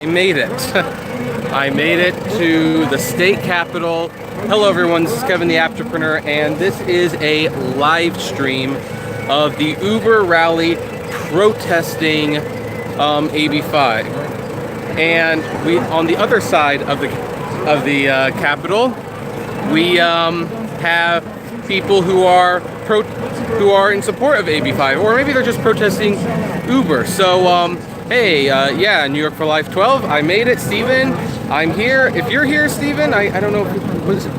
made it. I made it to the state capitol. Hello everyone, this is Kevin the Apptrepreneur, and this is a live stream of the Uber rally protesting AB5. And we, on the other side of the capitol, we have people who are in support of AB5, or maybe they're just protesting Uber. So hey, yeah, New York for Life 12, I made it. Steven, I'm here. If you're here, Steven, I don't know if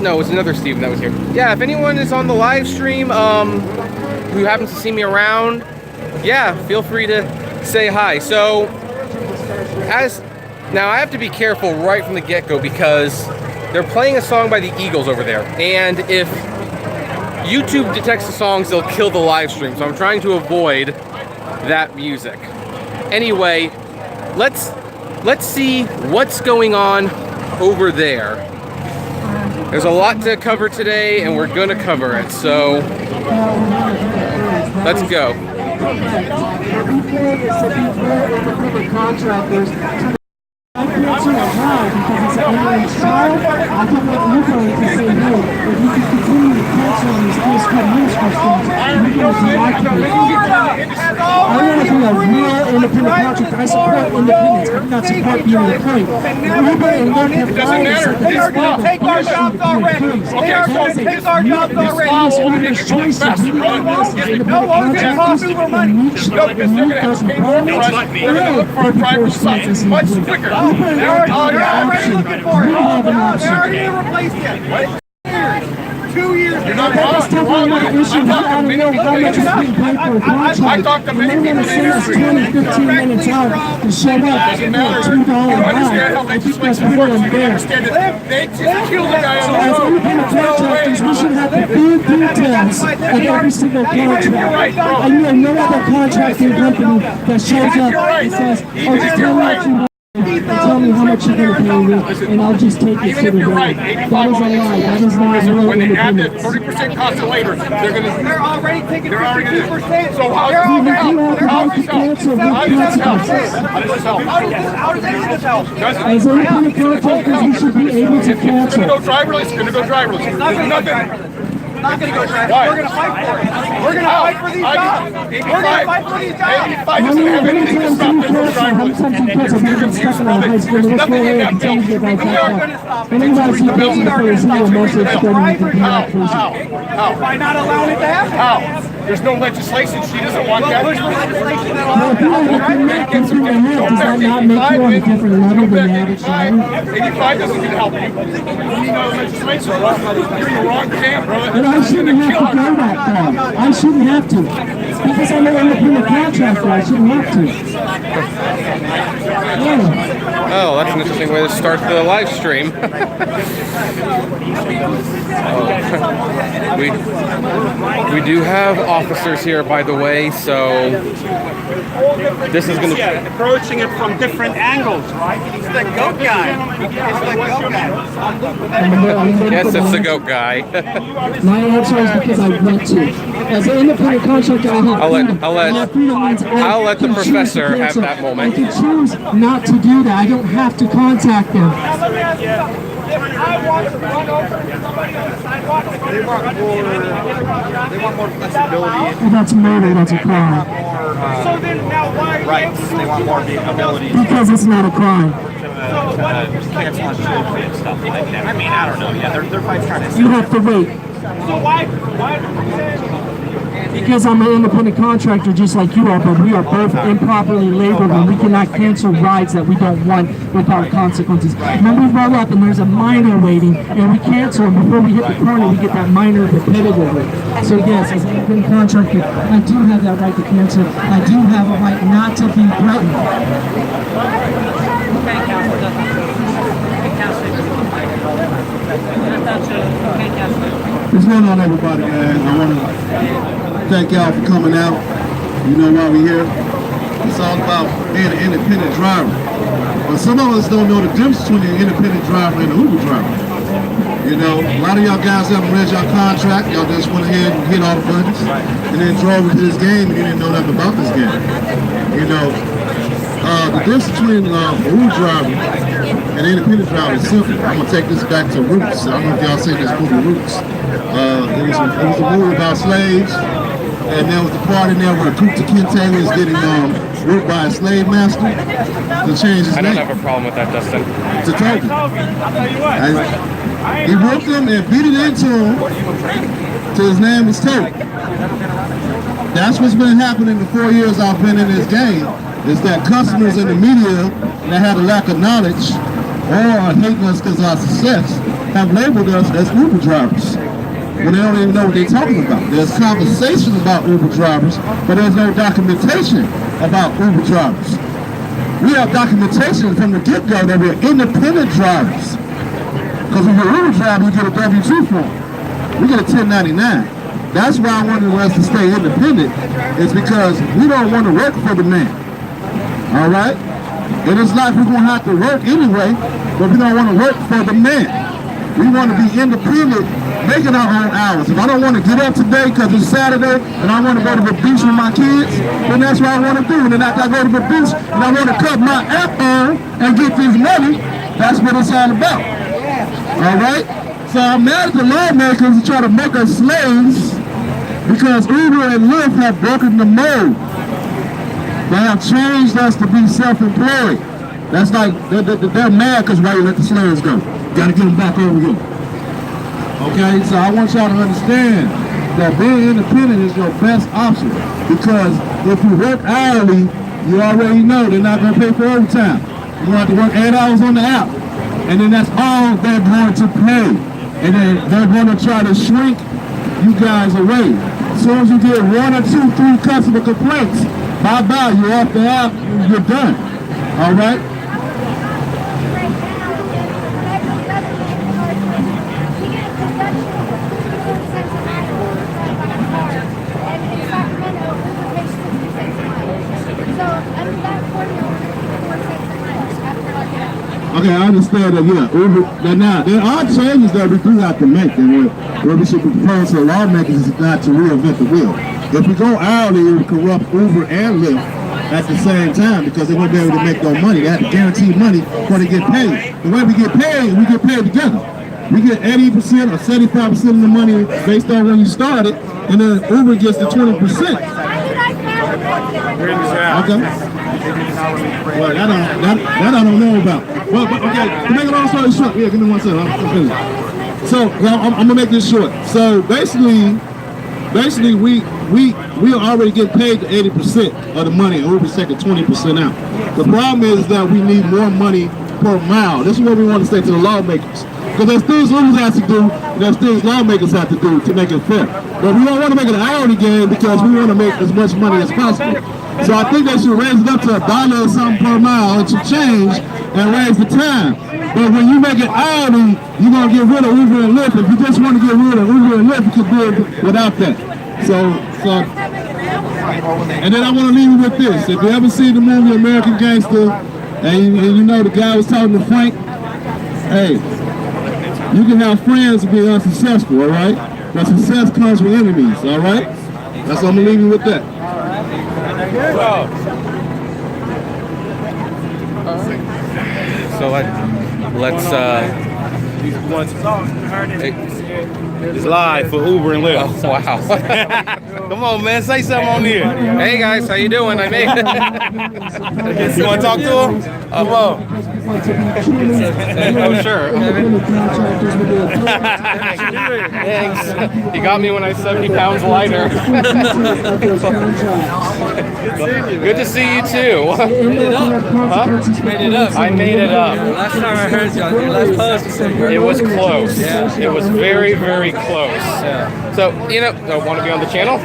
no, it's another Steven that was here. Yeah, if anyone is on the live stream who happens to see me around, yeah, feel free to say hi. So now I have to be careful right from the get-go because they're playing a song by the Eagles over there, and if YouTube detects the songs, they'll kill the live stream, so I'm trying to avoid that music. Anyway, let's see what's going on over there. There's a lot to cover today, and we're gonna cover it, so let's go. I can't how because it's an alien child. I don't want you going to say no, but you can continue to cancel on these case cut ministry things. I want to be a real independent contractor. I support independence. I do not support being an employee. It doesn't matter. Take our jobs already. They are going to take our jobs already. No longer cost Uber money. No, because they're going to have to pay more for us. They're going to look for a driver's license much quicker. They're already looking for it. They're already replaced it. 2 years. You're not wrong. I talked to many people in the industry. 15 minutes out to show up. Doesn't matter. You understand how legislation works. You understand that they just killed the guy on the road. As independent contractors, we should have the full details of every single contract. And you have no other contracting company that shows up and says, oh, just tell me what you want. Tell me how much you're going to pay me, and I'll just take it to the bank. That is a lie. That is not real when they add that independence. 30% cost of labor, they're already taking 52%. So how does this help? As independent contractors, we should be able to It's cancel. going to go driverless. It's going to go driverless. There's nothing. Not going to go driverless. We're going to fight for it. We're going to fight for these jobs. We're going to fight for these jobs. 85 doesn't have anything to stop them from driverless. There's nothing in that bill. We are going to stop it. The bill. We are going to stop it. How? By not allowing it to happen. How? There's no legislation. She doesn't want that. There's no legislation at all. Does that not make you on a different level than the average driver? 85 doesn't even help you. You need no legislation. You're in the wrong camp, brother. But I shouldn't have to go that far. I shouldn't have to. Because I'm an independent contractor, I shouldn't have to. Yeah. Oh, that's an interesting way to start the live stream. We do have officers here, by the way, so this is going to approaching it from different angles, right? It's the goat guy. It's the goat guy. yes, it's the goat guy. My answer is because I want to. As an independent contractor, I have freedom. I'll let the professor have that moment. I can choose not to do that. I don't have to contact them. If I want to run over somebody on the sidewalk, they want more flexibility. Well, that's murder. That's a crime. So then now why are They want more ability Because it's not a crime. to cancel on children and stuff like that. I mean, I don't know. Yeah, they're probably trying to. You have to wait. So why Because I'm an independent contractor just like you are, but we are both improperly labeled and we cannot cancel rides that we don't want without consequences. Remember, we roll up and there's a minor waiting and we cancel, and before we hit the corner we get that minor repetitively. So yes, as an independent contractor, I do have that right to cancel. I do have a right not to be threatened. What's going on, everybody, guys? I want to thank y'all for coming out. You know why we're here. It's all about being an independent driver. But some of us don't know the difference between an independent driver and an Uber driver. You know, a lot of y'all guys haven't read your contract. Y'all just went ahead and hit all the buttons and then drove into this game and you didn't know nothing about this game. You know, The difference between a Uber driver and an independent driver is simple. I'm gonna take this back to Roots. I don't know if y'all seen this movie Roots. It was a movie about slaves, and there was the part in there where Kunta Kinte was getting worked by a slave master to change his name. I don't have a problem with that, Dustin. To Toby. He whooped him and beat it into him till his name was Toby. That's what's been happening the 4 years I've been in this game, is that customers in the media that had a lack of knowledge or are hating us because of our success have labeled us as Uber drivers when they don't even know what they're talking about. There's conversation about Uber drivers, but there's no documentation about Uber drivers. We have documentation from the get-go that we're independent drivers. Because when you're an Uber driver, you get a W-2 form. We get a 1099. That's why I wanted us to stay independent, is because we don't want to work for the man. All right? And it's like we're going to have to work anyway, but we don't want to work for the man. We want to be independent, making our own hours. If I don't want to get up today because it's Saturday and I want to go to the beach with my kids, then that's what I want to do. And then after I go to the beach and I want to cut my app on and get this money, that's what it's all about. All right? So I'm mad at the lawmakers who try to make us slaves because Uber and Lyft have broken the mold. They have changed us to be self-employed. That's like, they're mad because why you let the slaves go? Gotta get them back over here. Okay, so I want y'all to understand that being independent is your best option, because if you work hourly, you already know they're not gonna pay for overtime. You're gonna have to work 8 hours on the app, and then that's all they're going to pay. And then they're going to try to shrink you guys away. As soon as you get 1 or 2, 3 customer complaints, bye-bye, you're off the app, you're done. All right? Okay, I understand that, yeah. Uber, now, there are changes that we do have to make, and what we should propose to lawmakers is not to reinvent the wheel. If we go hourly, it will corrupt Uber and Lyft at the same time, because they won't be able to make no money. They have to guarantee money before they get paid. The way we get paid together. We get 80% or 75% of the money based on when you started, and then Uber gets the 20%. Okay. Well, that I don't know about. Well, but okay, to make it all story short, yeah, give me 1 second. I'm finished. So I'm gonna make this short. So basically, we already get paid to 80% of the money, and Uber's taking 20% out. The problem is that we need more money per mile. This is what we want to say to the lawmakers. Because there's things Uber has to do, and there's things lawmakers have to do to make it fair. But we don't want to make it an hourly game because we want to make as much money as possible. So I think they should raise it up to $1 or something per mile and should change and raise the time. But when you make it hourly, you're going to get rid of Uber and Lyft. If you just want to get rid of Uber and Lyft, you can do it without that. And then I want to leave you with this. If you ever see the movie American Gangster, and you know the guy was talking to Frank, hey, you can have friends and be unsuccessful, all right? But success comes with enemies, all right? That's what I'm going to leave you with that. So let's It's live for Uber and Lyft. Oh, wow. Come on, man, say something on here. Hey guys, how you doing? I made it. You want to talk to him? Come on. Oh, sure. Thanks. You got me when I was 70 pounds lighter. Good to see you too. Huh? Made it up. I made it up. Last time I heard you on your last post, you said it was close. Yeah. It was very, very close. Yeah. So, you know, want to be on the channel?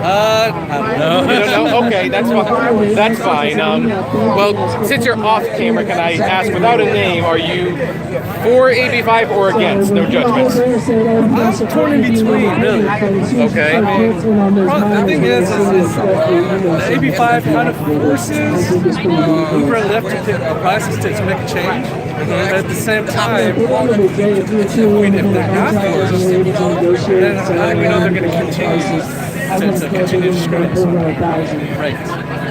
I don't know. You don't know? Okay, that's fine. That's fine. Well, since you're off camera, can I ask, without a name, are you for AB5 or against? No judgments. I'm torn in between, really. Okay. I mean, the thing is the AB5 kind of forces Uber and Lyft to pick prices to make a change. But at the same time, if they're not forced, then we know they're going to continue to continue to discriminate. Right.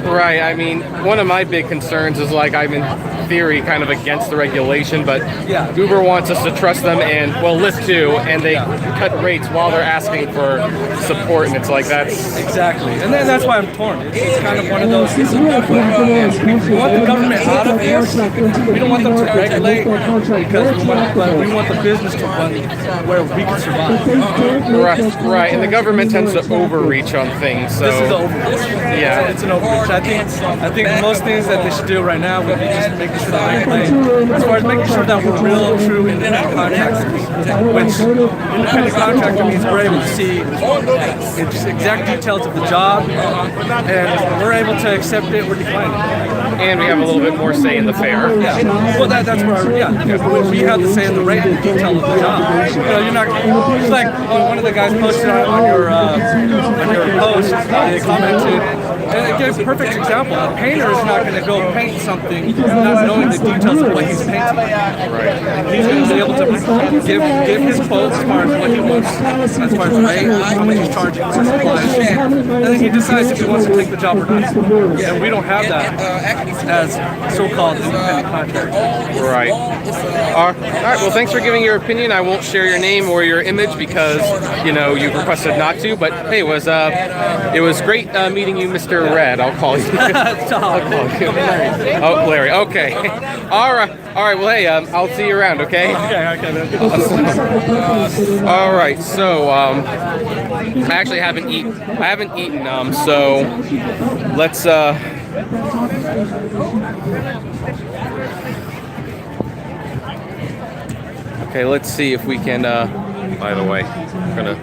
Right. I mean, one of my big concerns is like I'm in theory kind of against the regulation, but Yeah. Uber wants us to trust them, and well, Lyft too, and they cut rates while they're asking for support, and it's like that's Exactly, and then that's why I'm torn. It's kind of one of those. We want the government out of this. We don't want them to regulate because we want the business to run where we can survive. right. And the government tends to overreach on things. So This is an overreach. yeah. It's an overreach. I think most things that they should do right now would be just making sure that regulate, as far as making sure that we're real, true independent contractors, which independent contractor means we're able to see its exact details of the job, and we're able to accept it or decline it. And we have a little bit more say in the fare. Yeah. Well, that's where we have the say in the rate and detail of the job. You know, you're not. It's like one of the guys posted on your post. They commented, and it gives a perfect example. A painter is not going to go paint something not knowing the details of what he's painting. Right. He's going to be able to give his quote as far as what he wants, as far as rate, how much he's charging, and then he decides if he wants to take the job or not. And we don't have that as so-called independent contractors. Right. All right. Well, thanks for giving your opinion. I won't share your name or your image because you've requested not to. But hey, it was great meeting you, Mr. Red. I'll call you. I'll call you. Oh, Larry. Okay. All right. Well, hey, I'll see you around. Okay. Okay. All right. So I actually haven't eaten. So let's. Okay, let's see if we can, by the way, I'm gonna...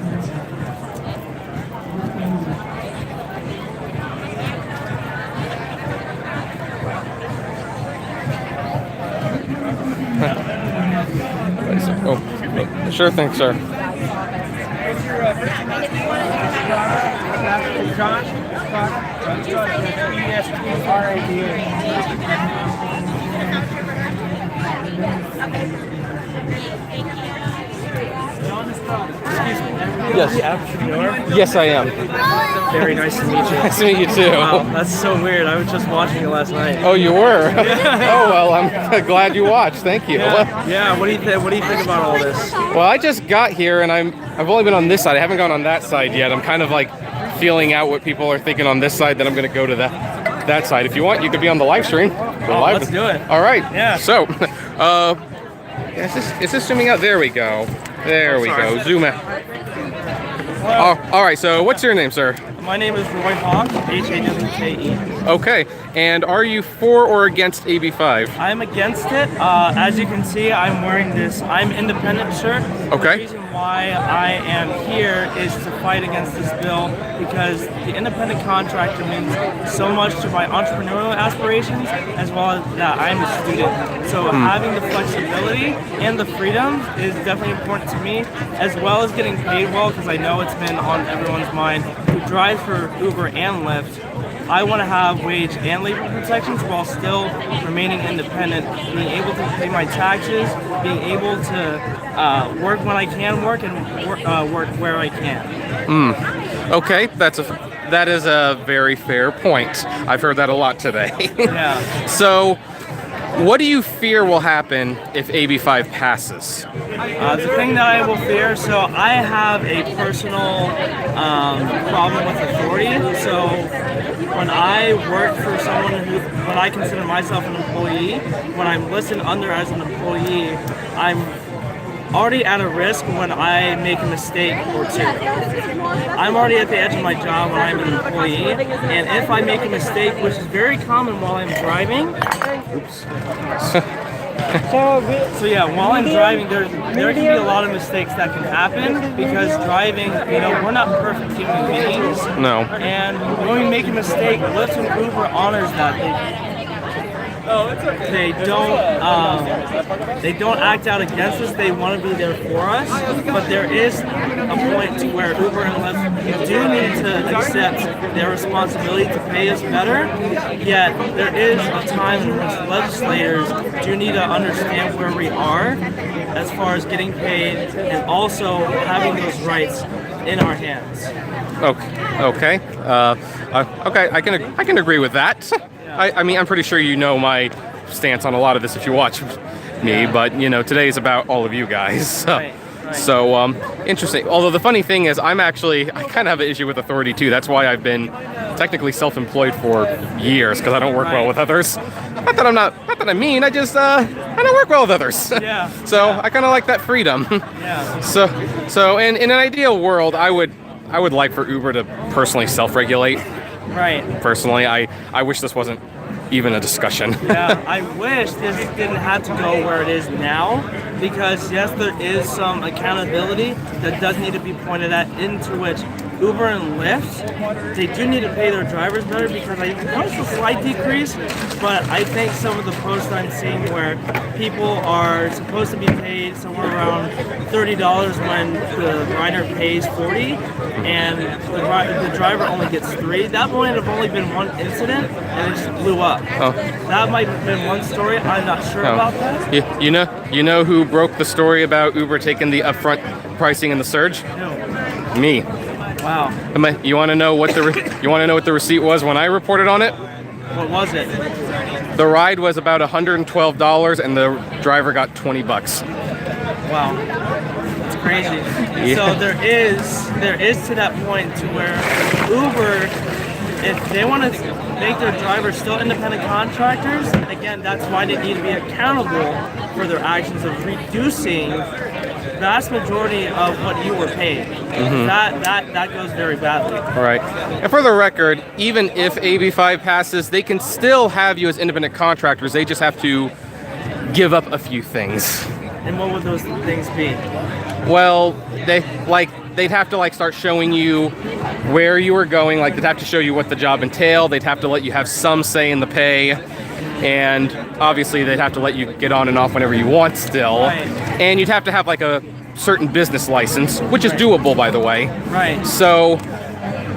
Oh, sure thing, sir. Yes. Apptrepreneur? Yes, I am. Very nice to meet you. Nice to meet you too. Wow, that's so weird. I was just watching it last night. Oh, you were? Oh, well, I'm glad you watched. Thank you. Yeah. What do you think? What do you think about all this? Well, I just got here and I've only been on this side. I haven't gone on that side yet. I'm kind of like feeling out what people are thinking on this side. Then I'm going to go to that side. If you want, you could be on the live stream. Let's do it. All right. Yeah. So, is this zooming out? There we go. There we go. Zoom out. Oh, all right. So, what's your name, sir? My name is Roy Hawk, Hawke. Okay. And are you for or against AB5? I'm against it. As you can see, I'm wearing this I'm independent shirt. Okay. The reason why I am here is to fight against this bill because the independent contractor means so much to my entrepreneurial aspirations as well as that I'm a student. So having the flexibility and the freedom is definitely important to me, as well as getting paid well, because I know it's been on everyone's mind who drives for Uber and Lyft. I want to have wage and labor protections while still remaining independent, being able to pay my taxes, being able to work when I can work and work where I can. Okay, that is a very fair point. I've heard that a lot today. Yeah. So, what do you fear will happen if AB5 passes? The thing that I will fear, so I have a personal problem with authority. So when I work for someone when I consider myself an employee, when I'm listed under as an employee, I'm already at a risk when I make a mistake or two. I'm already at the edge of my job when I'm an employee, and if I make a mistake, which is very common while I'm driving, so yeah, while I'm driving, there can be a lot of mistakes that can happen because driving, we're not perfect human beings. No. And when we make a mistake, Lyft and Uber honors that. They don't act out against us. They want to be there for us. But there is a point to where Uber and Lyft do need to accept their responsibility to pay us better. Yet there is a time in which legislators do need to understand where we are as far as getting paid and also having those rights in our hands. Okay. Okay. I can agree with that. I mean, I'm pretty sure you know my stance on a lot of this if you watch me, but you know, today is about all of you guys. Right. So interesting. Although the funny thing is, I kind of have an issue with authority too. That's why I've been technically self-employed for years, because I don't work well with others. Not that I'm mean. I just I don't work well with others. Yeah. So I kind of like that freedom. Yeah. So in an ideal world, I would like for Uber to personally self-regulate. Right. Personally, I wish this wasn't even a discussion. Yeah, I wish this didn't have to go where it is now, because yes, there is some accountability that does need to be pointed at, into which Uber and Lyft, they do need to pay their drivers better, because I noticed a slight decrease, but I think some of the posts I'm seeing where people are supposed to be paid somewhere around $30 when the rider pays $40, and the driver only gets $3. That might have only been one incident, and it just blew up. Oh. That might have been one story. I'm not sure about that. You know who broke the story about Uber taking the upfront pricing and the surge? No. Me. Wow. You want to know what the receipt was when I reported on it? What was it? The ride was about $112, and the driver got $20. Wow. That's crazy. Yeah. So there is to that point to where Uber, if they want to make their drivers still independent contractors, again, that's why they need to be accountable for their actions of reducing vast majority of what you were paid. Mm-hmm. That goes very badly. All right. And for the record, even if AB5 passes, they can still have you as independent contractors. They just have to give up a few things. And what would those things be? Well, they'd have to start showing you where you were going. Like, they'd have to show you what the job entailed. They'd have to let you have some say in the pay. And obviously they'd have to let you get on and off whenever you want still. Right. And you'd have to have a certain business license, which is doable, by the way. Right. So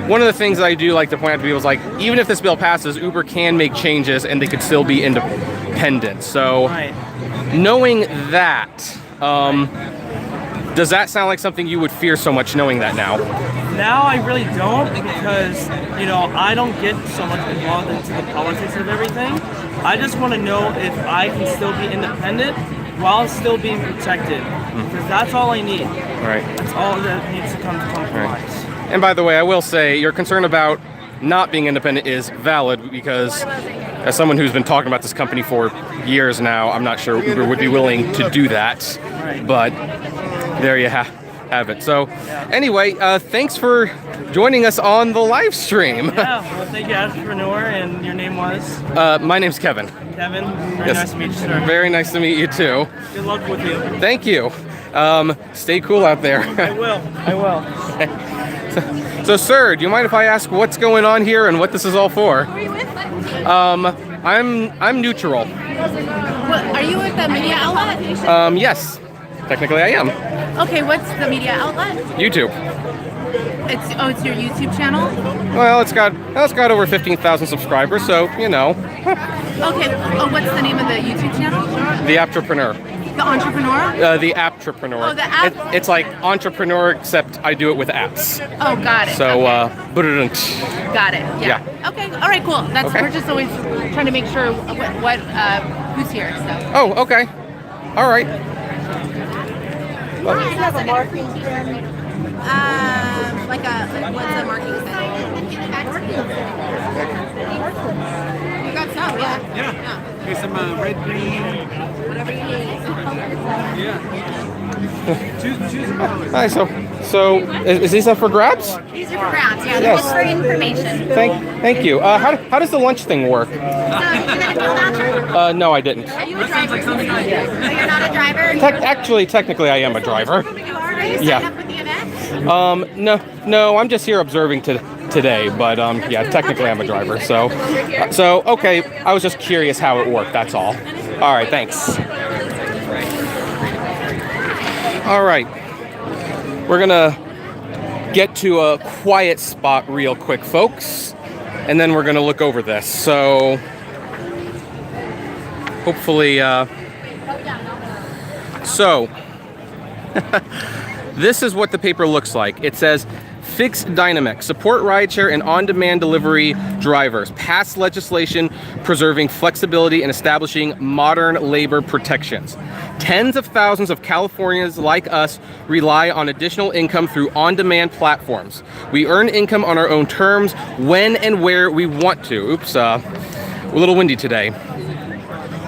one of the things that I do like to point out to people is even if this bill passes, Uber can make changes and they could still be independent. So knowing that, does that sound like something you would fear so much, knowing that now? Now I really don't, because I don't get so much involved into the politics of everything. I just want to know if I can still be independent while still being protected, because that's all I need. Right. That's all that needs to come to compromise. Right. And by the way, I will say your concern about not being independent is valid, because as someone who's been talking about this company for years now, I'm not sure Uber would be willing to do that. Right. But there you have it. So anyway, thanks for joining us on the live stream. Yeah, well, thank you, Apptrepreneur, and your name was? My name's Kevin. Kevin, very nice to meet you, sir. Very nice to meet you too. Good luck with you. Thank you. Stay cool out there. I will. So sir, do you mind if I ask what's going on here and what this is all for? Who are you with? I'm neutral. What, are you with the media outlet? Yes. Technically I am. Okay, what's the media outlet? YouTube. It's your YouTube channel? Well, it's got over 15,000 subscribers, so you know. Okay, what's the name of the YouTube channel? The Apptrepreneur. The Entrepreneur? The Apptrepreneur. Oh, the app? It's like entrepreneur, except I do it with apps. Oh, got it. So, okay. Got it. Yeah. Okay. All right. Cool. We're just always trying to make sure who's here. So. Oh, okay. All right. Have a marketing plan. What's a marketing plan? You got some, yeah. Yeah. Here's some red, green. Whatever you need. Yeah. Choose a color. Hi. So is these up for grabs? These are for grabs, yeah. Yes. Just for information. Thank you. How does the lunch thing work? So, you did a voucher? No, I didn't. Are you a driver? So you're not a driver? Actually, technically, I am a driver. You are? Are you signed Yeah. up with the event? No, I'm just here observing today, but yeah, technically I'm a driver. So okay, I was just curious how it worked. That's all. All right, thanks. All right, we're gonna get to a quiet spot real quick, folks, and then we're gonna look over this. So hopefully, this is what the paper looks like. It says Fix Dynamics, support rideshare and on-demand delivery drivers. Pass legislation preserving flexibility and establishing modern labor protections. Tens of thousands of Californians like us rely on additional income through on-demand platforms. We earn income on our own terms when and where we want to. Oops, a little windy today.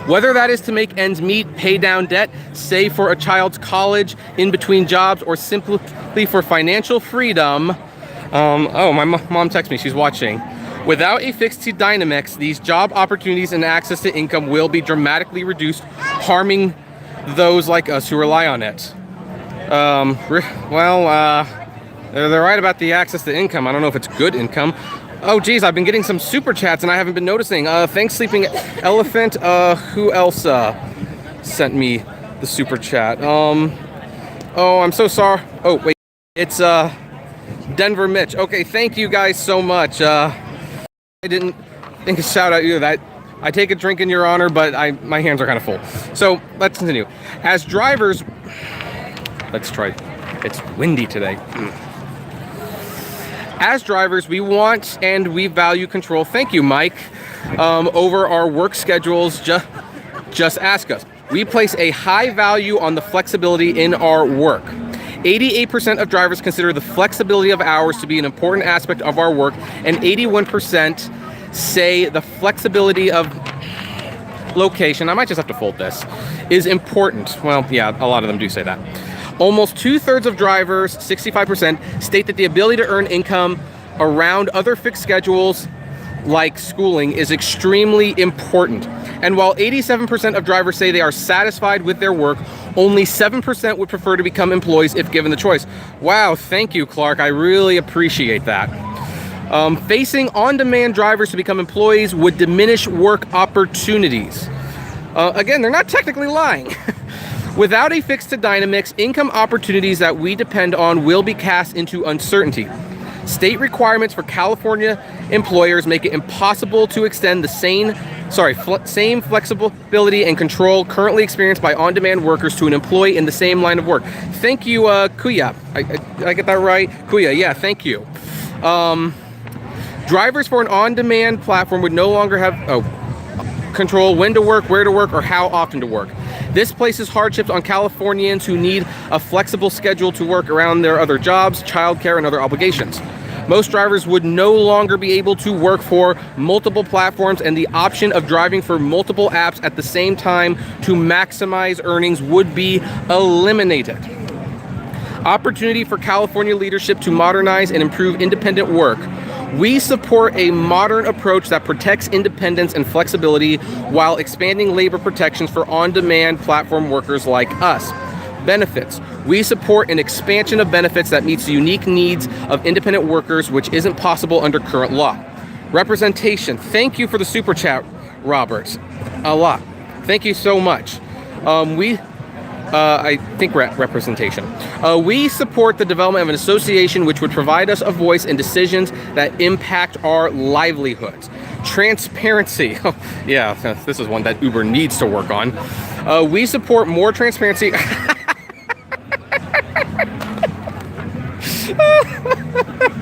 Whether that is to make ends meet, pay down debt, save for a child's college, in between jobs, or simply for financial freedom. Oh, my mom texted me, she's watching. Without a fix to Dynamics, these job opportunities and access to income will be dramatically reduced, harming those like us who rely on it. They're right about the access to income. I don't know if it's good income. Oh geez, I've been getting some super chats and I haven't been noticing. Thanks, Sleeping Elephant. Who else sent me the super chat? Oh, I'm so sorry. Oh wait, it's Denver Mitch. Okay, thank you guys so much. I didn't think to shout out you that. I take a drink in your honor, but my hands are kind of full. So let's continue. As drivers, let's try. It's windy today. As drivers, we want and we value control. Thank you, Mike. Over our work schedules. Just ask us. We place a high value on the flexibility in our work. 88% of drivers consider the flexibility of hours to be an important aspect of our work, and 81% say the flexibility of location, I might just have to fold this, is important. Well, yeah, a lot of them do say that. Almost 2/3 of drivers, 65%, state that the ability to earn income around other fixed schedules like schooling is extremely important. And while 87% of drivers say they are satisfied with their work, only 7% would prefer to become employees if given the choice. Wow, thank you, Clark. I really appreciate that. Facing on-demand drivers to become employees would diminish work opportunities. Again, they're not technically lying. Without a fix to Dynamics, income opportunities that we depend on will be cast into uncertainty. State requirements for California employers make it impossible to extend the same flexibility and control currently experienced by on-demand workers to an employee in the same line of work. Thank you, Kuya. I get that right? Kuya, yeah, thank you. Drivers for an on-demand platform would no longer have control when to work, where to work, or how often to work. This places hardships on Californians who need a flexible schedule to work around their other jobs, childcare, and other obligations. Most drivers would no longer be able to work for multiple platforms, and the option of driving for multiple apps at the same time to maximize earnings would be eliminated. Opportunity for California leadership to modernize and improve independent work. We support a modern approach that protects independence and flexibility while expanding labor protections for on-demand platform workers like us. Benefits. We support an expansion of benefits that meets the unique needs of independent workers, which isn't possible under current law. Representation. Thank you for the super chat, Robert. A lot. Thank you so much. I think representation. We support the development of an association which would provide us a voice in decisions that impact our livelihoods. Transparency. Yeah, this is one that Uber needs to work on. We support more transparency.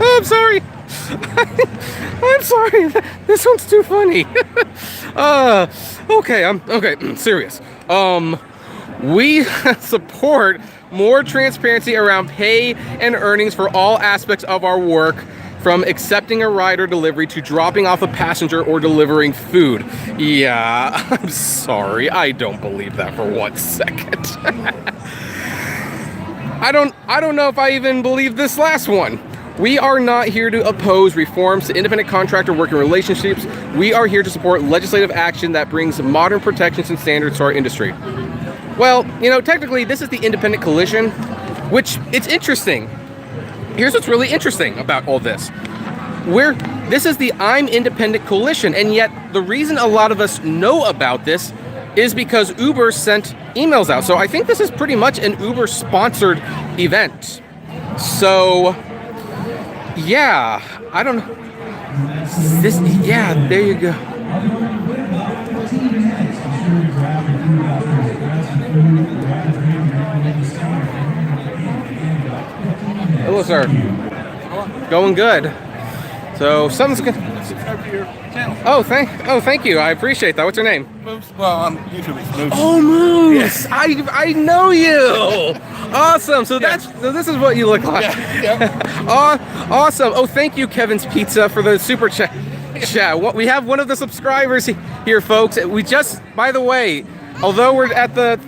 I'm sorry. I'm sorry. This one's too funny. Okay, I'm serious. We support more transparency around pay and earnings for all aspects of our work, from accepting a ride or delivery to dropping off a passenger or delivering food. Yeah, I'm sorry. I don't believe that for 1 second. I don't know if I even believe this last one. We are not here to oppose reforms to independent contractor working relationships. We are here to support legislative action that brings modern protections and standards to our industry. Well, you know, technically this is the independent coalition, which it's interesting. Here's what's really interesting about all this. This is the I'm Independent coalition, and yet the reason a lot of us know about this is because Uber sent emails out. So I think this is pretty much an Uber sponsored event. So yeah, I don't know. Yeah, there you go. Hello, sir. How Going good. So something's good. Subscribe to your channel. Oh, thank you. I appreciate that. What's your name? Moose. Well, on YouTube it's Moose. Oh, Moose. I know you. Awesome. So this is what you look like. Awesome. Oh, thank you, Kevin's Pizza, for the super chat. We have one of the subscribers here, folks. We just, by the way, although we're at the.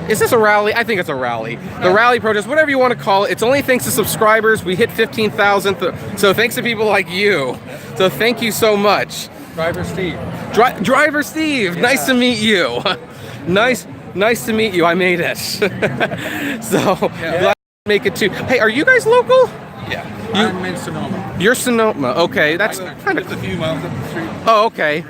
Is this a rally? I think it's a rally. The rally protest, whatever you want to call it. It's only thanks to subscribers. We hit 15,000. So thanks to people like you. So thank you so much. Driver Steve. Driver Steve. Yeah. Nice to meet you. Nice to meet you. I made it. So glad to make it too. Hey, are you guys local? Yeah. I'm in Sonoma. You're Sonoma. Okay, that's kind of a few miles up the street. Oh, okay.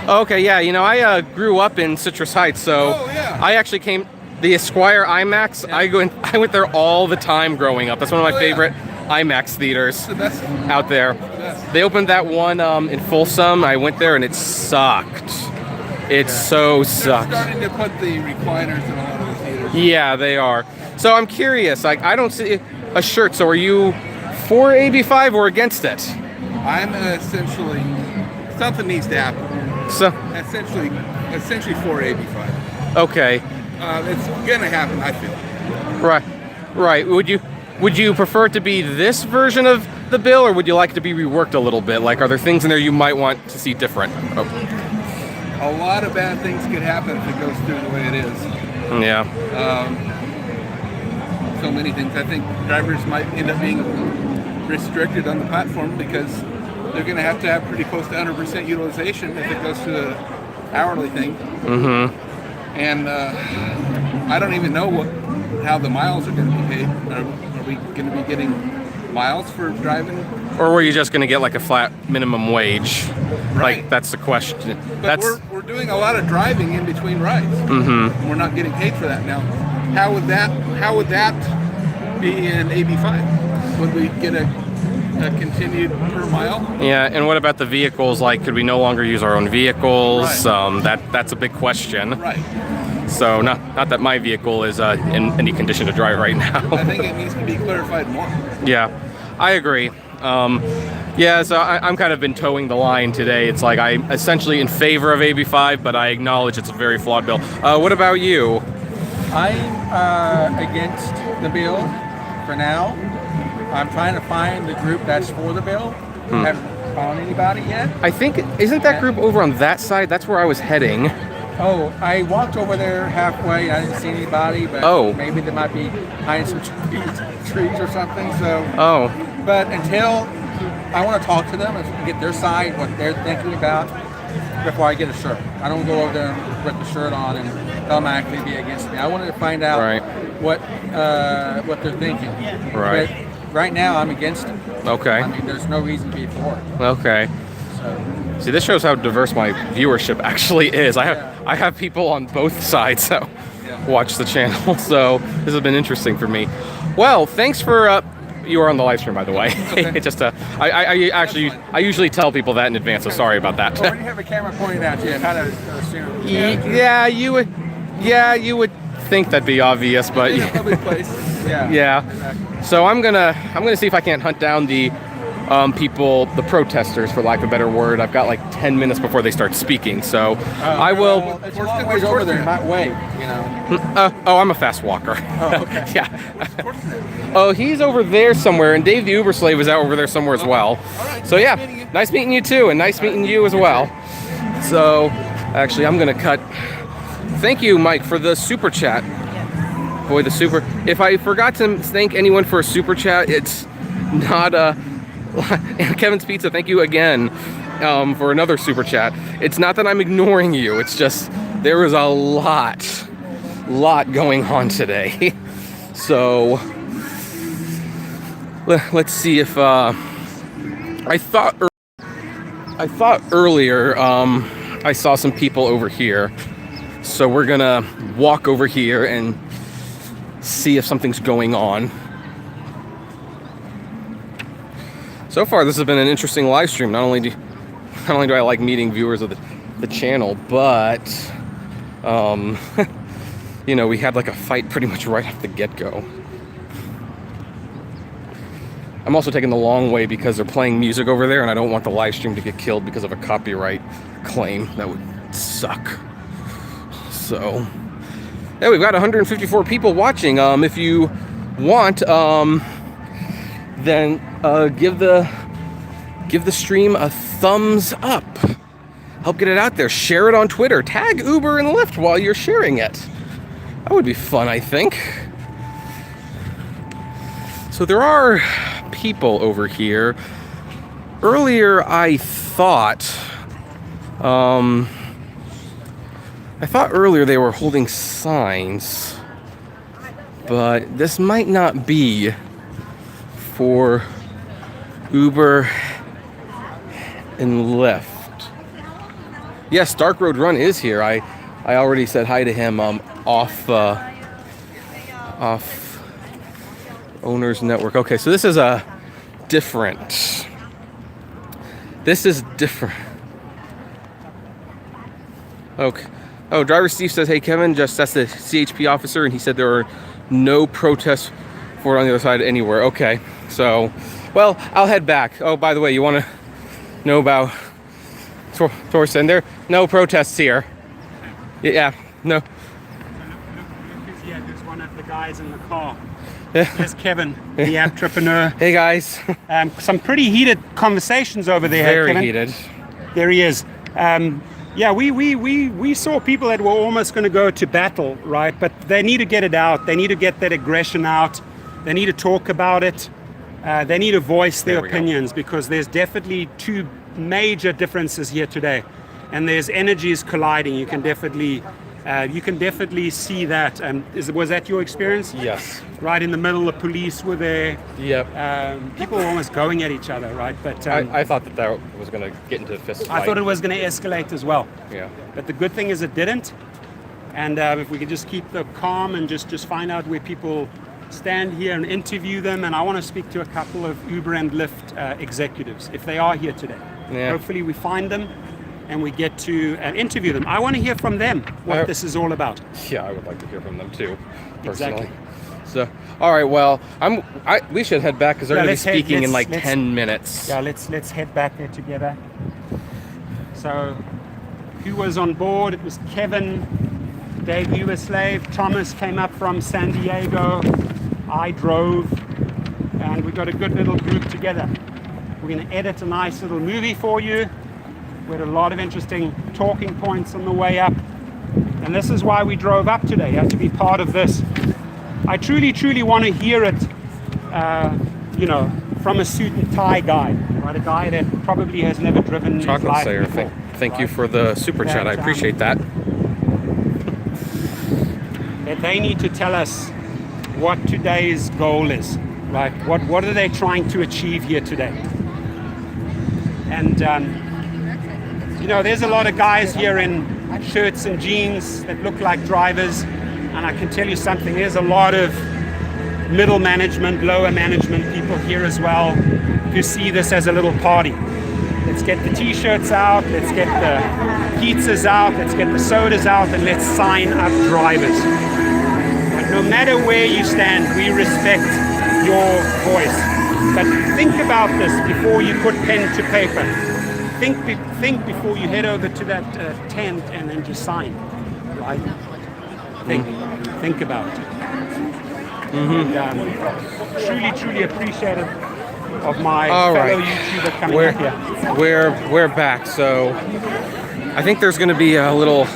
Okay, yeah. You know, I grew up in Citrus Heights, so I actually came. The Esquire IMAX, I went there all the time growing up. That's one of my favorite IMAX theaters out there. They opened that one in Folsom. I went there and it sucked. It so sucked. They're starting to put the recliners in a lot of the theaters. Yeah, they are. So I'm curious, like I don't see a shirt, so are you for AB5 or against it? I'm essentially, something needs to happen. So essentially for AB5. Okay. It's gonna happen, I feel. Right. Would you prefer it to be this version of the bill, or would you like it to be reworked a little bit? Like, are there things in there you might want to see different? Oh. A lot of bad things could happen if it goes through the way it is. Yeah. So many things. I think drivers might end up being restricted on the platform because they're going to have pretty close to 100% utilization if it goes to the hourly thing. Mm-hmm. And I don't even know how the miles are going to be paid. Are we going to be getting miles for driving? Or were you just going to get like a flat minimum wage? Right. Like, that's the question. But we're doing a lot of driving in between rides. Mm-hmm. And we're not getting paid for that now. How would that be in AB5? Would we get a continued per mile? Yeah, and what about the vehicles? Like, could we no longer use our own vehicles? Right. That's a big question. Right. So not that my vehicle is in any condition to drive right now. I think it needs to be clarified more. Yeah, I agree. So I'm kind of been towing the line today. It's like I'm essentially in favor of AB5, but I acknowledge it's a very flawed bill. What about you? I'm against the bill for now. I'm trying to find the group that's for the bill. Haven't found anybody yet. I think, isn't that group over on that side? That's where I was heading. Oh, I walked over there halfway. I didn't see anybody, but maybe they might be hiding some trees or something. So. But until I want to talk to them and get their side, what they're thinking about, before I get a shirt. I don't go over there with the shirt on and automatically be against me. I wanted to find out what they're thinking. Right. But right now, I'm against it. Okay. I mean, there's no reason to be for it. Okay. So. See, this shows how diverse my viewership actually is. I have people on both sides that watch the channel, so this has been interesting for me. Well, thanks for. You are on the live stream, by the way. Okay. It's just I usually tell people that in advance, so sorry about that. Well, when you have a camera pointing at you, how to assume? Yeah, you would think that'd be obvious, but in a public place. Yeah. Exactly. So I'm gonna see if I can't hunt down the people, the protesters, for lack of a better word. I've got like 10 minutes before they start speaking, so I will. Well, it's a long ways over there. You might wait, you know. I'm a fast walker. Oh, okay. Yeah. Oh, he's over there somewhere, and Dave the Uber slave is out over there somewhere as well. All right. So yeah, nice meeting you too, and nice meeting you as well. So, actually, I'm gonna cut. Thank you, Mike, for the super chat. Boy, the super. If I forgot to thank anyone for a super chat, it's not Kevin's Pizza. Thank you again for another super chat. It's not that I'm ignoring you. It's just there was a lot going on today. So let's see if I thought earlier I saw some people over here. So we're gonna walk over here and see if something's going on. So far, this has been an interesting live stream. Not only do I like meeting viewers of the channel, but you know, we had like a fight pretty much right off the get-go. I'm also taking the long way because they're playing music over there, and I don't want the live stream to get killed because of a copyright claim. That would suck. So, yeah, we've got 154 people watching. If you want, then give the stream a thumbs up. Help get it out there. Share it on Twitter. Tag Uber and Lyft while you're sharing it. That would be fun, I think. So there are people over here. Earlier, I thought earlier they were holding signs, but this might not be for Uber and Lyft. Yes, Dark Road Run is here. I already said hi to him off Owners Network. Okay, so this is different. This is different. Okay. Oh, driver Steve says, hey Kevin, that's the CHP officer, and he said there are no protests for it on the other side anywhere. Okay, so, well, I'll head back. Oh, by the way, you want to know about Thorsten? There, no protests here. Yeah, no. Yeah, there's one of the guys in the car. There's Kevin, the Apptrepreneur. Hey guys. Some pretty heated conversations over there. Very Kevin. heated. There he is. Yeah, we saw people that were almost going to go to battle, right? But they need to get it out. They need to get that aggression out. They need to talk about it. They need to voice their opinions because there's definitely two major differences here today, and there's energies colliding. You can definitely see that. Was that your experience? Yes. Right in the middle, the police were there. Yep. People were almost going at each other, right? But I thought that was going to get into a fist fight. I thought it was going to escalate as well. Yeah. But the good thing is it didn't. And if we could just keep the calm and just find out where people stand here and interview them. And I want to speak to a couple of Uber and Lyft executives, if they are here today. Yeah. Hopefully we find them and we get to interview them. I want to hear from them what this is all about. Yeah, I would like to hear from them too, personally. Exactly. So, all right, well, we should head back because they're going to be speaking in like 10 minutes. Yeah, let's head back there together. So, who was on board? It was Kevin, Dave Uberslave, Thomas came up from San Diego, I drove, and we got a good little group together. We're going to edit a nice little movie for you. We had a lot of interesting talking points on the way up. And this is why we drove up today. You have to be part of this. I truly want to hear it, from a suit and tie guy, right? A guy that probably has never driven his Chocolate life Sayer, before. thank you for the super chat. I appreciate that. That they need to tell us what today's goal is, right? What are they trying to achieve here today? And there's a lot of guys here in shirts and jeans that look like drivers, and I can tell you something, there's a lot of middle management, lower management people here as well who see this as a little party. Let's get the t-shirts out, let's get the pizzas out, let's get the sodas out, and let's sign up drivers. But no matter where you stand, we respect your voice. But think about this before you put pen to paper. Think before you head over to that tent and then just sign, right? Think about it. Mm-hmm. And, truly appreciative of my fellow YouTuber coming up here. We're back, so I think there's going to be a little.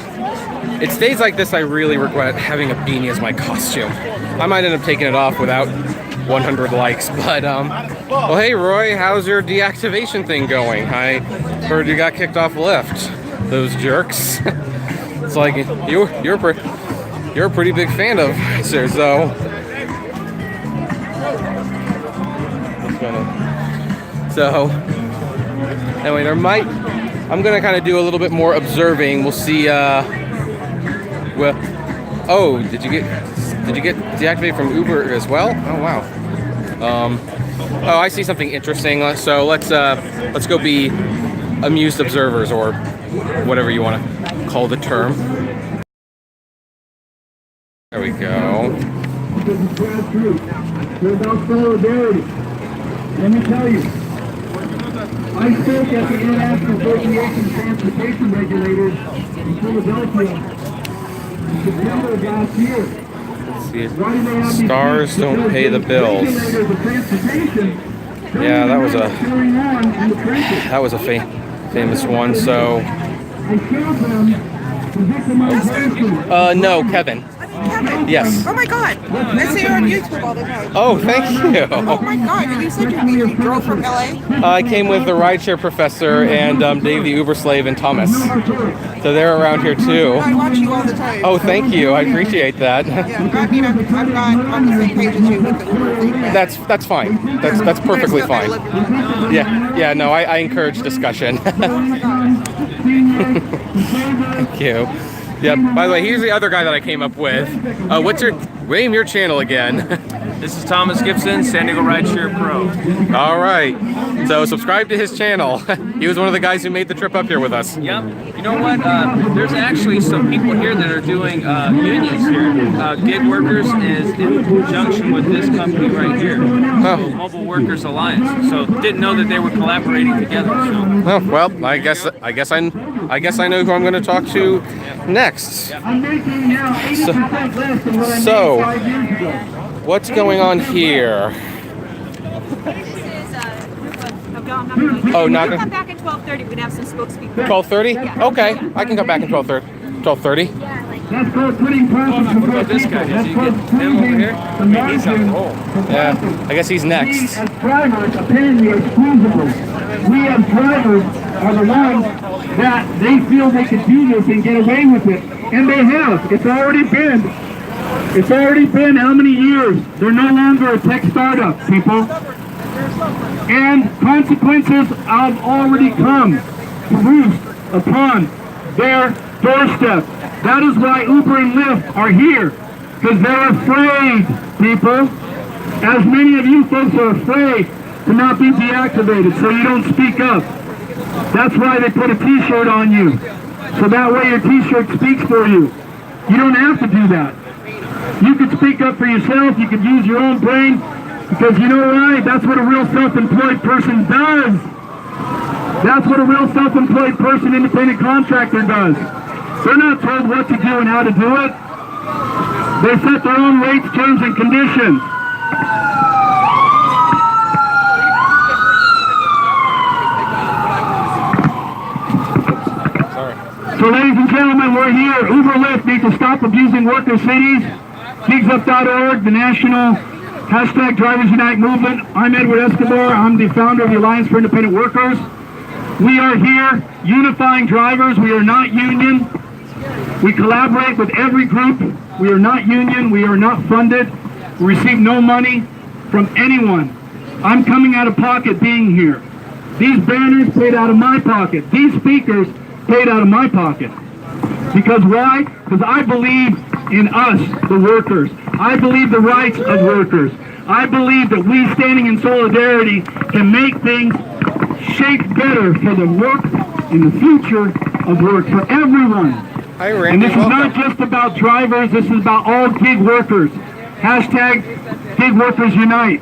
It's days like this I really regret having a beanie as my costume. I might end up taking it off without 100 likes, but well, hey Roy, how's your deactivation thing going? I heard you got kicked off Lyft. Those jerks. It's like you're a pretty big fan of so. So anyway, I'm gonna kind of do a little bit more observing. We'll see. Well, oh, did you get deactivated from Uber as well? Oh wow. Oh, I see something interesting. So let's go be amused observers, or whatever you want to call the term. There we go. Let me tell you, I spoke at the International Association of Transportation Regulators in Philadelphia in September of last year. Stars don't pay the bills. Yeah, that was a famous one. So, no, Kevin. Yes. Oh my God! I see you on YouTube all the time. Oh, thank you. Oh my God! And you said you drove from LA? I came with the rideshare professor and Dave the Uber slave and Thomas. So they're around here too. I watch you all the time. Oh, thank you. I appreciate that. Yeah, I mean, I'm not on the same page as you with the Uber thing. That's fine. That's perfectly fine. Yeah. No, I encourage discussion. Thank you. Yeah. By the way, here's the other guy that I came up with. What's your name? Your channel again? This is Thomas Gibson, San Diego Rideshare Pro. All right. So subscribe to his channel. He was one of the guys who made the trip up here with us. Yep. You know what? There's actually some people here that are doing unions here. Gig Workers is in conjunction with this company right here, Mobile Workers Alliance. So didn't know that they were collaborating together. So. Oh, well, I guess I know who I'm going to talk to next. So what's going on here? Oh, not come back at 12:30. We're gonna have some spokespeople. 12:30? Yeah. Okay, I can come back at 12:30. 12:30. That's called putting profits before What about this guy? Does he get him over here? I mean, he's on the roll. Yeah, I guess he's next. We as drivers apparently exclusively. We as drivers are the ones that they feel they can do this and get away with it. And they have. It's already been how many years? They're no longer a tech startup, people. And consequences have already come to roost upon their doorstep. That is why Uber and Lyft are here, because they're afraid, people. As many of you folks are afraid to not be deactivated, so you don't speak up. That's why they put a t-shirt on you, so that way your t-shirt speaks for you. You don't have to do that. You can speak up for yourself, you can use your own brain, because you know why? That's what a real self-employed person does. That's what a real self-employed person, independent contractor does. They're not told what to do and how to do it. They set their own rates, terms, and conditions. So ladies and gentlemen, we're here. Uber Lyft needs to stop abusing worker cities. Gigs-up.org, the national #Drivers Unite movement. I'm Edward Escobar. I'm the founder of the Alliance for Independent Workers. We are here unifying drivers. We are not union. We collaborate with every group. We are not union. We are not funded. We receive no money from anyone. I'm coming out of pocket being here. These banners paid out of my pocket. These speakers paid out of my pocket. Because why? Because I believe in us, the workers. I believe the rights of workers. I believe that we standing in solidarity can make things shape better for the work in the future of work for everyone. Hi, Randy. And this is not just about drivers, this is about all gig workers. #Gig Workers Unite.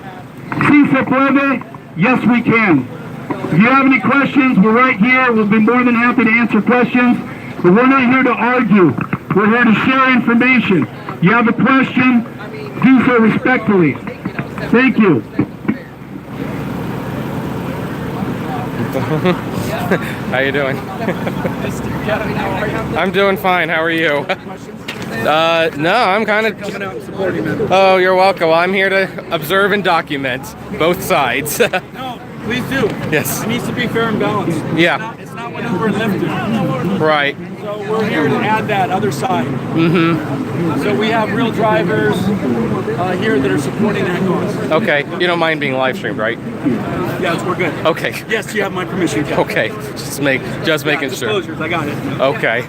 Si se puede? Yes, we can. If you have any questions, we're right here. We'll be more than happy to answer questions. But we're not here to argue. We're here to share information. You have a question, do so respectfully. Thank you. How you doing? I'm doing fine. How are you? No, I'm kind of. Oh, you're welcome. I'm here to observe and document both sides. No, please do. Yes. It needs to be fair and balanced. Yeah. It's not what Uber and Lyft do. Right. So we're here to add that other side. Mm-hmm. So we have real drivers here that are supporting that cause. Okay. You don't mind being live streamed, right? Yes, we're good. Okay. Yes, you have my permission. Jeff. Okay. Just making sure. Disclosures, I got it. Okay.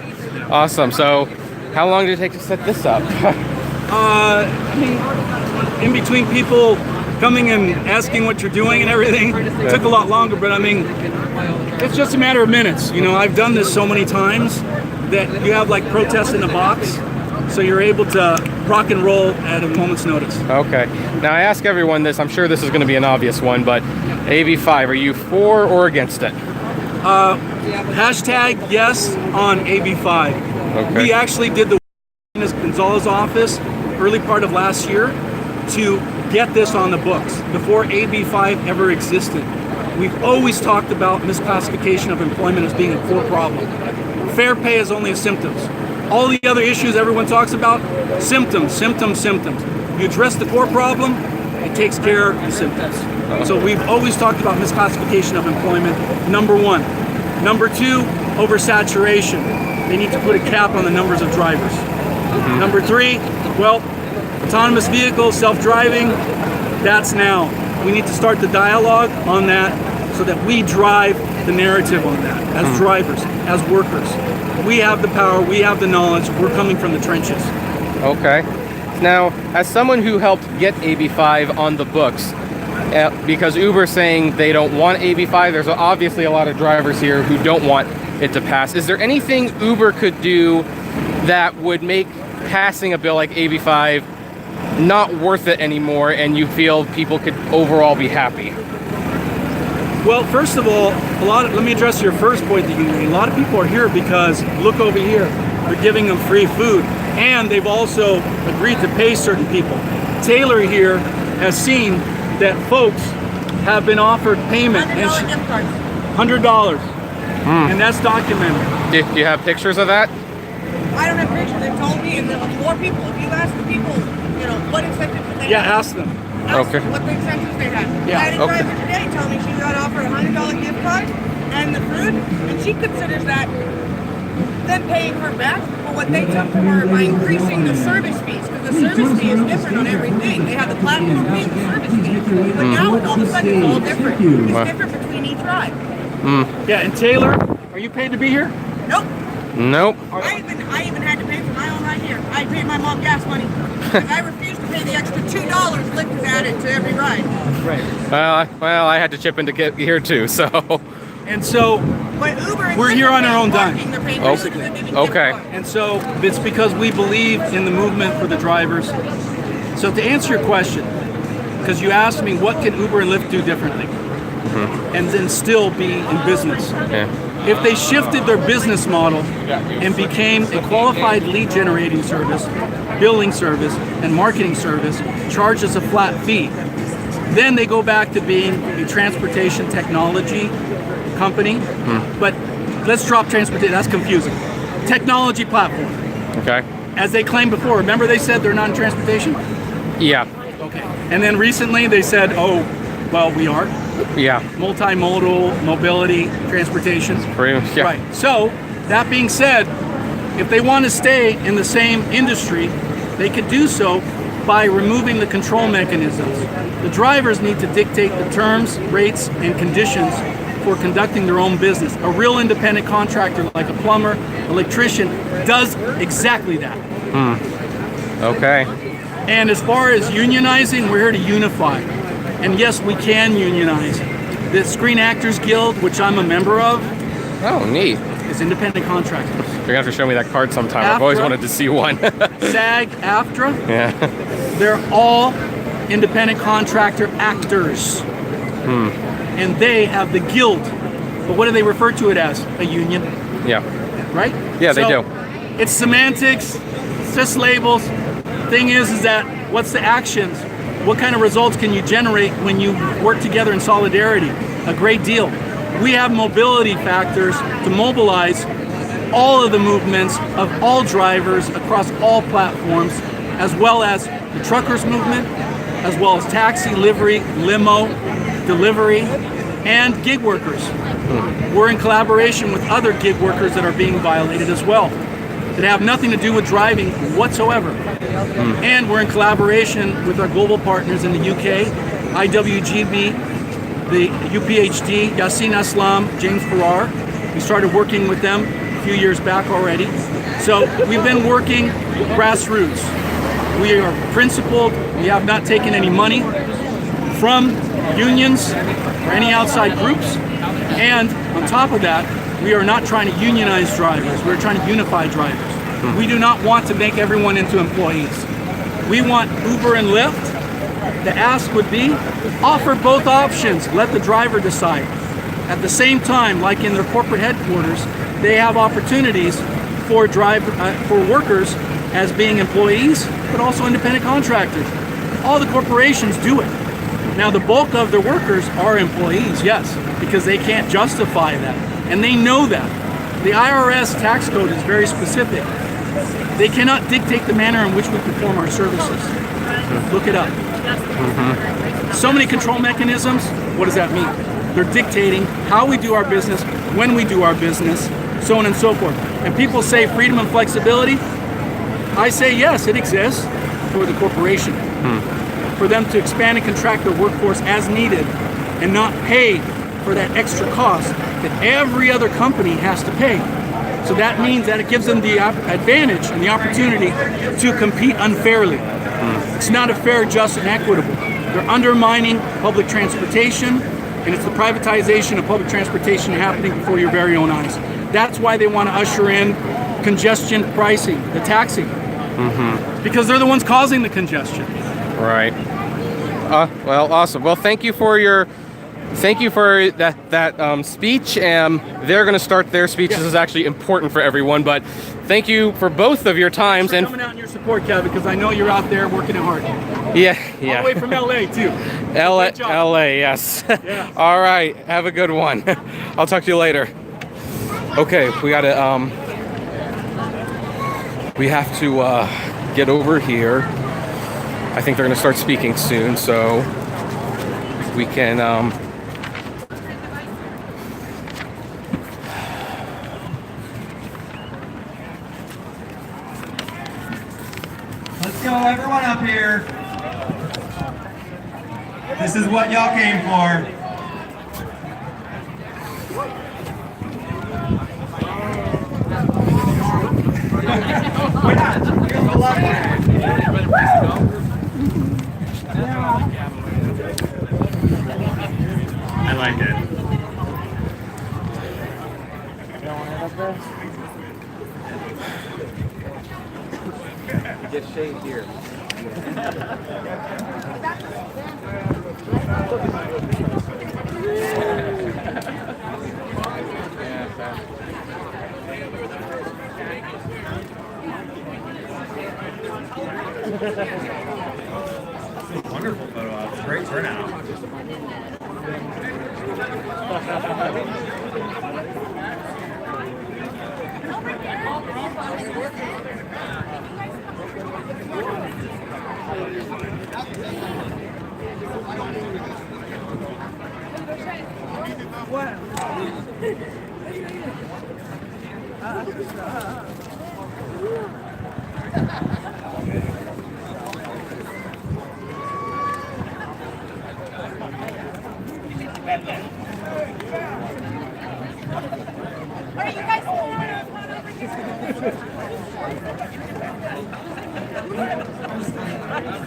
Awesome. So, how long did it take to set this up? I mean, in between people coming and asking what you're doing and everything, it took a lot longer, but I mean, it's just a matter of minutes. You know, I've done this so many times that you have like protests in a box, so you're able to rock and roll at a moment's notice. Okay. Now I ask everyone this, I'm sure this is going to be an obvious one, but AB5, are you for or against it? Hashtag yes on AB5. Okay. We actually did the in Gonzalez office early part of last year to get this on the books before AB5 ever existed. We've always talked about misclassification of employment as being a core problem. Fair pay is only a symptom. All the other issues everyone talks about, symptoms, symptoms, symptoms. You address the core problem, it takes care of the symptoms. So we've always talked about misclassification of employment, number one. Number two, oversaturation. They need to put a cap on the numbers of drivers. Number three, well, autonomous vehicles, self-driving, that's now. We need to start the dialogue on that so that we drive the narrative on that as drivers, as workers. We have the power, we have the knowledge, we're coming from the trenches. Okay. Now, as someone who helped get AB5 on the books, because Uber's saying they don't want AB5, there's obviously a lot of drivers here who don't want it to pass. Is there anything Uber could do that would make passing a bill like AB5 not worth it anymore and you feel people could overall be happy? Well, first of all, let me address your first point that you made. A lot of people are here because, look over here, they're giving them free food. And they've also agreed to pay certain people. Taylor here has seen that folks have been offered payment. $100 gift cards. $100. And that's documented. Do you have pictures of that? I don't have pictures. They told me, and more people. If you ask the people, what incentives they have. Yeah, ask them. Okay. What the incentives they had. Yeah, I had a driver today tell me she got offered a $100 gift card and the food, and she considers that them paying her back for what they took from her by increasing the service fees, because the service fee is different on everything. They have the platform fee and the service fee, but now all of a sudden it's all different. It's different between each ride. Yeah, and Taylor, are you paid to be here? Nope. Nope. I even had to pay for my own ride here. I paid my mom gas money. I refused to pay the extra $2 Lyft is added to every ride. Right. Well, I had to chip in to get here too, so. And so But Uber and we're Lyft here are on our own paying dime. parking, they're paying Oh, for the gift okay. card. And so it's because we believe in the movement for the drivers. So to answer your question, because you asked me what can Uber and Lyft do differently and then still be in business. Yeah. If they shifted their business model and became a qualified lead generating service, billing service, and marketing service, charged as a flat fee, then they go back to being a transportation technology company. But let's drop transportation, that's confusing. Technology platform. Okay. As they claimed before, remember they said they're not in transportation? Yeah. Okay. And then recently they said, oh, well, we are. Yeah. Multimodal, mobility, transportation. Pretty much, yeah. Right. So, that being said, if they want to stay in the same industry, they could do so by removing the control mechanisms. The drivers need to dictate the terms, rates, and conditions for conducting their own business. A real independent contractor like a plumber, electrician, does exactly that. Okay. And as far as unionizing, we're here to unify. And yes, we can unionize. The Screen Actors Guild, which I'm a member of, Oh, neat. is independent contractors. You're gonna have to show me that card sometime. I've always wanted to see one. SAG, AFTRA, Yeah. they're all independent contractor actors. And they have the guild. But what do they refer to it as? A union, Yeah. right? Yeah, they So, do. It's semantics, it's just labels. Thing is that what's the actions? What kind of results can you generate when you work together in solidarity? A great deal. We have mobility factors to mobilize all of the movements of all drivers across all platforms, as well as the truckers movement, as well as taxi, livery, limo, delivery, and gig workers. We're in collaboration with other gig workers that are being violated as well, that have nothing to do with driving whatsoever. And we're in collaboration with our global partners in the UK, IWGB, the UPHD, Yassin Aslam, James Farrar. We started working with them a few years back already. So we've been working grassroots. We are principled. We have not taken any money from unions or any outside groups. And on top of that, we are not trying to unionize drivers. We're trying to unify drivers. We do not want to make everyone into employees. We want Uber and Lyft the ask would be, offer both options, let the driver decide. At the same time, like in their corporate headquarters, they have opportunities for workers as being employees, but also independent contractors. All the corporations do it. Now the bulk of their workers are employees, yes, because they can't justify that, and they know that. The IRS tax code is very specific. They cannot dictate the manner in which we perform our services. Look it up. So many control mechanisms. What does that mean? They're dictating how we do our business, when we do our business, so on and so forth. And people say freedom and flexibility. I say yes, it exists for the corporation. For them to expand and contract their workforce as needed and not pay for that extra cost that every other company has to pay. So that means that it gives them the advantage and the opportunity to compete unfairly. It's not a fair, just, and equitable. They're undermining public transportation, and it's the privatization of public transportation happening before your very own eyes. That's why they want to usher in congestion pricing, the taxing, because they're the ones causing the congestion. Right. Well, awesome. Well, thank you for that speech. They're going to start their speech. This is actually important for everyone, but thank you for both of your times and coming out in your support, Kevin, because I know you're out there working it hard. Yeah. All the way from LA too. LA, yes. Yeah. All right. Have a good one. I'll talk to you later. Okay, we have to get over here. I think they're going to start speaking soon, so we can let's go, everyone up here. This is what y'all came for. Why not? Here's the luck. I like it. get shade here. Wonderful photo op. Great turnout.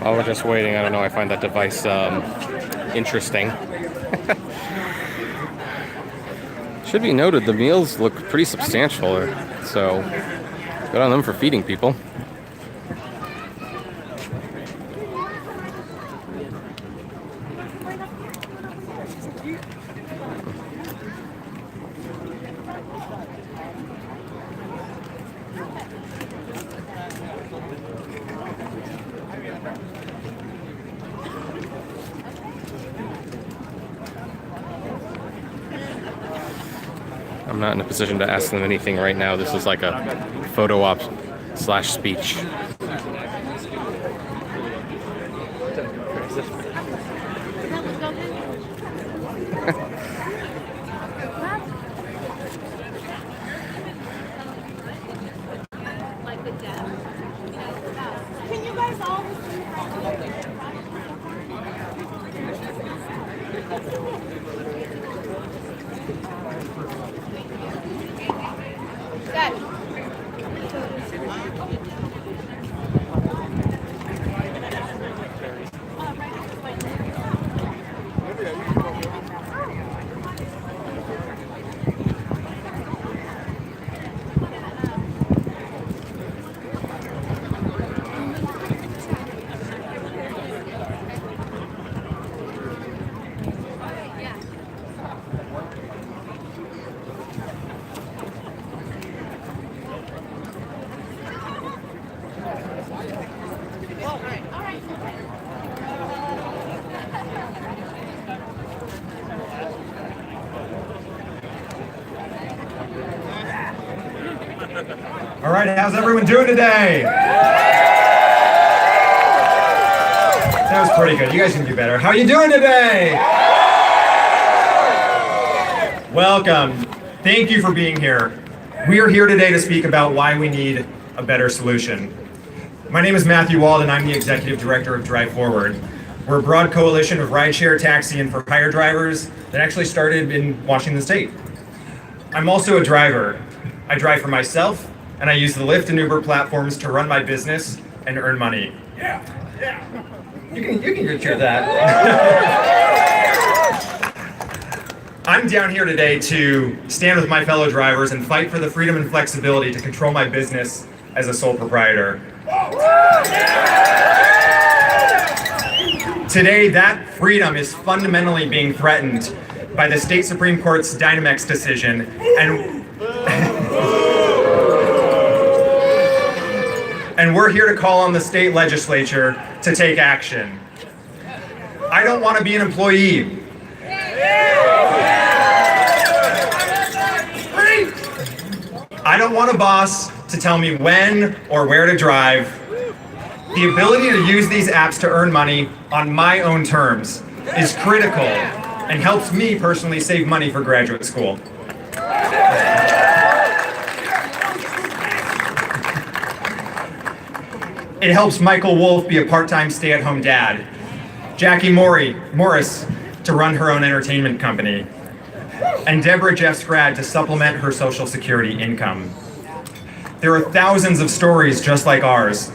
While we're just waiting, I don't know, I find that device interesting. Should be noted, the meals look pretty substantial, so good on them for feeding people. I'm not in a position to ask them anything right now. This is like a photo op / speech. Can you guys all All right, how's everyone doing today? That was pretty good. You guys can do better. How are you doing today? Welcome. Thank you for being here. We are here today to speak about why we need a better solution. My name is Matthew Wald, and I'm the Executive Director of Drive Forward. We're a broad coalition of rideshare, taxi, and for hire drivers that actually started in Washington State. I'm also a driver. I drive for myself, and I use the Lyft and Uber platforms to run my business and earn money. Yeah. You can cheer that. I'm down here today to stand with my fellow drivers and fight for the freedom and flexibility to control my business as a sole proprietor. Today, that freedom is fundamentally being threatened by the state Supreme Court's Dynamex decision, and we're here to call on the state legislature to take action. I don't want to be an employee. I don't want a boss to tell me when or where to drive. The ability to use these apps to earn money on my own terms is critical and helps me personally save money for graduate school. It helps Michael Wolf be a part-time stay-at-home dad, Jackie Morris to run her own entertainment company, and Deborah Jeff Scrad to supplement her Social Security income. There are thousands of stories just like ours.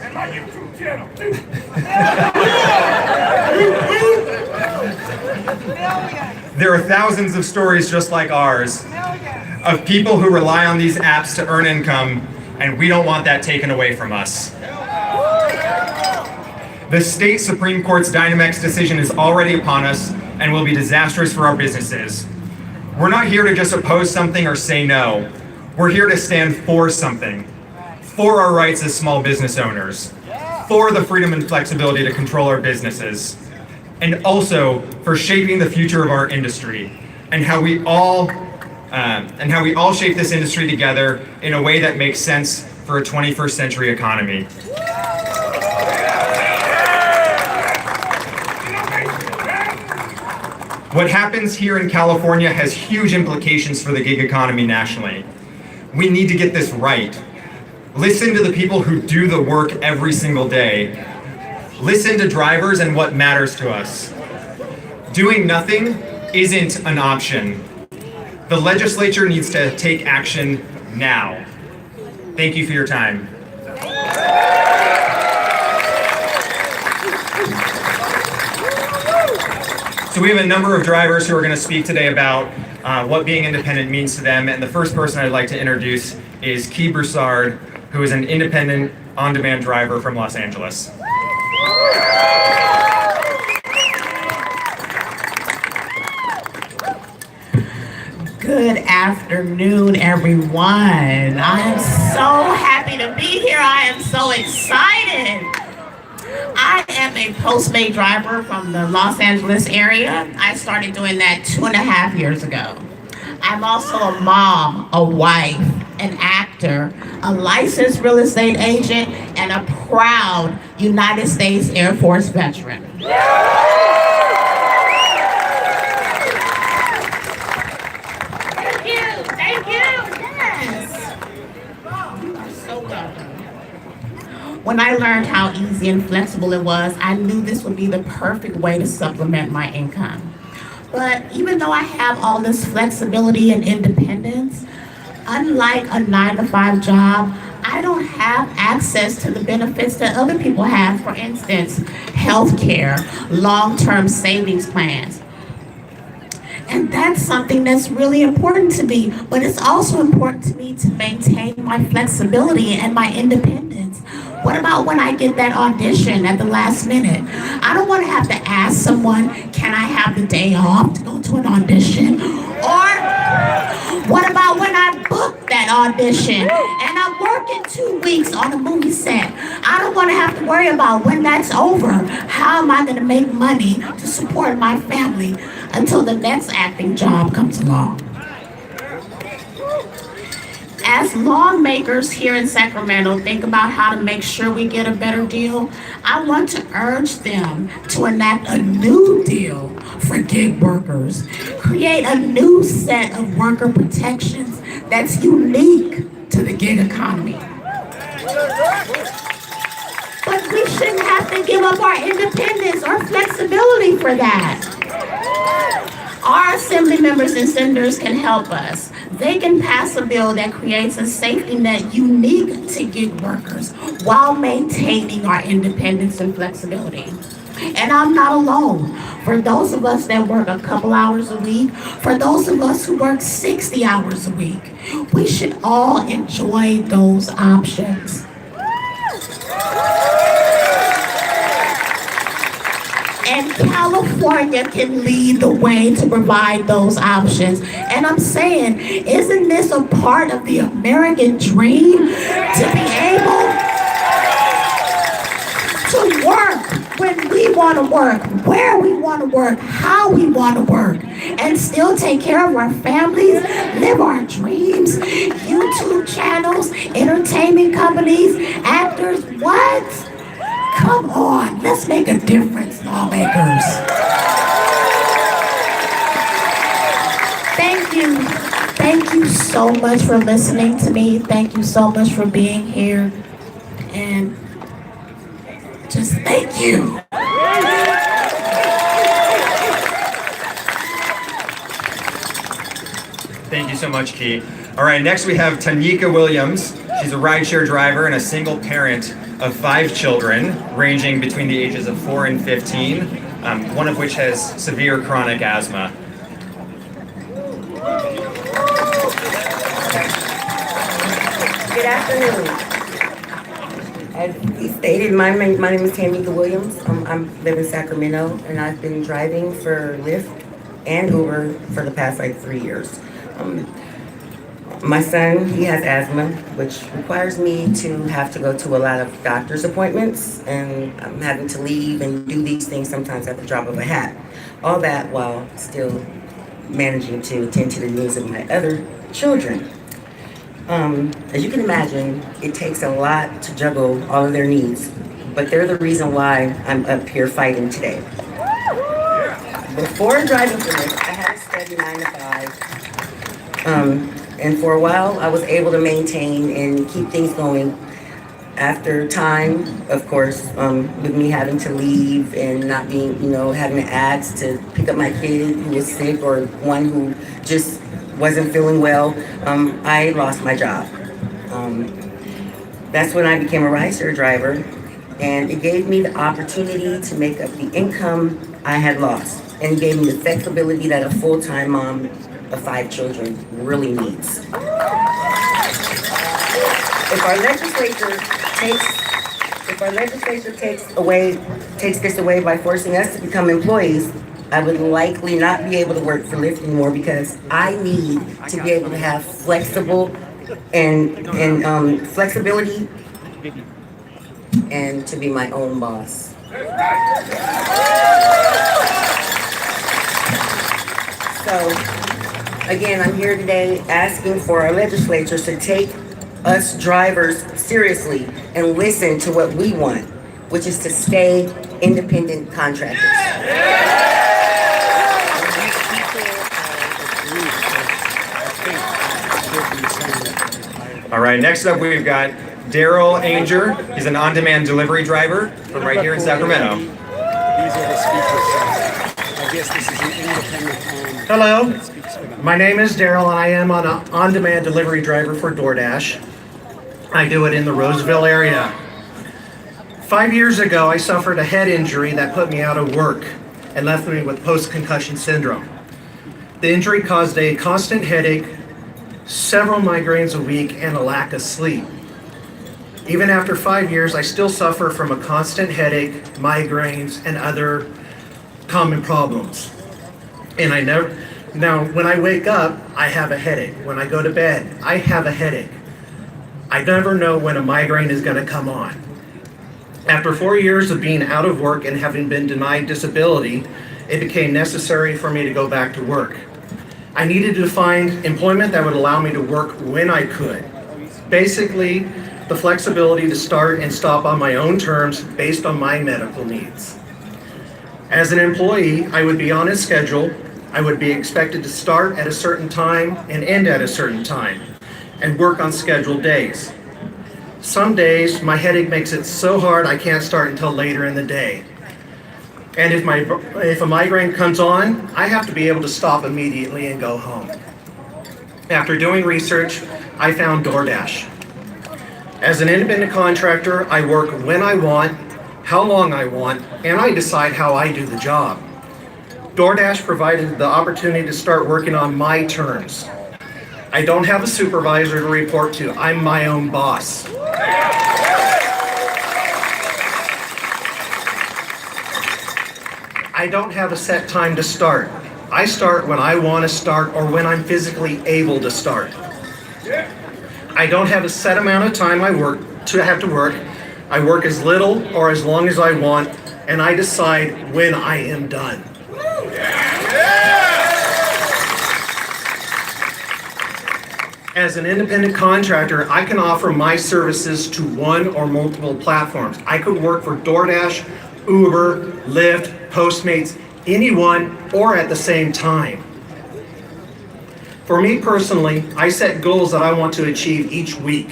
There are thousands of stories just like ours of people who rely on these apps to earn income, and we don't want that taken away from us. The state Supreme Court's Dynamex decision is already upon us and will be disastrous for our businesses. We're not here to just oppose something or say no. We're here to stand for something, for our rights as small business owners, for the freedom and flexibility to control our businesses, and also for shaping the future of our industry and how we all shape this industry together in a way that makes sense for a 21st century economy. What happens here in California has huge implications for the gig economy nationally. We need to get this right. Listen to the people who do the work every single day. Listen to drivers and what matters to us. Doing nothing isn't an option. The legislature needs to take action now. Thank you for your time. So we have a number of drivers who are going to speak today about what being independent means to them. And the first person I'd like to introduce is Key Broussard, who is an independent on-demand driver from Los Angeles. Good afternoon, everyone. I am so happy to be here. I am so excited. I am a Postmate driver from the Los Angeles area. I started doing that 2.5 years ago. I'm also a mom, a wife, an actor, a licensed real estate agent, and a proud United States Air Force veteran. Thank you, yes. You are so welcome. When I learned how easy and flexible it was, I knew this would be the perfect way to supplement my income. But even though I have all this flexibility and independence, unlike a 9-to-5 job, I don't have access to the benefits that other people have. For instance, health care, long-term savings plans. And that's something that's really important to me, but it's also important to me to maintain my flexibility and my independence. What about when I get that audition at the last minute? I don't want to have to ask someone, can I have the day off to go to an audition? Or what about when I book that audition and I'm working 2 weeks on a movie set? I don't want to have to worry about when that's over. How am I going to make money to support my family until the next acting job comes along? As lawmakers here in Sacramento think about how to make sure we get a better deal, I want to urge them to enact a new deal for gig workers. Create a new set of worker protections that's unique to the gig economy. But we shouldn't have to give up our independence or flexibility for that. Our assembly members and senators can help us. They can pass a bill that creates a safety net unique to gig workers while maintaining our independence and flexibility. And I'm not alone. For those of us that work a couple hours a week, for those of us who work 60 hours a week, we should all enjoy those options. And California can lead the way to provide those options. And I'm saying, isn't this a part of the American dream to be able to work when we want to work, where we want to work, how we want to work, and still take care of our families, live our dreams, YouTube channels, entertainment companies, actors, what? Come on, let's make a difference, lawmakers. Thank you. Thank you so much for listening to me. Thank you so much for being here. And just thank you. Thank you so much, Key. All right, next we have Tanika Williams. She's a rideshare driver and a single parent of 5 children, ranging between the ages of 4 and 15, one of which has severe chronic asthma. Good afternoon. As he stated, my name is Tanika Williams. I live in Sacramento, and I've been driving for Lyft and Uber for the past 3 years. My son, he has asthma, which requires me to have to go to a lot of doctor's appointments, and I'm having to leave and do these things sometimes at the drop of a hat. All that while still managing to attend to the needs of my other children. As you can imagine, it takes a lot to juggle all of their needs, but they're the reason why I'm up here fighting today. Before driving for this, I had a steady 9 to 5. And for a while, I was able to maintain and keep things going. After time, of course, with me having to leave and not being, having to ask to pick up my kid who was sick or one who just wasn't feeling well, I lost my job. That's when I became a rideshare driver, and it gave me the opportunity to make up the income I had lost, and gave me the flexibility that a full-time mom of 5 children really needs. If our legislature takes this away by forcing us to become employees, I would likely not be able to work for Lyft anymore, because I need to be able to have flexibility and to be my own boss. So, again, I'm here today asking for our legislatures to take us drivers seriously and listen to what we want, which is to stay independent contractors. All right, next up we've got Daryl Anger. He's an on-demand delivery driver from right here in Sacramento. These are the speakers. I guess this is an independent. Hello, my name is Daryl, and I am an on-demand delivery driver for DoorDash. I do it in the Roseville area. 5 years ago, I suffered a head injury that put me out of work and left me with post-concussion syndrome. The injury caused a constant headache, several migraines a week, and a lack of sleep. Even after 5 years, I still suffer from a constant headache, migraines, and other common problems. And now when I wake up, I have a headache. When I go to bed, I have a headache. I never know when a migraine is going to come on. After 4 years of being out of work and having been denied disability, it became necessary for me to go back to work. I needed to find employment that would allow me to work when I could. Basically, the flexibility to start and stop on my own terms based on my medical needs. As an employee, I would be on a schedule. I would be expected to start at a certain time and end at a certain time, and work on scheduled days. Some days, my headache makes it so hard I can't start until later in the day. And if a migraine comes on, I have to be able to stop immediately and go home. After doing research, I found DoorDash. As an independent contractor, I work when I want, how long I want, and I decide how I do the job. DoorDash provided the opportunity to start working on my terms. I don't have a supervisor to report to. I'm my own boss. I don't have a set time to start. I start when I want to start or when I'm physically able to start. I don't have a set amount of time I have to work. I work as little or as long as I want, and I decide when I am done. As an independent contractor, I can offer my services to one or multiple platforms. I could work for DoorDash, Uber, Lyft, Postmates, anyone, or at the same time. For me personally, I set goals that I want to achieve each week.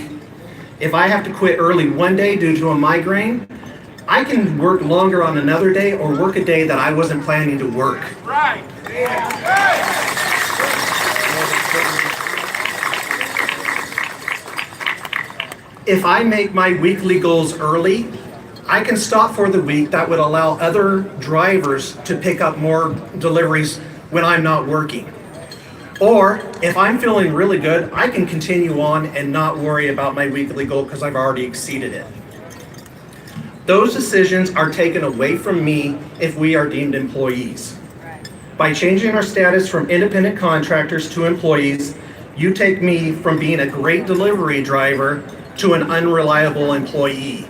If I have to quit early one day due to a migraine, I can work longer on another day or work a day that I wasn't planning to work. Right. If I make my weekly goals early, I can stop for the week. That would allow other drivers to pick up more deliveries when I'm not working. Or if I'm feeling really good, I can continue on and not worry about my weekly goal because I've already exceeded it. Those decisions are taken away from me if we are deemed employees. By changing our status from independent contractors to employees, you take me from being a great delivery driver to an unreliable employee.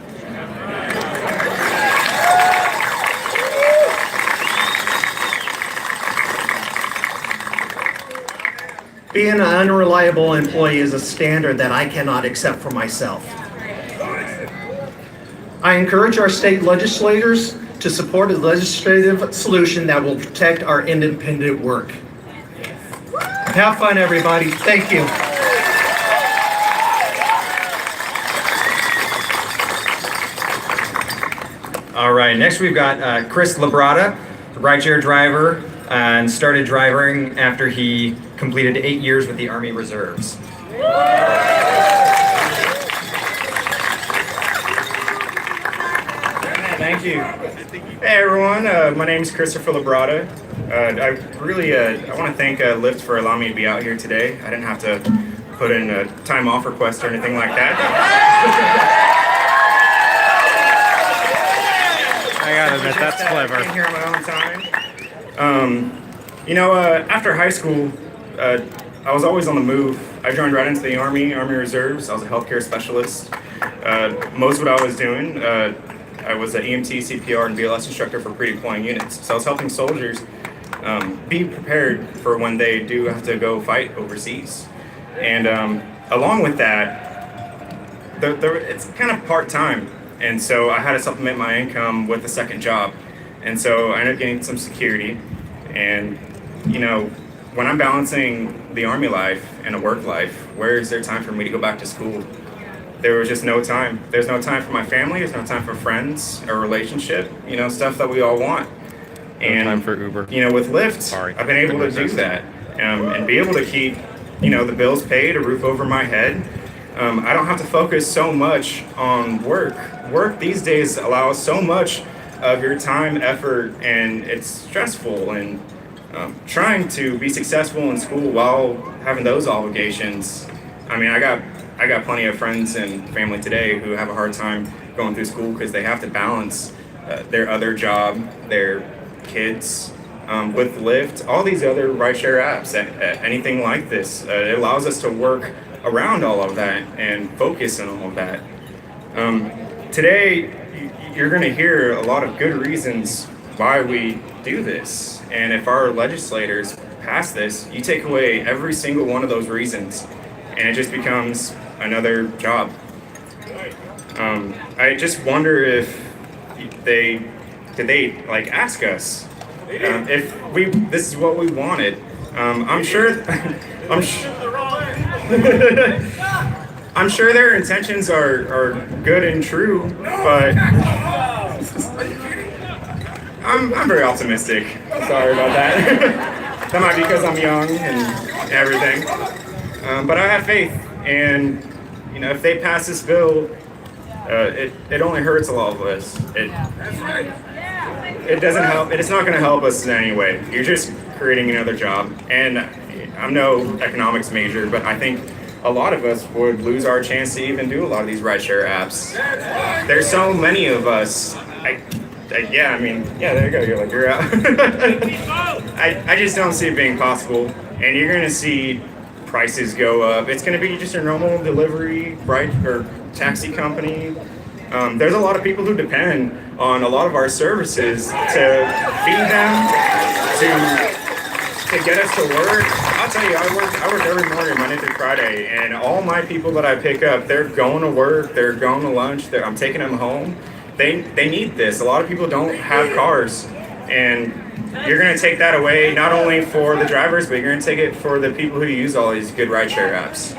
Being an unreliable employee is a standard that I cannot accept for myself. I encourage our state legislators to support a legislative solution that will protect our independent work. Have fun, everybody. Thank you. All right, next we've got Chris Labrada, rideshare driver, and started driving after he completed 8 years with the Army Reserves. Thank you. Hey everyone, my name is Christopher Labrada. I want to thank Lyft for allowing me to be out here today. I didn't have to put in a time off request or anything like that. I gotta admit, that's clever. I came here on my own time. After high school, I was always on the move. I joined right into the Army Reserves. I was a healthcare specialist. Most of what I was doing, I was an EMT, CPR, and BLS instructor for pre-deploying units. So I was helping soldiers be prepared for when they do have to go fight overseas. And along with that, it's kind of part-time. And so I had to supplement my income with a second job. And so I ended up getting some security. And, when I'm balancing the Army life and a work life, where is there time for me to go back to school? There was just no time. There's no time for my family. There's no time for friends or relationship, stuff that we all want. And, no time for Uber. With Lyft, I've been able to do that and be able to keep, the bills paid, a roof over my head. I don't have to focus so much on work. Work these days allows so much of your time, effort, and it's stressful. And trying to be successful in school while having those obligations. I mean, I got plenty of friends and family today who have a hard time going through school because they have to balance their other job, their kids, with Lyft, all these other rideshare apps, anything like this. It allows us to work around all of that and focus on all of that. Today, you're going to hear a lot of good reasons why we do this. And if our legislators pass this, you take away every single one of those reasons and it just becomes another job. I just wonder if did they like ask us if this is what we wanted. I'm sure I'm sure their intentions are good and true, but I'm very optimistic. Sorry about that. That might be because I'm young and everything, but I have faith, and you know, if they pass this bill, it only hurts a lot of us. It doesn't help. It's not going to help us in any way. You're just creating another job, and I'm no economics major, but I think a lot of us would lose our chance to even do a lot of these rideshare apps. There's so many of us. Yeah, there you go. You're out. I just don't see it being possible, and you're going to see prices go up. It's going to be just a normal delivery, or taxi company. There's a lot of people who depend on a lot of our services to feed them, to get us to work. I'll tell you, I work every morning, Monday through Friday, and all my people that I pick up, they're going to work, they're going to lunch, I'm taking them home. They need this. A lot of people don't have cars, and you're going to take that away not only for the drivers, but you're going to take it for the people who use all these good rideshare apps.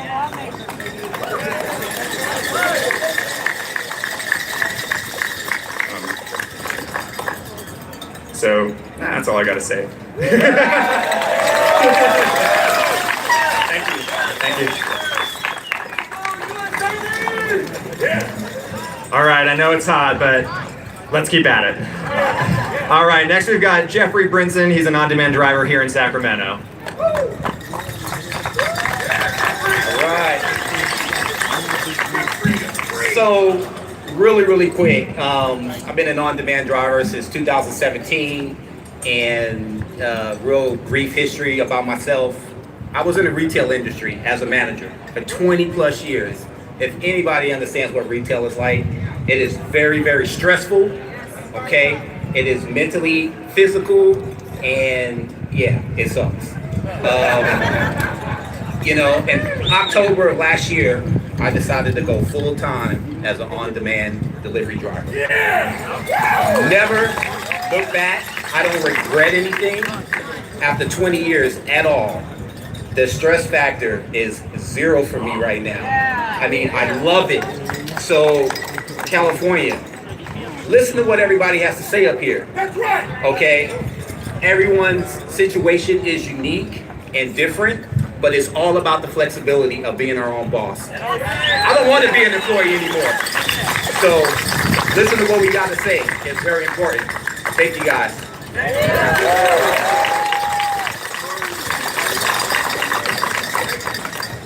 So that's all I got to say. Thank you. All right, I know it's hot, but let's keep at it. All right, next we've got Jeffrey Brinson. He's an on-demand driver here in Sacramento. All right. So, really quick, I've been an on-demand driver since 2017, and real brief history about myself. I was in the retail industry as a manager for 20 plus years. If anybody understands what retail is like, it is very stressful, okay? It is mentally, physical, and yeah, it sucks. You know, in October of last year, I decided to go full time as an on-demand delivery driver. Never look back. I don't regret anything after 20 years at all. The stress factor is zero for me right now. I mean, I love it. So, California, listen to what everybody has to say up here. That's right. Okay? Everyone's situation is unique and different, but it's all about the flexibility of being our own boss. I don't want to be an employee anymore. So, listen to what we got to say. It's very important. Thank you, guys.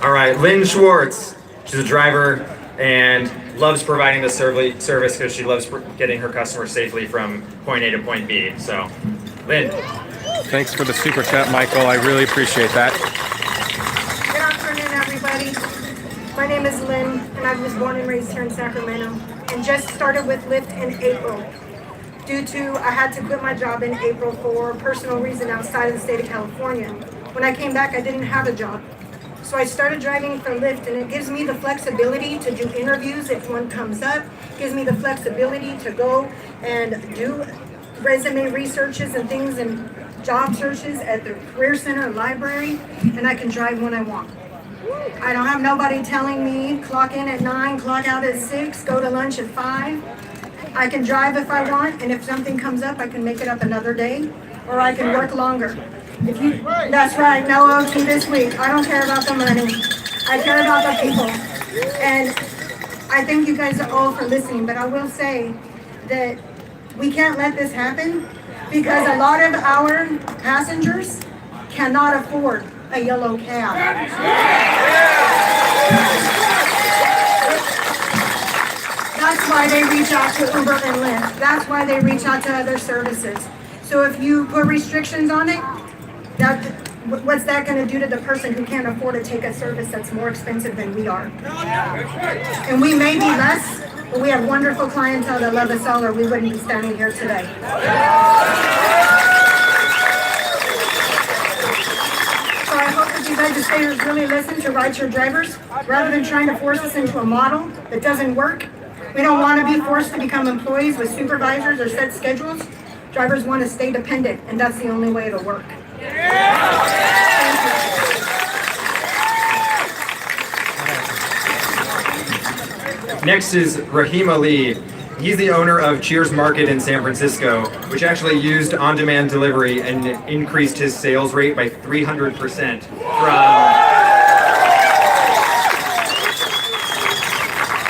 All right, Lynn Schwartz. She's a driver and loves providing the service because she loves getting her customers safely from point A to point B. So, Lynn. Thanks for the super chat, Michael. I really appreciate that. Good afternoon, everybody. My name is Lynn, and I was born and raised here in Sacramento, and just started with Lyft in April. Due to, I had to quit my job in April for a personal reason outside of the state of California. When I came back, I didn't have a job. So I started driving for Lyft, and it gives me the flexibility to do interviews if one comes up, gives me the flexibility to go and do resume researches and things and job searches at the Career Center library, and I can drive when I want. I don't have nobody telling me clock in at 9, clock out at 6, go to lunch at 5. I can drive if I want, and if something comes up, I can make it up another day, or I can work longer. That's right, no OT this week. I don't care about the money. I care about the people. And I thank you guys all for listening, but I will say that we can't let this happen because a lot of our passengers cannot afford a yellow cab. That's why they reach out to Uber and Lyft. That's why they reach out to other services. So if you put restrictions on it, what's that going to do to the person who can't afford to take a service that's more expensive than we are? And we may be less, but we have wonderful clientele that love us all, or we wouldn't be standing here today. So I hope that you legislators really listen to rideshare drivers rather than trying to force us into a model that doesn't work. We don't want to be forced to become employees with supervisors or set schedules. Drivers want to stay dependent, and that's the only way it'll work. Next is Rahim Ali. He's the owner of Cheers Market in San Francisco, which actually used on-demand delivery and increased his sales rate by 300% from...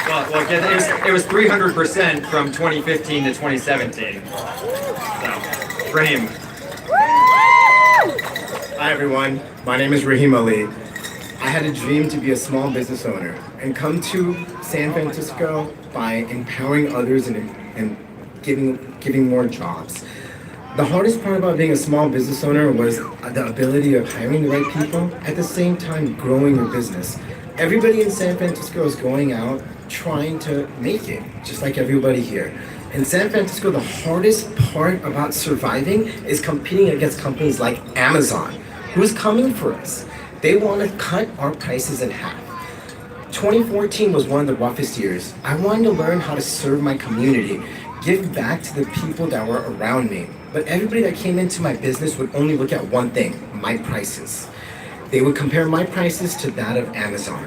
Well, it was 300% from 2015 to 2017. So, Rahim. Hi everyone, my name is Rahim Ali. I had a dream to be a small business owner and come to San Francisco by empowering others and giving more jobs. The hardest part about being a small business owner was the ability of hiring the right people, at the same time growing your business. Everybody in San Francisco is going out trying to make it, just like everybody here. In San Francisco, the hardest part about surviving is competing against companies like Amazon, who's coming for us. They want to cut our prices in half. 2014 was one of the roughest years. I wanted to learn how to serve my community, give back to the people that were around me. But everybody that came into my business would only look at one thing, my prices. They would compare my prices to that of Amazon.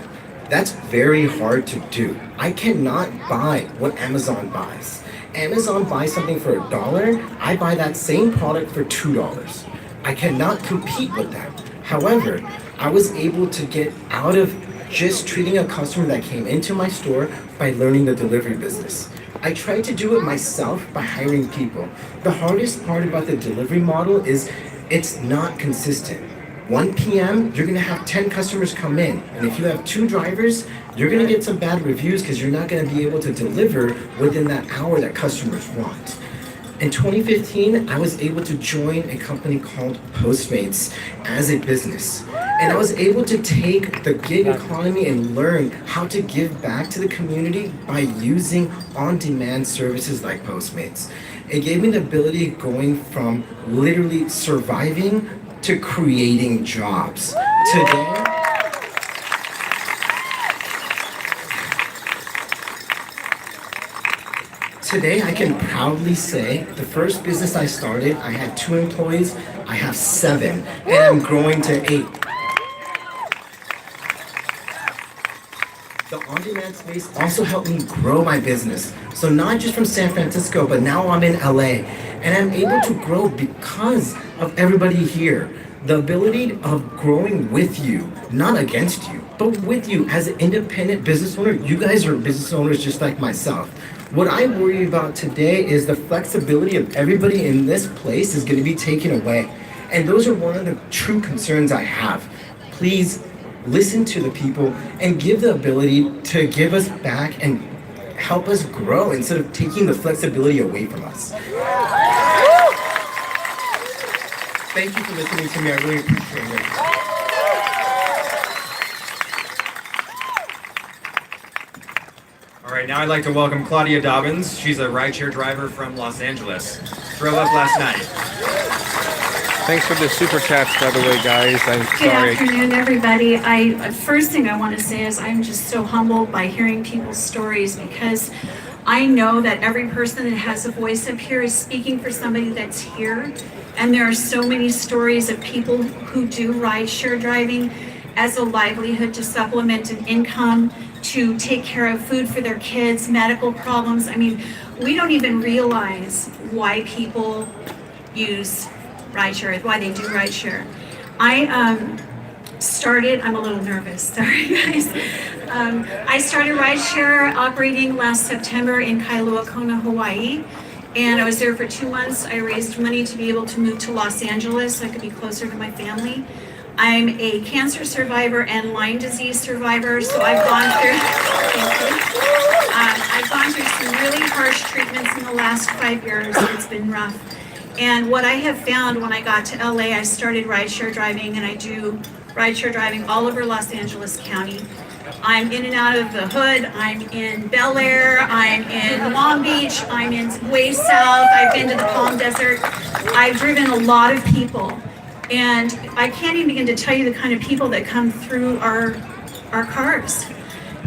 That's very hard to do. I cannot buy what Amazon buys. Amazon buys something for $1, I buy that same product for $2. I cannot compete with them. However, I was able to get out of just treating a customer that came into my store by learning the delivery business. I tried to do it myself by hiring people. The hardest part about the delivery model is it's not consistent. 1 p.m., you're gonna have 10 customers come in. And if you have 2 drivers, you're gonna get some bad reviews because you're not gonna be able to deliver within that hour that customers want. In 2015, I was able to join a company called Postmates as a business. And I was able to take the gig economy and learn how to give back to the community by using on-demand services like Postmates. It gave me the ability of going from literally surviving to creating jobs. Today, I can proudly say the first business I started, I had 2 employees, I have 7, and I'm growing to 8. The on-demand space also helped me grow my business. So not just from San Francisco, but now I'm in LA. And I'm able to grow because of everybody here. The ability of growing with you, not against you, but with you as an independent business owner. You guys are business owners just like myself. What I worry about today is the flexibility of everybody in this place is going to be taken away. And those are one of the true concerns I have. Please listen to the people and give the ability to give us back and help us grow instead of taking the flexibility away from us. Thank you for listening to me. I really appreciate it. All right, now I'd like to welcome Claudia Dobbins. She's a rideshare driver from Los Angeles. Drove up last night. Thanks for the super chats, by the way, guys. I'm Good sorry. afternoon, everybody. First thing I want to say is I'm just so humbled by hearing people's stories because I know that every person that has a voice up here is speaking for somebody that's here. And there are so many stories of people who do rideshare driving as a livelihood to supplement an income, to take care of food for their kids, medical problems. I mean, we don't even realize why people use rideshare, why they do rideshare. I'm a little nervous, sorry guys. I started rideshare operating last September in Kailua Kona, Hawaii. And I was there for 2 months. I raised money to be able to move to Los Angeles so I could be closer to my family. I'm a cancer survivor and Lyme disease survivor, so I've gone through, I've gone through some really harsh treatments in the last 5 years. It's been rough. And what I have found when I got to LA, I started rideshare driving, and I do rideshare driving all over Los Angeles County. I'm in and out of the hood. I'm in Bel Air. I'm in Long Beach. I'm in way south. I've been to the Palm Desert. I've driven a lot of people. And I can't even begin to tell you the kind of people that come through our cars.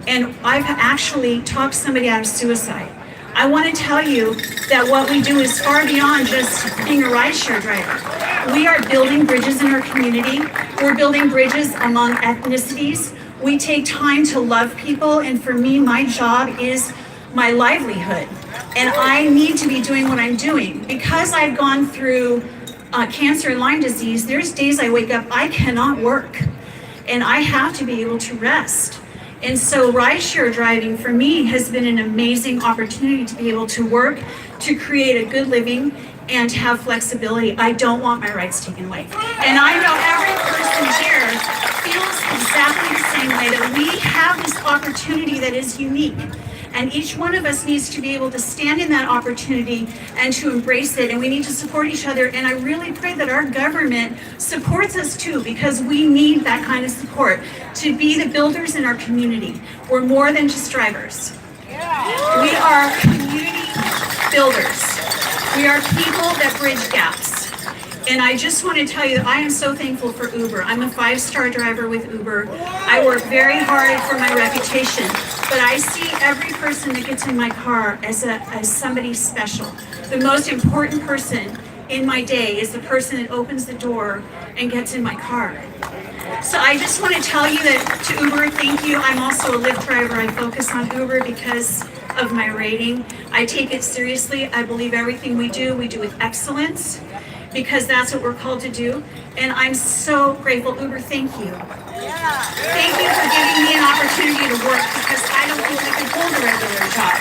And I've actually talked somebody out of suicide. I want to tell you that what we do is far beyond just being a rideshare driver. We are building bridges in our community. We're building bridges among ethnicities. We take time to love people, and for me, my job is my livelihood. And I need to be doing what I'm doing. Because I've gone through cancer and Lyme disease, there's days I wake up, I cannot work. And I have to be able to rest. And so rideshare driving for me has been an amazing opportunity to be able to work, to create a good living, and to have flexibility. I don't want my rights taken away. And I know every person here feels exactly the same way, that we have this opportunity that is unique. And each one of us needs to be able to stand in that opportunity and to embrace it. And we need to support each other. And I really pray that our government supports us too, because we need that kind of support to be the builders in our community. We're more than just drivers. We are community builders. We are people that bridge gaps. And I just want to tell you that I am so thankful for Uber. I'm a 5-star driver with Uber. I work very hard for my reputation, but I see every person that gets in my car as somebody special. The most important person in my day is the person that opens the door and gets in my car. So I just want to tell you that to Uber, thank you. I'm also a Lyft driver. I focus on Uber because of my rating. I take it seriously. I believe everything we do with excellence, because that's what we're called to do. And I'm so grateful. Uber, thank you. Thank you for giving me an opportunity to work, because I don't think I can hold a regular job.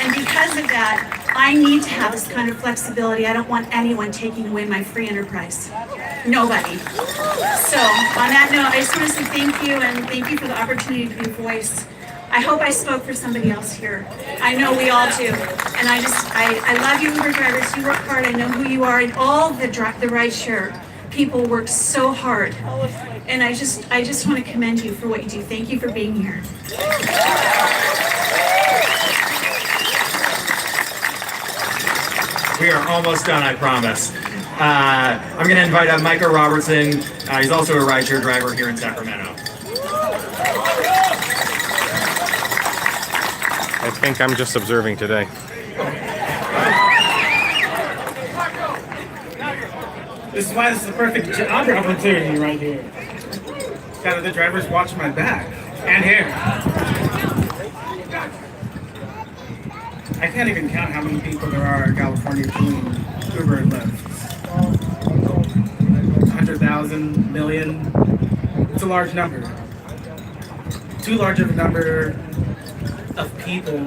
And because of that, I need to have this kind of flexibility. I don't want anyone taking away my free enterprise. Nobody. So on that note, I just want to say thank you, and thank you for the opportunity to be a voice. I hope I spoke for somebody else here. I know we all do. And I love you, Uber drivers. You work hard. I know who you are. And all the rideshare people work so hard. And I just want to commend you for what you do. Thank you for being here. We are almost done, I promise. I'm going to invite up Micah Robertson. He's also a rideshare driver here in Sacramento. I think I'm just observing today. This is why this is the perfect job opportunity right here. Got other drivers watching my back and hair. I can't even count how many people there are in California doing Uber and Lyft. 100,000, million. It's a large number. Too large of a number of people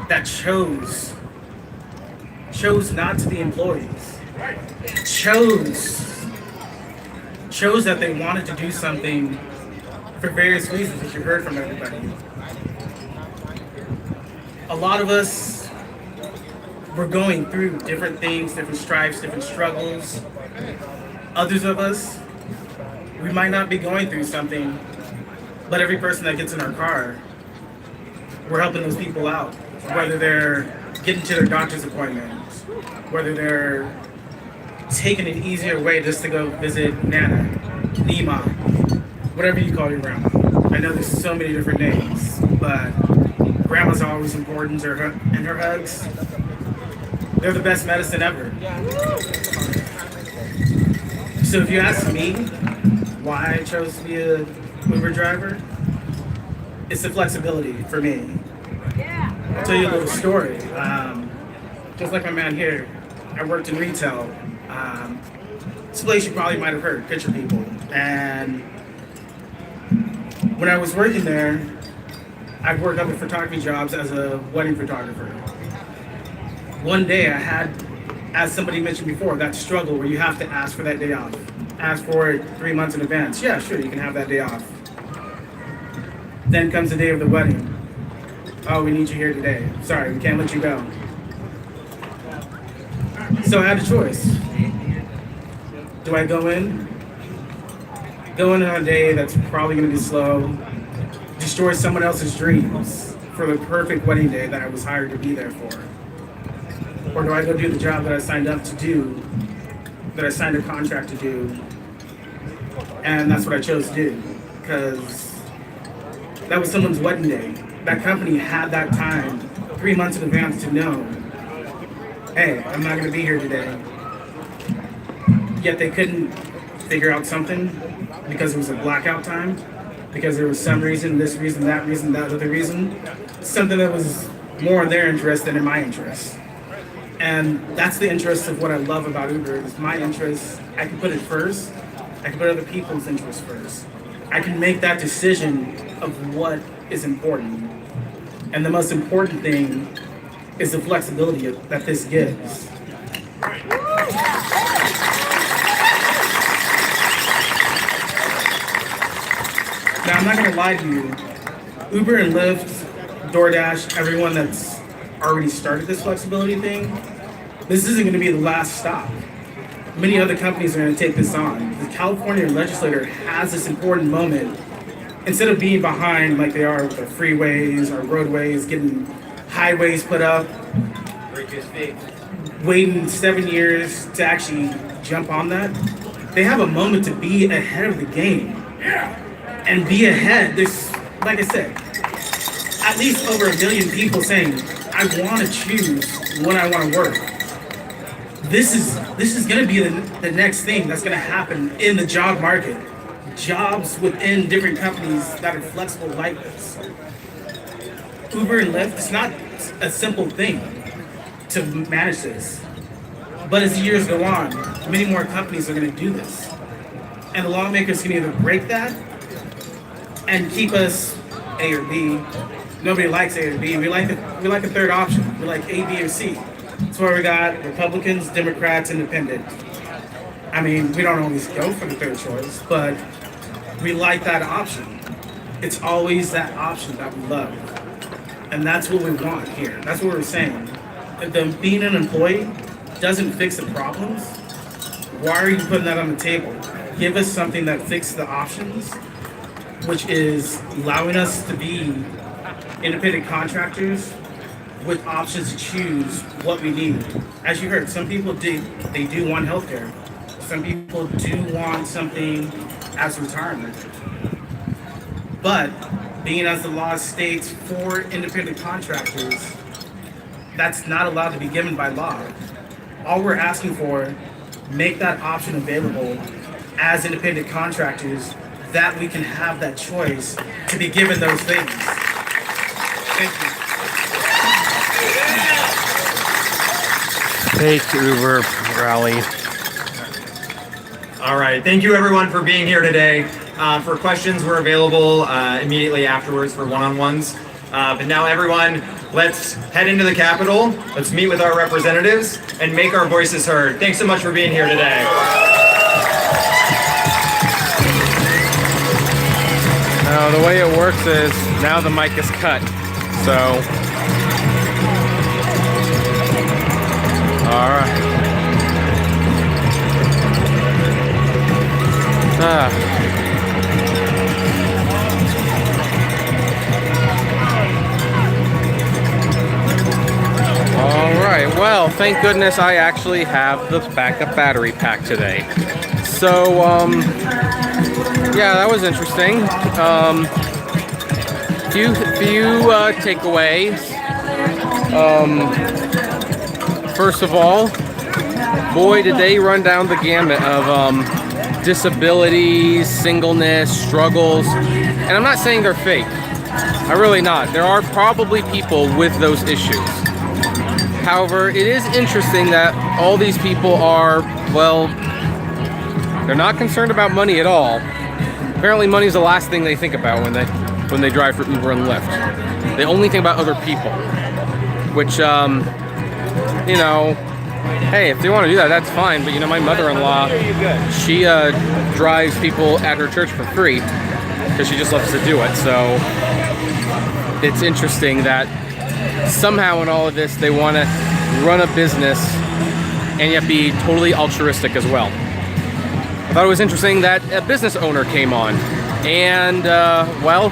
that chose not to be employees. Chose that they wanted to do something for various reasons, as you heard from everybody. A lot of us were going through different things, different stripes, different struggles. Others of us, we might not be going through something, but every person that gets in our car, we're helping those people out. Whether they're getting to their doctor's appointments, whether they're taking an easier way just to go visit Nana, Nima, whatever you call your grandma. I know there's so many different names, but grandma's always important, and her hugs, they're the best medicine ever. So if you ask me why I chose to be a Uber driver, it's the flexibility for me. I'll tell you a little story. Just like my man here, I worked in retail. This place you probably might have heard, Picture People. And when I was working there, I'd work other photography jobs as a wedding photographer. One day I had, as somebody mentioned before, that struggle where you have to ask for that day off. Ask for it 3 months in advance. Yeah, sure, you can have that day off. Then comes the day of the wedding. Oh, we need you here today. Sorry, we can't let you go. So I had a choice. Do I go in on a day that's probably going to be slow, destroy someone else's dreams for the perfect wedding day that I was hired to be there for? Or do I go do the job that I signed up to do, that I signed a contract to do, And that's what I chose to do, because that was someone's wedding day. That company had that time 3 months in advance to know, hey, I'm not going to be here today. Yet they couldn't figure out something because it was a blackout time, because there was some reason, this reason, that other reason, something that was more in their interest than in my interest. And that's the interest of what I love about Uber, is my interest. I can put it first. I can put other people's interests first. I can make that decision of what is important. And the most important thing is the flexibility that this gives. Now, I'm not gonna lie to you. Uber and Lyft, DoorDash, everyone that's already started this flexibility thing, this isn't gonna be the last stop. Many other companies are going to take this on. The California legislature has this important moment. Instead of being behind like they are with the freeways or roadways, getting highways put up, waiting 7 years to actually jump on that, they have a moment to be ahead of the game. And be ahead. There's, like I said, at least over 1 million people saying, I want to choose when I want to work. This is going to be the next thing that's going to happen in the job market. Jobs within different companies that are flexible like this. Uber and Lyft, it's not a simple thing to manage this. But as the years go on, many more companies are going to do this. And the lawmakers can either break that and keep us A or B. Nobody likes A or B. We like a third option. We like A, B, or C. That's why we got Republicans, Democrats, Independent. I mean, we don't always go for the third choice, but we like that option. It's always that option that we love. And that's what we want here. That's what we're saying. If being an employee doesn't fix the problems, why are you putting that on the table? Give us something that fixes the options, which is allowing us to be independent contractors with options to choose what we need. As you heard, some people do want healthcare. Some people do want something as retirement. But being as the law states for independent contractors, that's not allowed to be given by law. All we're asking for, make that option available as independent contractors, that we can have that choice to be given those things. Thank you. Fake Uber rally. All right, thank you everyone for being here today. For questions, we're available immediately afterwards for one-on-ones. But now everyone, let's head into the Capitol. Let's meet with our representatives and make our voices heard. Thanks so much for being here today. Now the way it works is now the mic is cut, so all right. All right. Well, thank goodness I actually have the backup battery pack today. So yeah, that was interesting. Few takeaways. First of all, boy, did they run down the gamut of disabilities, singleness, struggles, and I'm not saying they're fake. I'm really not. There are probably people with those issues. However, it is interesting that all these people are, well, they're not concerned about money at all. Apparently money is the last thing they think about when they drive for Uber and Lyft. They only think about other people, which, you know, hey, if they want to do that, that's fine. But, you know, my mother-in-law, she drives people at her church for free because she just loves to do it. So it's interesting that somehow in all of this, they want to run a business and yet be totally altruistic as well. I thought it was interesting that a business owner came on, and well,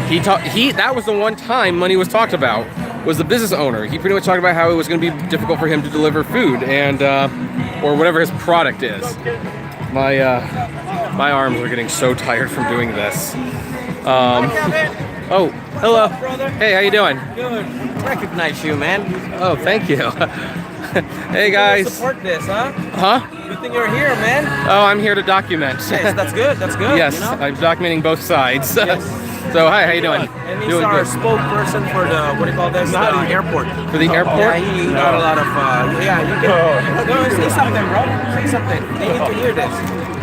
that was the one time money was talked about, was the business owner. He pretty much talked about how it was going to be difficult for him to deliver food and or whatever his product is. My arms are getting so tired from doing this. Oh, hello. Hey, how you doing? Good. Recognize you, man. Oh, thank you. Hey guys. Support this, huh? Huh? Good thing you're here, man. Oh, I'm here to document. Yes, that's good. That's good. Yes, you know? I'm documenting both sides. Yes. So hi, how you doing? And he's Doing our good. spokesperson for the, what do you call this? Airport. For the airport? Yeah, he got a lot of, yeah, you can, go and say something, bro. Say something. They need to hear this.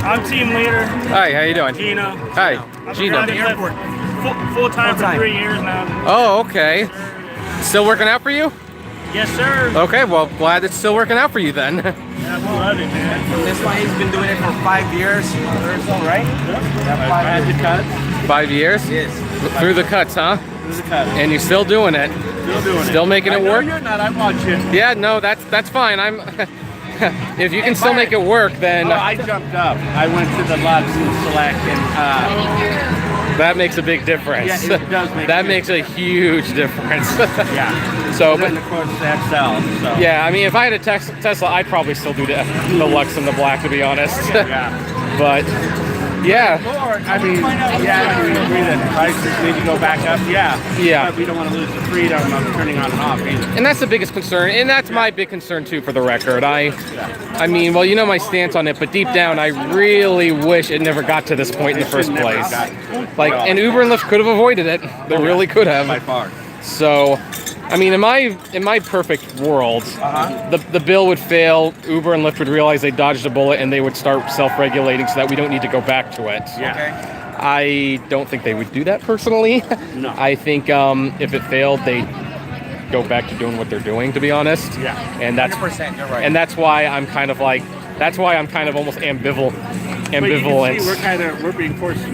I'm team leader. Hi, how you doing? Gino. Hi, Gino. I've been at the airport full time for 3 years now. Oh, okay. Still working out for you? Yes, sir. Okay, well, glad it's still working out for you then. I love it, man. That's why he's been doing it for 5 years or so, right? Yeah, 5 years. Cut. 5 years? Yes. Through the cuts, huh? Through the cuts. And you're still doing it. Still doing it. Still making it work? I know you're not. I'm watching. Yeah, no, that's fine. I'm. If you can still make it work, then. I jumped up. I went to the Lux and Select and. That makes a big difference. Yeah, it does make. That makes a huge difference. Yeah. So, but of course the XL. So. Yeah, I mean, if I had a Tesla, I'd probably still do the Lux and the Black, to be honest. Yeah. But. Yeah. I mean, yeah, we agree that prices need to go back up. Yeah. Yeah. But we don't want to lose the freedom of turning on and off either. And that's the biggest concern, and that's my big concern too, for the record. I mean, well, you know my stance on it, but deep down, I really wish it never got to this point in the first place. Like, and Uber and Lyft could have avoided it. They really could have. By far. So, I mean, in my perfect world, the bill would fail. Uber and Lyft would realize they dodged a bullet, and they would start self-regulating so that we don't need to go back to it. Yeah. I don't think they would do that personally. No. I think if it failed, they'd go back to doing what they're doing, to be honest. Yeah. And that's 100%, you're right. And that's why I'm kind of almost ambivalent. But you can see we're being forced to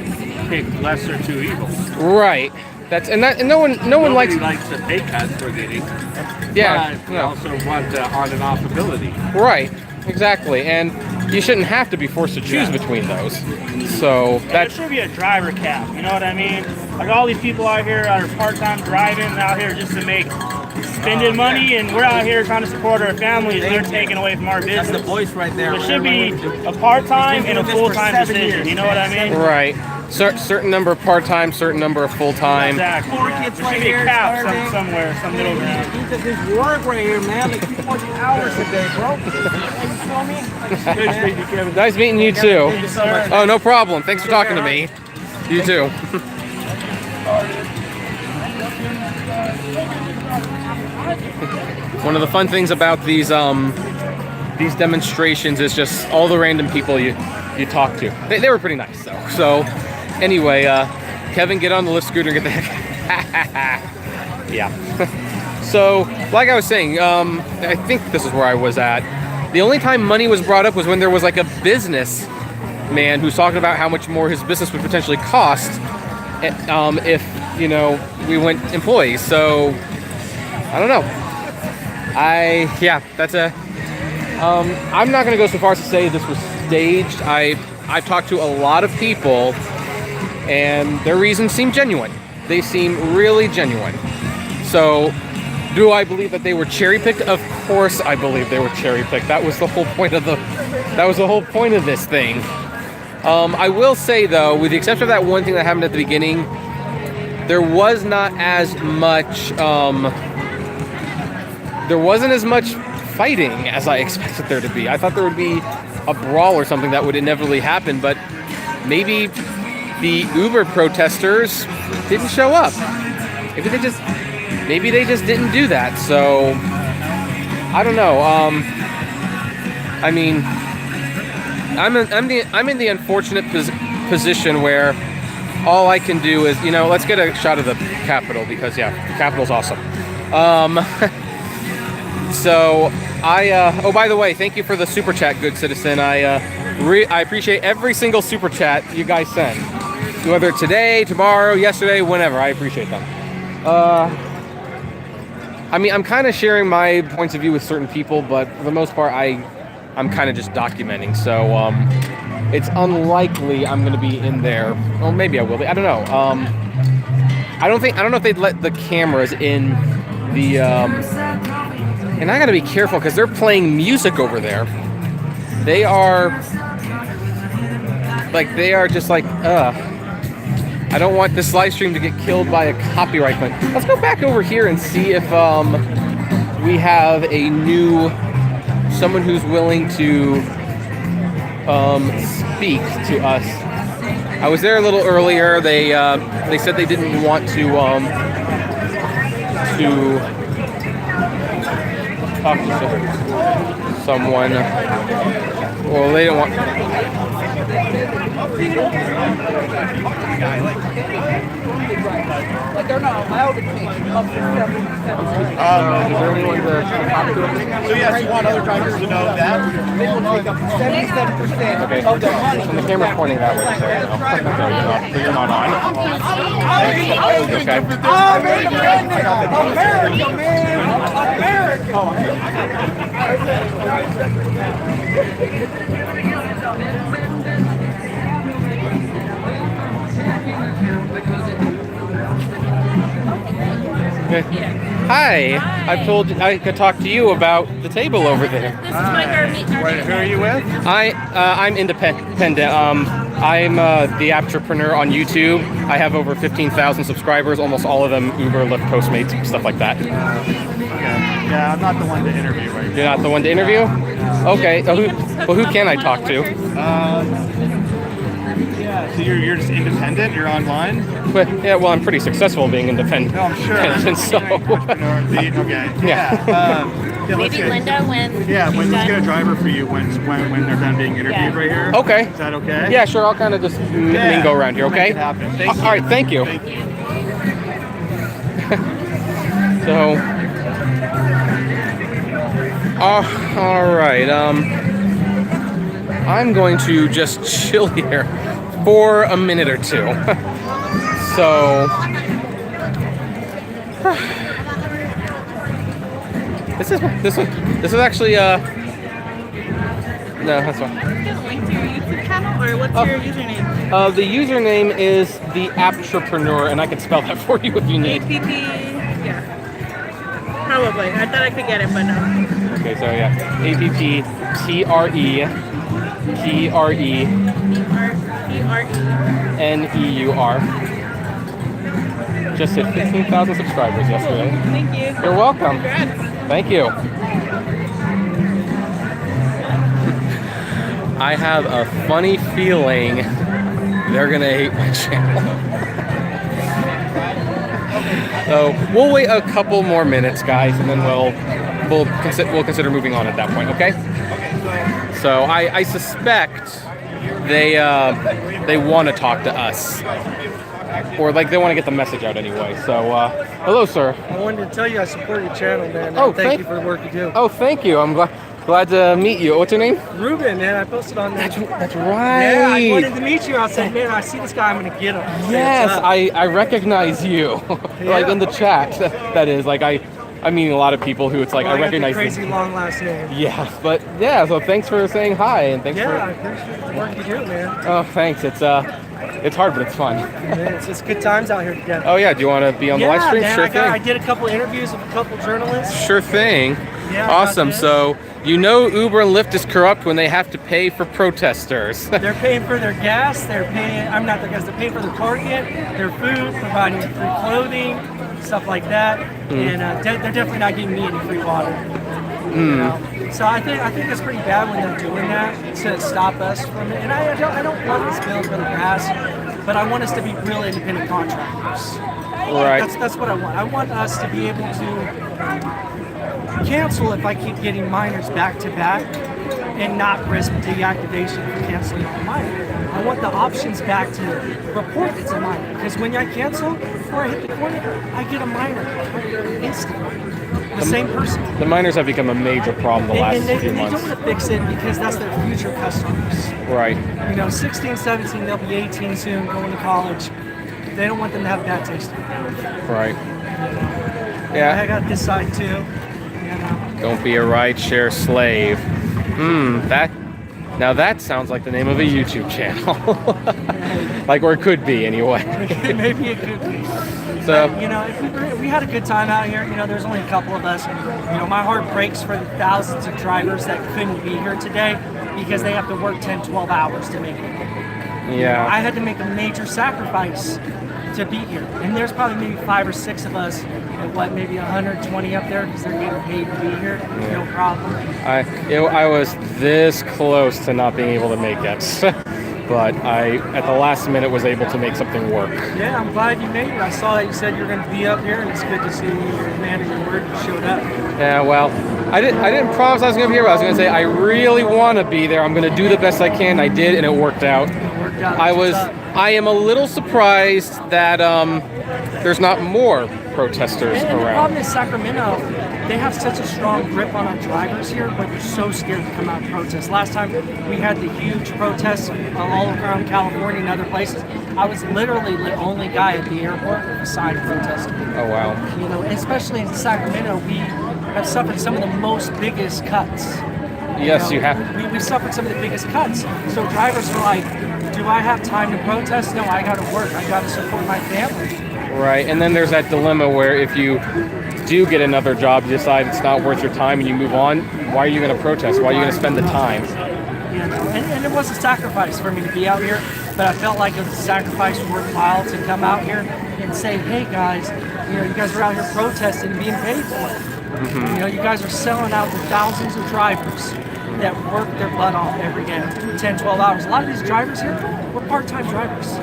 pick lesser two evils. Right. And no one Nobody likes the pay cuts we're getting. Yeah. But we also want on and off ability. Right. Exactly. And you shouldn't have to be forced to choose between those. So there should be a driver cap. You know what I mean? Like all these people out here are part-time driving out here just to make spending money, and we're out here trying to support our families. They're taking away from our business. That's the voice right there. There should be a part-time and a full-time decision. You know what I mean? Right. Certain number of part-time, certain number of full-time. Exactly. There should be a cap somewhere, some middle ground. Because this work right here, man, like 240 hours a day, bro. You feel me? Nice meeting you too. Thank you so much. Oh, no problem. Thanks for talking to me. You too. One of the fun things about these demonstrations is just all the random people you talk to. They were pretty nice though. So anyway, Kevin, get on the Lyft scooter and get the heck. Yeah. So like I was saying, I think this is where I was at. The only time money was brought up was when there was like a business man who's talking about how much more his business would potentially cost if we went employees. So I don't know. That's a. I'm not going to go so far as to say this was staged. I've talked to a lot of people, and their reasons seem genuine. They seem really genuine. So, do I believe that they were cherry-picked? Of course, I believe they were cherry-picked. That was the whole point of this thing. I will say though, with the exception of that one thing that happened at the beginning, there was not as much. There wasn't as much fighting as I expected there to be. I thought there would be a brawl or something that would inevitably happen, but maybe the Uber protesters didn't show up. Maybe they just didn't do that. So I don't know. I mean, I'm in the unfortunate position where all I can do is, let's get a shot of the Capitol because the Capitol's awesome. So oh, by the way, thank you for the super chat, good citizen. I appreciate every single super chat you guys send, whether today, tomorrow, yesterday, whenever. I appreciate them. I mean, I'm kind of sharing my points of view with certain people, but for the most part, I'm kind of just documenting. So it's unlikely I'm going to be in there. Well, maybe I will be. I don't know. I don't know if they'd let the cameras in the. And I gotta be careful because they're playing music over there. They are like they are just like, I don't want this live stream to get killed by a copyright claim. Let's go back over here and see if we have a new someone who's willing to speak to us. I was there a little earlier. They said they didn't want to talk to someone. Well, they didn't want. Like they're not allowed to take up to 70. Is there anyone to talk to? So yes, you want other drivers to know that They will take up to 77% Okay. of their money. And the camera's pointing that way, so you're not on. Okay. Hi, I told you I could talk to you about the table over there. This is my Who are you with? I'm independent. I'm the Apptrepreneur on YouTube. I have over 15,000 subscribers, almost all of them Uber, Lyft, Postmates, stuff like that. Yeah, I'm not the one to interview right now. You're not the one to interview? Okay. Who can I talk to? So you're just independent? You're online? But, yeah, well, I'm pretty successful being independent. No, I'm sure. And so, Okay. Maybe Linda when let's get a driver for you when they're done being interviewed right here. Okay. Is that okay? Yeah, sure. I'll kind of just mingle around here, okay? Make it happen. Thank you. All right, thank you. So, all right. I'm going to just chill here for a minute or two. So, this is actually no, that's fine. link to your YouTube channel or what's your username? The username is the Apptrepreneur, and I can spell that for you if you need. APP. Yeah. Probably. I thought I could get it, but no. Okay, so yeah, APPTRENEUR. Just hit 15,000 subscribers yesterday. Thank you. You're welcome. Congrats. Thank you. I have a funny feeling they're gonna hate my channel. So we'll wait a couple more minutes, guys, and then we'll consider moving on at that point. Okay? So I suspect they want to talk to us, or like they want to get the message out anyway. So hello, sir. I wanted to tell you I support your channel, man. Oh, thank you for the work you do. Oh, thank you. I'm glad to meet you. What's your name? Ruben, man, I posted on that. That's right. Yeah, I wanted to meet you. I said, man, I see this guy, I'm gonna get him. Yes, I recognize you. Like in the chat. That is like I mean a lot of people who it's like I recognize. Crazy long last name. Yeah, but yeah. So thanks for saying hi and thanks for. Yeah, I appreciate the work you do, man. Oh, thanks. It's hard, but it's fun. Man, it's good times out here together. Oh yeah. Do you want to be on the live stream? Man, Sure thing. I did a couple interviews with a couple journalists. Sure thing. Yeah, awesome. So you know Uber and Lyft is corrupt when they have to pay for protesters. They're paying for their gas. They're paying. I'm not the gas. They're paying for their Target, their food, providing free clothing, stuff like that. And they're definitely not giving me any free water. You know? So I think it's pretty bad when they're doing that to stop us from it. And I don't want this bill to go to pass, but I want us to be real independent contractors. Right. That's what I want. I want us to be able to cancel if I keep getting minors back to back and not risk deactivation for canceling a minor. I want the options back to report it's a minor. Because when I cancel, before I hit the corner, I get a minor instantly. The same person. The minors have become a major problem the last few They months. don't want to fix it because that's their future customers. Right. You know, 16, 17, they'll be 18 soon, going to college. They don't want them to have a bad taste in their mouth. Right. I Yeah. got this side too. Don't be a rideshare slave. That sounds like the name of a YouTube channel. Like, or it could be anyway. Maybe it could be. So, but, you know, if we had a good time out here. You know, there's only a couple of us. You know, my heart breaks for the thousands of drivers that couldn't be here today because they have to work 10, 12 hours to make it. Yeah. I had to make a major sacrifice to be here. And there's probably maybe 5 or 6 of us, maybe 120 up there because they're getting paid to be here. No problem. I was this close to not being able to make it. But I, at the last minute, was able to make something work. Yeah, I'm glad you made it. I saw that you said you were going to be up here, and it's good to see you. You're a man of your word. You showed up. Yeah, well, I didn't promise I was going to be here, but I was going to say I really want to be there. I'm going to do the best I can. I did, and it worked out. I am a little surprised that there's not more protesters and the around. problem is Sacramento, they have such a strong grip on our drivers here, but they're so scared to come out and protest. Last time we had the huge protests all around California and other places. I was literally the only guy at the airport with a sign protesting. Oh, wow. You know, especially in Sacramento, we have suffered some of the most biggest cuts. Yes, you have. We suffered some of the biggest cuts. So drivers are like, do I have time to protest? No, I got to work. I got to support my family. Right, and then there's that dilemma where if you do get another job, you decide it's not worth your time and you move on, why are you going to protest? Why are you going to spend the time? You know, and it was a sacrifice for me to be out here, but I felt like it was a sacrifice worthwhile to come out here and say, hey guys, you guys are out here protesting and being paid for it. Mm-hmm. You know, you guys are selling out to thousands of drivers that work their butt off every day, 10, 12 hours. A lot of these drivers here, we're part-time drivers.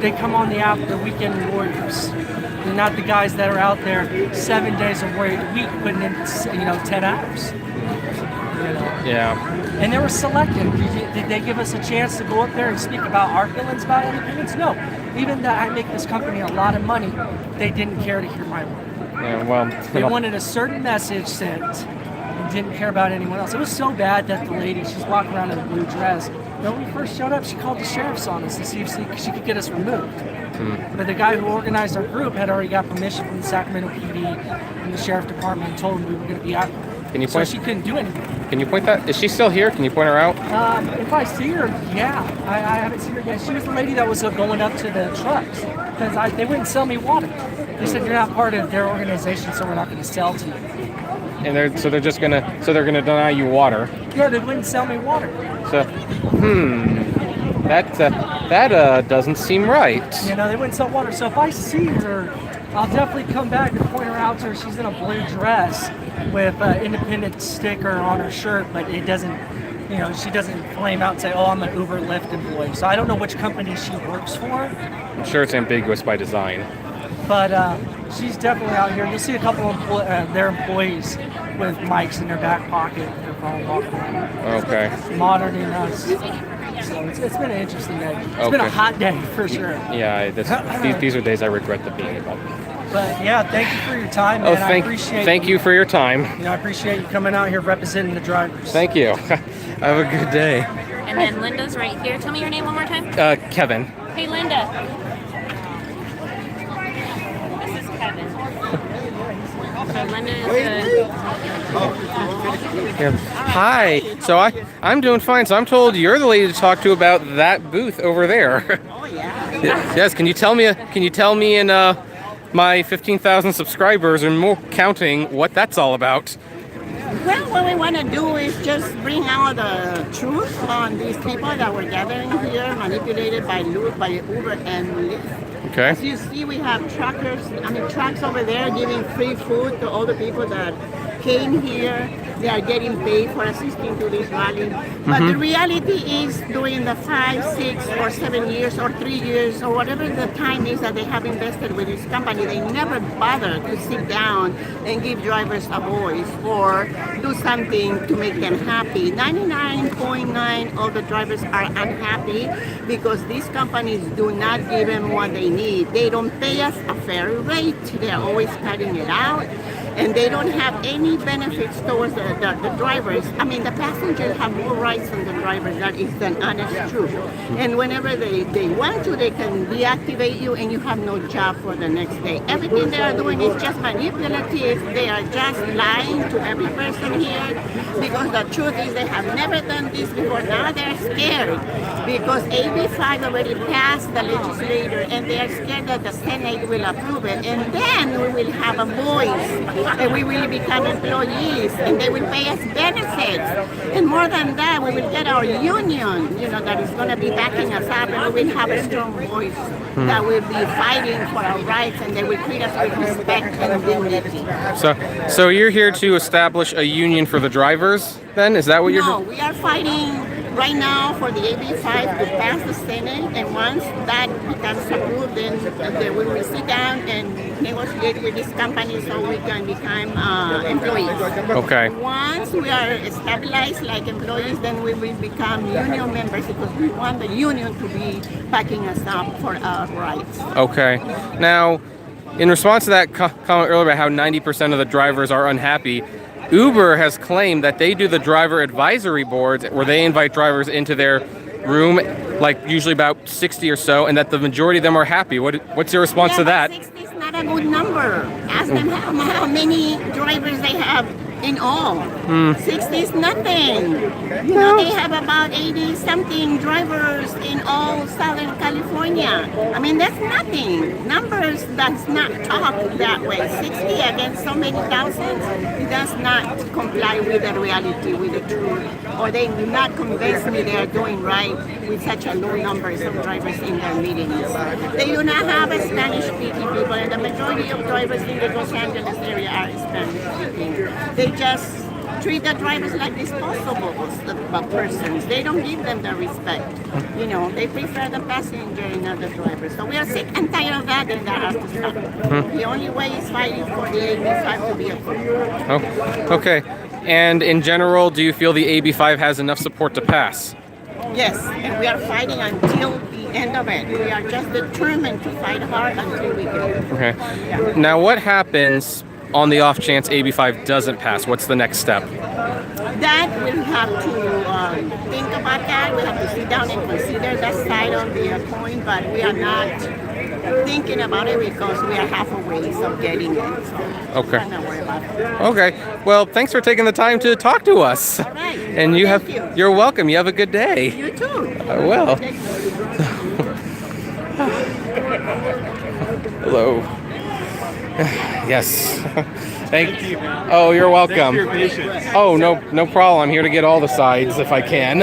They come on the app, the weekend warriors. They're not the guys that are out there 7 days a week putting in, 10 hours. Yeah. And they were selected. Did they give us a chance to go up there and speak about our feelings about independence? No. Even though I make this company a lot of money, they didn't care to hear my word. Yeah, well, they wanted a certain message sent and didn't care about anyone else. It was so bad that the lady, she's walking around in a blue dress. When we first showed up, she called the sheriff's office to see if she could get us removed. But the guy who organized our group had already got permission from the Sacramento PD and the sheriff department and told him we were going to be out there. Can you point? So she couldn't do anything. Can you point that? Is she still here? Can you point her out? If I see her, yeah. I haven't seen her yet. She was the lady that was going up to the trucks because they wouldn't sell me water. They said you're not part of their organization, so we're not going to sell to you. And they're gonna deny you water. Yeah, they wouldn't sell me water. So, that doesn't seem right. You know, they wouldn't sell water. So if I see her, I'll definitely come back and point her out to her. She's in a blue dress with an independent sticker on her shirt, but it doesn't, she doesn't flame out and say, oh, I'm an Uber Lyft employee. So I don't know which company she works for. I'm sure it's ambiguous by design. But she's definitely out here. You'll see a couple of their employees with mics in their back pocket. Their phone walking around. Okay. Monitoring us. So it's been an interesting day. It's been a hot day for sure. Yeah, these are days I regret the being about. But yeah, thank you for your time, man. I appreciate thank you for your time. I appreciate you coming out here representing the drivers. Thank you. Have a good day. And then Linda's right here. Tell me your name one more time. Kevin. Hey, Linda. This is Kevin. So Linda is Hi. So I'm doing fine. So I'm told you're the lady to talk to about that booth over there. Oh yeah. Yes. Can you tell me in my 15,000 subscribers and more counting what that's all about? Well, what we want to do is just bring out the truth on these people that were gathering here, manipulated by Uber and Lyft. Okay. As you see, we have trucks over there giving free food to all the people that came here. They are getting paid for assisting to this rally. But the reality is during the 5, 6, or 7 years, or 3 years, or whatever the time is that they have invested with this company, they never bother to sit down and give drivers a voice or do something to make them happy. 99.9% of the drivers are unhappy because these companies do not give them what they need. They don't pay us a fair rate. They're always cutting it out. And they don't have any benefits towards the drivers. I mean, the passengers have more rights than the drivers. That is the honest truth. And whenever they want to, they can deactivate you and you have no job for the next day. Everything they are doing is just manipulative. They are just lying to every person here because the truth is they have never done this before. Now they're scared because AB 5 already passed the legislature and they are scared that the Senate will approve it. And then we will have a voice. And we will become employees, and they will will pay us benefits. And more than that, we will get our union, that is going to be backing us up, and we will have a strong voice that will be fighting for our rights, and they will treat us with respect and dignity. So you're here to establish a union for the drivers, then? Is that what you're doing? No, we are fighting right now for the AB5 to pass the Senate, and once that becomes approved, then we will sit down and negotiate with this company so we can become employees. Okay. Once we are stabilized like employees, then we will become union members because we want the union to be backing us up for our rights. Okay. Now, in response to that comment earlier about how 90% of the drivers are unhappy, Uber has claimed that they do the driver advisory boards where they invite drivers into their room, like usually about 60 or so, and that the majority of them are happy. What's your response to that? 60 is not a good number. Ask them how many drivers they have in all. 60 is nothing. They have about 80-something drivers in all Southern California. I mean, that's nothing. Numbers does not talk that way. 60 against so many thousands, it does not comply with the reality, with the truth. Or they do not convince me they are doing right with such a low numbers of drivers in their meetings. They do not have a Spanish-speaking people, and the majority of drivers in the Los Angeles area are Spanish-speaking. They just treat the drivers like disposable persons. They don't give them the respect. They prefer the passenger and not the driver. So we are sick and tired of that, and that has to stop. The only way is fighting for the AB5 to be approved. Oh, okay. And in general, do you feel the AB5 has enough support to pass? Yes, and we are fighting until the end of it. We are just determined to fight hard until we get it. Okay. Yeah. Now, what happens on the off chance AB5 doesn't pass? What's the next step? That we'll have to think about that. We have to sit down and consider that side of the coin, but we are not thinking about it because we are half a ways of getting it. So Okay. I'm not worried about it. Okay. Well, thanks for taking the time to talk to us. All right. And you're welcome. You have a good day. You too. I will. Hello. Yes. Thank you. Oh, you're welcome. Thanks for your patience. Oh, no problem. I'm here to get all the sides if I can.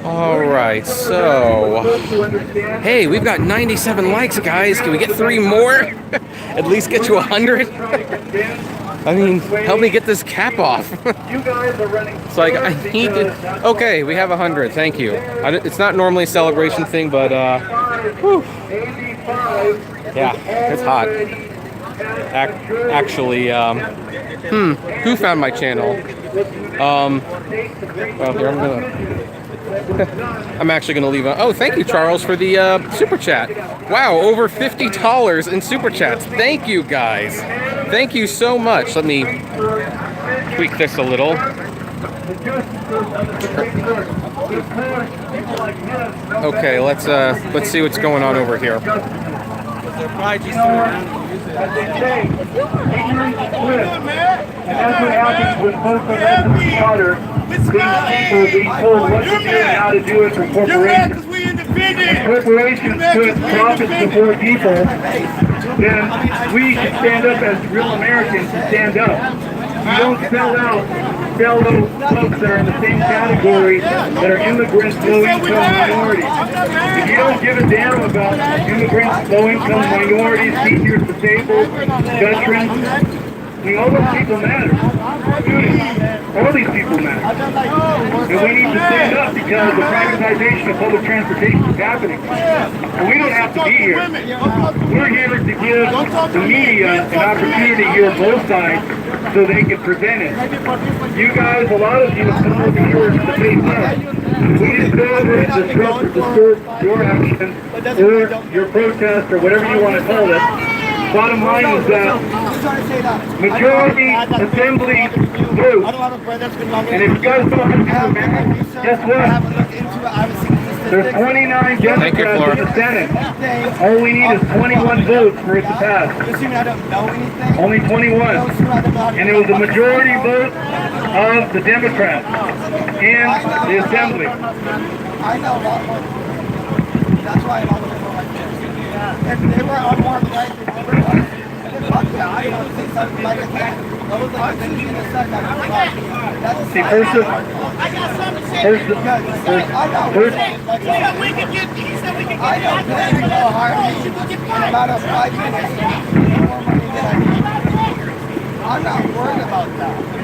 All right, so hey, we've got 97 likes, guys. Can we get 3 more? At least get to 100? I mean, help me get this cap off. It's like I need to. Okay, we have 100. Thank you. It's not normally a celebration thing, but whew. Yeah, it's hot. Actually, who found my channel? Well, here I'm actually gonna leave a. Oh, thank you, Charles, for the super chat. Wow, over $50 in super chats. Thank you, guys. Thank you so much. Let me tweak this a little. Okay, let's see what's going on over here. And that's what happens when folks are in the water. These people are being told what to do and how to do it for corporations. When corporations put profits before people, then we should stand up as real Americans and stand up. You don't sell those folks that are in the same category that are immigrants, low-income minorities. If you don't give a damn about immigrants, low-income minorities, seniors, disabled, veterans, all those people matter. All these people matter. And we need to stand up because the privatization of public transportation is happening. And we don't have to be here. We're here to give the media an opportunity to hear both sides so they can prevent it. You guys, a lot of you have come over here to face us. We didn't go over to disrupt or disturb your action or your protest or whatever you want to call it. Bottom line is that majority assembly votes. And if you guys don't have to, guess what? There's 29 Democrats in the Senate. All we need is 21 votes for it to pass. Only 21. And it was a majority vote of the Democrats in the Assembly. I know a lot more. That's why a lot of people like this. If they were on more of the See, first, I'm not worried about that.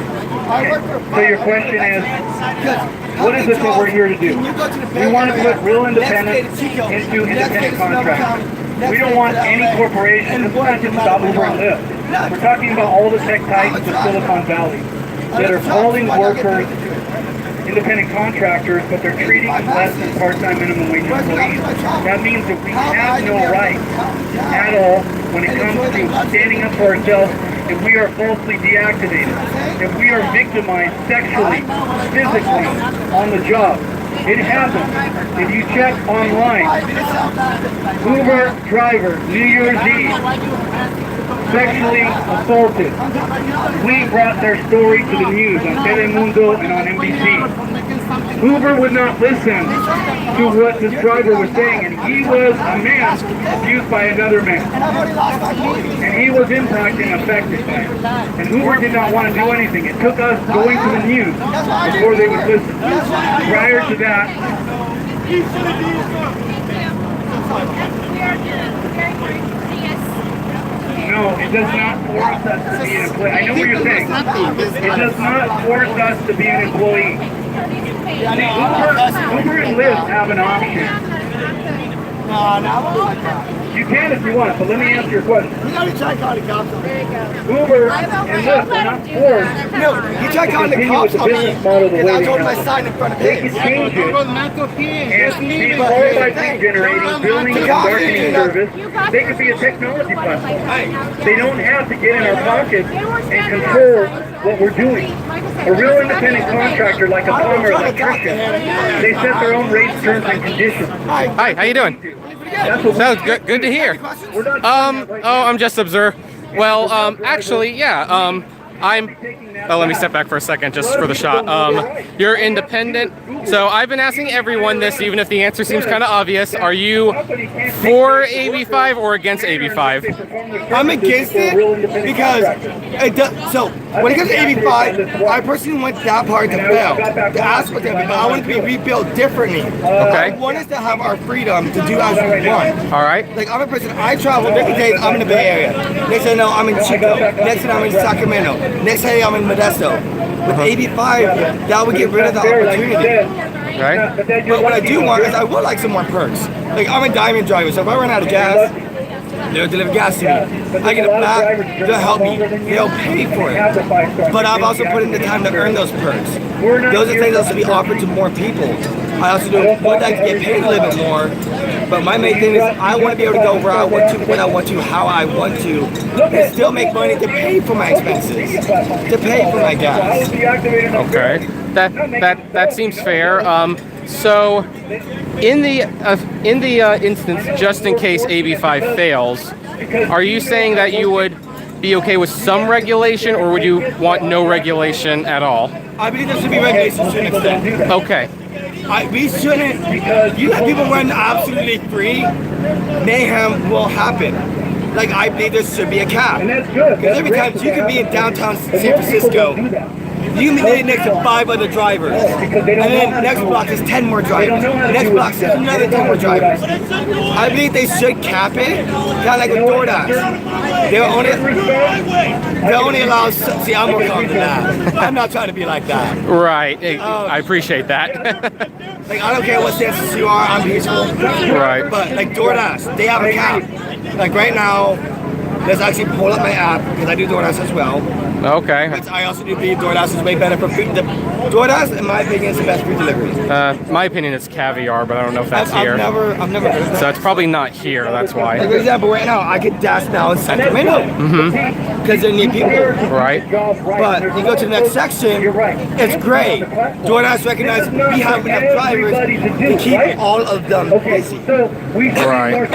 so your question is, what is it that we're here to do? We want to put real independence into independent contracts. We don't want any corporation. This is not just about Uber and Lyft. We're talking about all the tech titans of Silicon Valley that are calling workers independent contractors, but they're treating them less than part-time minimum wage employees. That means that we have no rights at all when it comes to standing up for ourselves if we are falsely deactivated, if we are victimized sexually, physically on the job. It happens. If you check online, Uber driver, New Year's Eve, sexually assaulted. We brought their story to the news on Telemundo and on NBC. Uber would not listen to what this driver was saying, and he was a man abused by another man. And he was impacted and affected by it. And Uber did not want to do anything. It took us going to the news before they would listen. Prior to that, no, it does not force us to be an employee. I know what you're saying. It does not force us to be an employee. Uber and Lyft have an option. You can if you want, but let me answer your question. You gotta check on the cops. Uber and Lyft are not forced No, you check on the cops on me, and I told my sign in front of they can change it and be qualified lead generating, building and marketing service. They could be a technology platform. They don't have to get in our pockets and control what we're doing. A real independent contractor like a plumber, electrician, they set their own rates, terms, and conditions. Hi, how you doing? Sounds good. Good to hear. I'm just observing. Well, actually, yeah. I'm. Oh, let me step back for a second, just for the shot. You're independent. So I've been asking everyone this, even if the answer seems kind of obvious. Are you for AB5 or against AB5? I'm against it because it does. So when it comes to AB5, I personally want that part to fail. The aspect of it, but I want it to be rebuilt differently. Okay. I want us to have our freedom to do as we want. All right. Like I'm a person. I travel different days. I'm in the Bay Area. Next thing I know, I'm in Chico. Next thing I'm in Sacramento. Next day I'm in Modesto. With AB5, that would get rid of the opportunity. Right. But what I do want is I would like some more perks. Like I'm a diamond driver, so if I run out of gas, they'll deliver gas to me. I get it back, they'll help me. They'll pay for it. But I've also put in the time to earn those perks. Those are things that should be offered to more people. I also would like to get paid a little bit more. But my main thing is I want to be able to go where I want to, when I want to, how I want to, and still make money to pay for my expenses, to pay for my gas. Okay, that seems fair. So, in the instance, just in case AB5 fails, are you saying that you would be okay with some regulation, or would you want no regulation at all? I believe there should be regulations to an extent. Okay. We shouldn't, you have people run absolutely free, mayhem will happen. Like, I believe there should be a cap. Because every time you can be in downtown San Francisco, you can be next to 5 other drivers. And then next block is 10 more drivers. Next block is another 10 more drivers. I believe they should cap it, kind of like with DoorDash. They'll only allow, see, I'm more calm than that. I'm not trying to be like that. Right, I appreciate that. Like, I don't care what census you are, I'm peaceful. Right. But like DoorDash, they have a cap. Like right now, let's actually pull up my app, because I do DoorDash as well. Okay. I also do believe DoorDash is way better for food. DoorDash, in my opinion, is the best food delivery. My opinion is caviar, but I don't know if that's here. I've never heard of that. So it's probably not here, that's why. Like, for example, right now, I get Dash now in Sacramento. Because they need people. Right. But you go to the next section, it's great. DoorDash recognizes we have enough drivers to keep all of them busy. Right.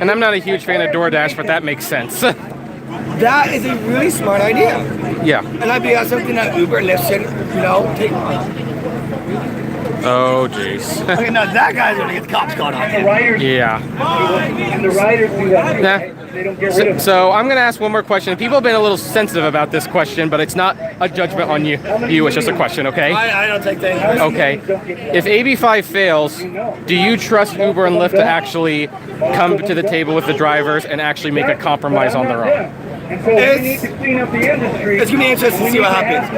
And I'm not a huge fan of DoorDash, but that makes sense. that is a really smart idea. Yeah. And I think that's something that Uber and Lyft should, take on. Oh, jeez. Okay, now that guy's gonna get the cops caught on him. Yeah. And the riders do that. Nah. So I'm going to ask one more question. People have been a little sensitive about this question, but it's not a judgment on you. It's just a question, okay? I don't take things. Okay. If AB5 fails, do you trust Uber and Lyft to actually come to the table with the drivers and actually make a compromise on their own? It's going to be interesting to see what happens.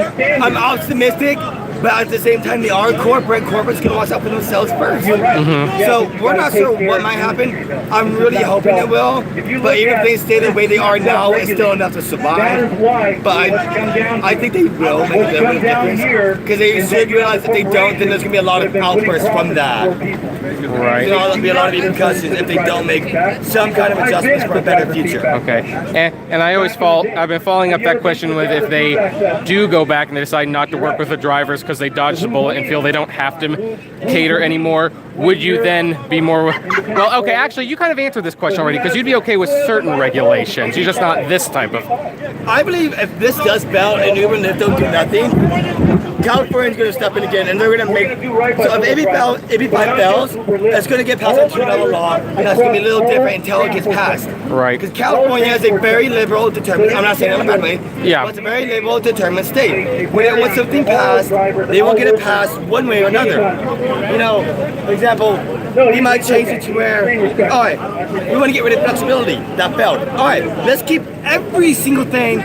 I'm optimistic, but at the same time, they are corporate. Corporate's going to watch out for themselves first. So we're not sure what might happen. I'm really hoping it will. But even if they stay the way they are now, it's still enough to survive. But I think they will make a difference. Because they should realize if they don't, then there's going to be a lot of outbursts from that. Right. There'll be a lot of repercussions if they don't make some kind of adjustments for a better future. Okay. And I've been following up that question with if they do go back and they decide not to work with the drivers because they dodged the bullet and feel they don't have to cater anymore, would you then be more... Well, okay, actually, you kind of answered this question already because you'd be okay with certain regulations. You're just not this type of... I believe if this does fail and Uber and Lyft don't do nothing, California's going to step in again and they're going to make... So if AB5 fails, it's going to get passed into another law and that's going to be a little different until it gets passed. Right. Because California is a very liberal, determined... I'm not saying it in a bad way. Yeah. But it's a very liberal, determined state. When it wants something passed, they will get it passed one way or another. For example, he might change it to where, all right, we want to get rid of flexibility. That failed. All right, let's keep every single thing,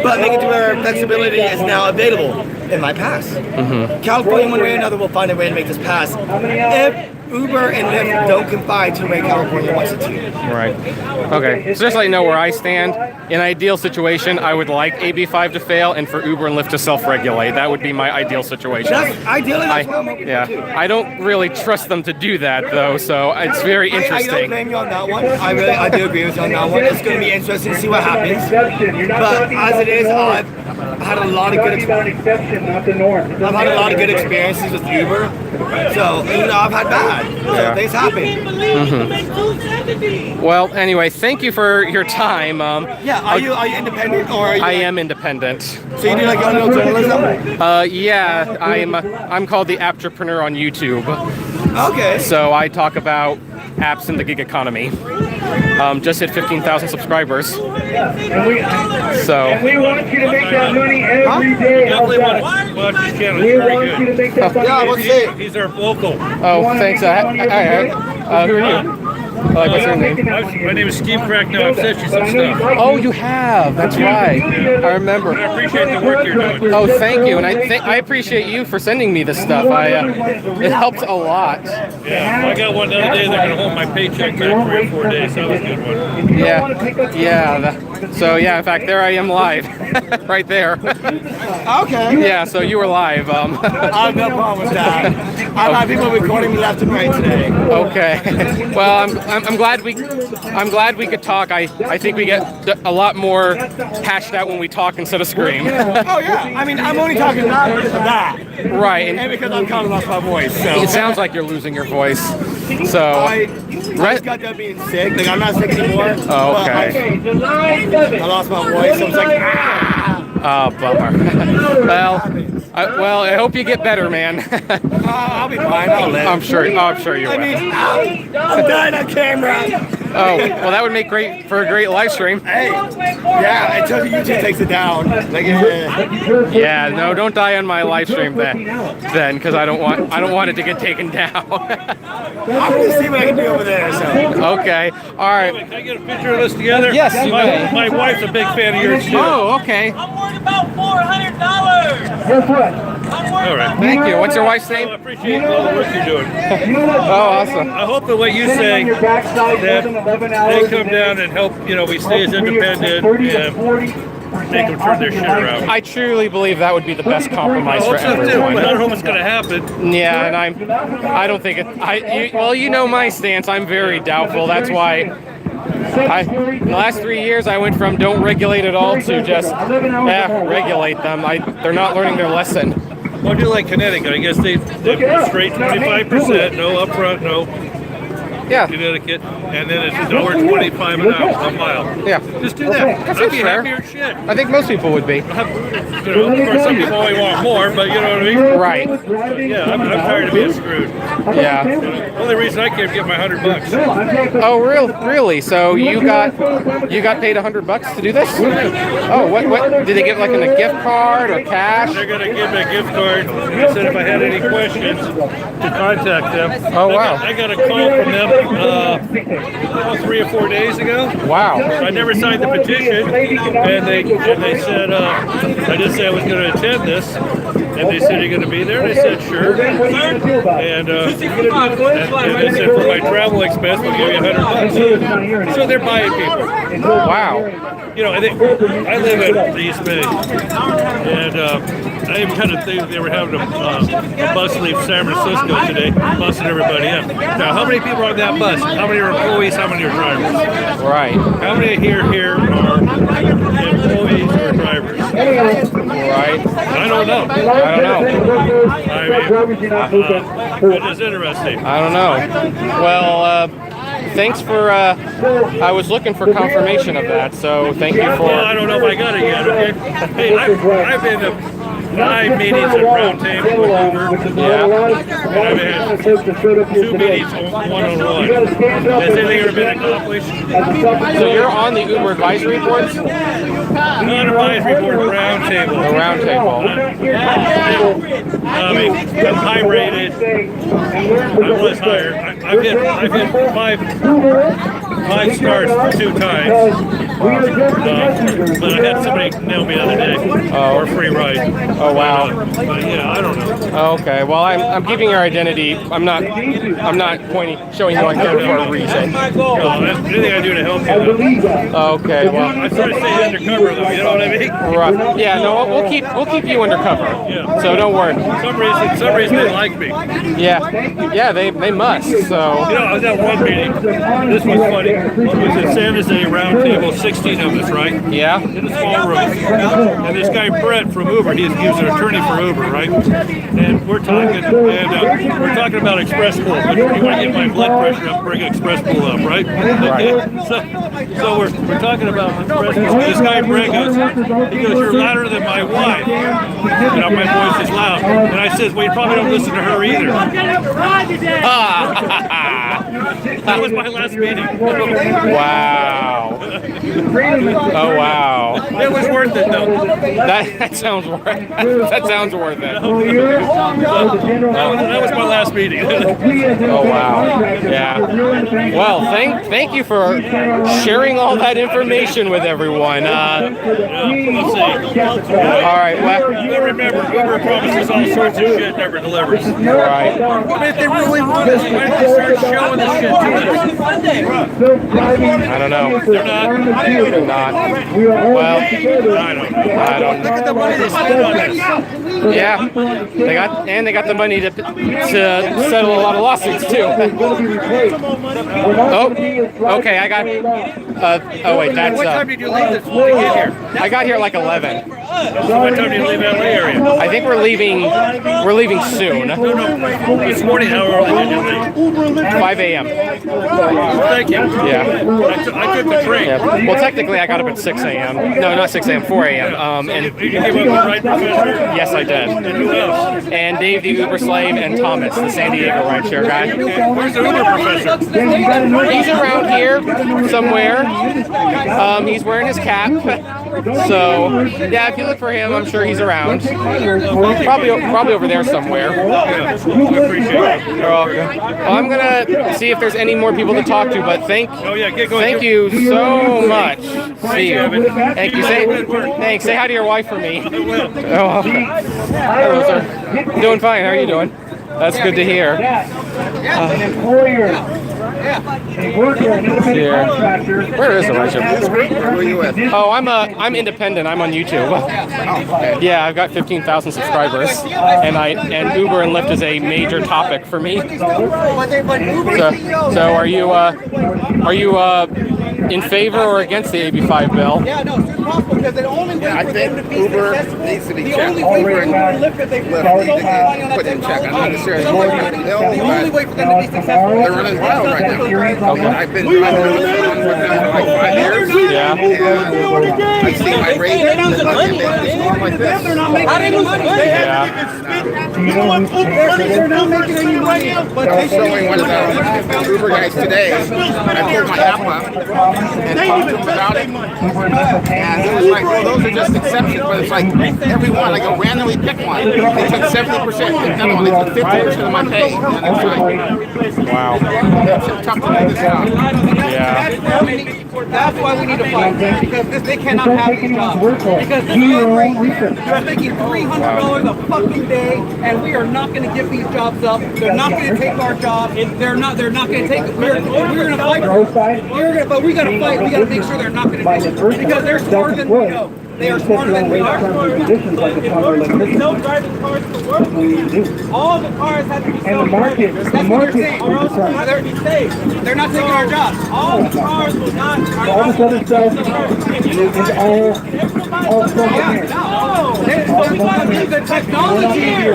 but make it to where flexibility is now available. It might pass. California, one way or another, will find a way to make this pass. If Uber and Lyft don't confine to the way California wants it to. Right. Okay. So just to let you know where I stand, in an ideal situation, I would like AB5 to fail and for Uber and Lyft to self-regulate. That would be my ideal situation. Ideally, that's what I'm hoping yeah. too. I don't really trust them to do that, though, so it's very I interesting. don't blame you on that one. I do agree with you on that one. It's going to be interesting to see what happens. But as it is, I've had a lot of good experiences with Uber. So, I've had bad. So things happen. Well, anyway, thank you for your time. Are you independent or are you? I am independent. So you do like your own little journalism? Yeah, I'm called the Apptrepreneur on YouTube. Okay. So I talk about apps in the gig economy. Just hit 15,000 subscribers. So. And we want you to make that money every day. Definitely watch his channel. It's very good. Yeah, I want to see it. He's our vocal. Oh, thanks. Who are you? What's your name? My name is Steve Cracknell. I've sent you some stuff. Oh, you have. That's right. I remember. I appreciate the work you're doing. Oh, thank you, and I appreciate you for sending me this stuff. It helps a lot. Yeah, I got one the other day. They're going to hold my paycheck back 3 or 4 days. That was a good one. Yeah. So yeah, in fact, there I am live, right there. Okay. Yeah. So you were live. I have no problem with that. I've had people recording me left and right today. Okay. Well, I'm glad we could talk. I think we get a lot more hashed out when we talk instead of scream. Oh yeah. I mean, I'm only talking loud because of that. Right. And because I'm kind of lost my voice. So. It sounds like you're losing your voice. So. I just got done being sick. Like I'm not sick anymore. Oh, okay. I lost my voice. I was like, Oh, bummer. Well, I hope you get better, man. I'll be fine. I'll live. I'm sure you will. I mean, I'm dying on camera. Oh, well, that would make for a great live stream. Hey, yeah, until YouTube takes it down. Yeah, no, don't die on my live stream then, because I don't want it to get taken down. I'm gonna see what I can do over there. So. Okay, all right. Can I get a picture of this together? Yes, you may. My wife's a big fan of yours too. Oh, okay. I'm worried about $400. All right. Thank you. What's your wife's name? I appreciate all the work you're doing. Oh, awesome. I hope that what you say that they come down and help. We stay as independent and they can turn their shit around. I truly believe that would be the best compromise for everyone. But I don't know what's going to happen. Yeah, and I don't think it. Well, you know my stance. I'm very doubtful. That's why. In the last 3 years, I went from don't regulate at all to just regulate them. They're not learning their lesson. What do you like Connecticut? I guess they're straight 25%, no upfront, no. Yeah. Connecticut, and then it's $1.25 a mile. Yeah. Just do that. That I'd seems be fair. happy as shit. I think most people would be. You know, of course, some people only want more, but you know what I mean? Right. Yeah, I'm tired of being screwed. Yeah. The only reason I can't get my $100. Oh, really? So you got paid $100 to do this? Oh, what? Did they give like a gift card or cash? They're gonna give me a gift card. They said if I had any questions, to contact them. Oh wow! I got a call from them 3 or 4 days ago. Wow! I never signed the petition, and they said I just said I was going to attend this, and they said you're going to be there. And I said sure. And they said for my travel expense we'll give you $100. So they're buying people. Wow! You know, I live in the East Bay, and I even kind of think they were having a bus leave San Francisco today, busing everybody in. Now, how many people are on that bus? How many are employees? How many are drivers? Right. How many here are employees or drivers? Right. I don't know. I mean, it is interesting. I don't know. Well, thanks for. I was looking for confirmation of that, so thank you for. Well, I don't know if I got it yet. Okay. Hey, I've been to 5 meetings at Round Table with Uber. Yeah. And I've had 2 meetings one-on-one. Has anything ever been accomplished? So you're on the Uber advisory boards? Not advisory board, Round Table. The Round Table. I mean, I'm high rated. I was higher. I've hit 5 stars 2 times. But I had somebody nail me the other day for a free ride. Oh wow! But yeah, I don't know. Oh, okay. Well, I'm keeping your identity. I'm not showing you on camera for a reason. Anything I do to help you. Okay. Well, I try to stay undercover though. You know what I mean? Right. Yeah. No, we'll keep you undercover. Yeah. So don't worry. Some reason they like me. Yeah. Yeah. They must. So. You know, I was at one meeting. This was funny. It was at San Jose Round Table, 16 of us, right? Yeah. In a small room. And this guy Brett from Uber, he was an attorney for Uber, right? And we're talking, about Express Pool. You want to get my blood pressure up, bring Express Pool up, right? So we're talking about Express Pool. This guy Brett goes, you're louder than my wife. You know, my voice is loud. And I says, well, you probably don't listen to her either. That was my last meeting. Wow. Oh wow. It was worth it though. That sounds worth it. That sounds worth it. That was my last meeting. Oh wow. Yeah. Well, thank you for sharing all that information with everyone. Let's see. All right. Well, remember, Uber promises all sorts of shit, never delivers. Right. I mean, if they really want us, why don't they start showing this shit to us? I don't know. They're not. Well, I don't know. Look at the money they spend on this. Yeah, they got the money to settle a lot of lawsuits too. Oh, okay. I got. Oh wait, that's. What time did you leave this morning to get here? I got here like 11. So what time did you leave LA area? I think we're leaving soon. No. This morning, how early did you leave? 5 a.m. Thank you. Yeah. I took the train. Yeah. Well, technically, I got up at 6 a.m. No, not 6 a.m. 4 a.m. And you gave up the right professor? Yes, I did. And who else? And Dave, the Uber slave, and Thomas, the San Diego rideshare guy. Where's the Uber professor? He's around here somewhere. He's wearing his cap. So yeah, if you look for him, I'm sure he's around. Probably over there somewhere. I appreciate it. You're welcome. Well, I'm gonna see if there's any more people to talk to, but thank you so much. See you. Thank you. Thanks. Say hi to your wife for me. Oh, hello, sir. Doing fine. How are you doing? That's good to hear. Here. Where is the rideshare? Where are you at? Oh, I'm independent. I'm on YouTube. Yeah, I've got 15,000 subscribers, and Uber and Lyft is a major topic for me. So are you in favor or against the AB5 bill? Yeah, no, it's impossible because the only way I think Uber needs to be checked. Uber and Lyft need to put in check. I'm not necessarily the only way for them to be successful. They're running wild right now. I've been with them for like 5 years. Yeah. I've seen my rate. They're not making any money. Yeah. They're not making any money. I was showing one of the Uber guys today. I pulled my app up and talked to him about it. And he was like, well, those are just exceptions, but it's like every one, I go randomly pick one. They took 70%, another one, they took 50% of my pay. And it's like, wow. It's tough to do this job. Yeah. That's why we need to fight, because they cannot have these jobs. Because they're making $300 a fucking day, and we are not going to give these jobs up. They're not going to take our jobs. They're not going to take. We're going to fight. But we got to fight. We got to make sure they're not going to do it, because they're smarter than we know. They are smarter than we are. There's no driving cars to work. All the cars have to be self-driving. That's what they're saying. Or else they're not going to be safe. They're not taking our jobs. All the cars will not. All this other stuff is all stuff here. The technology here.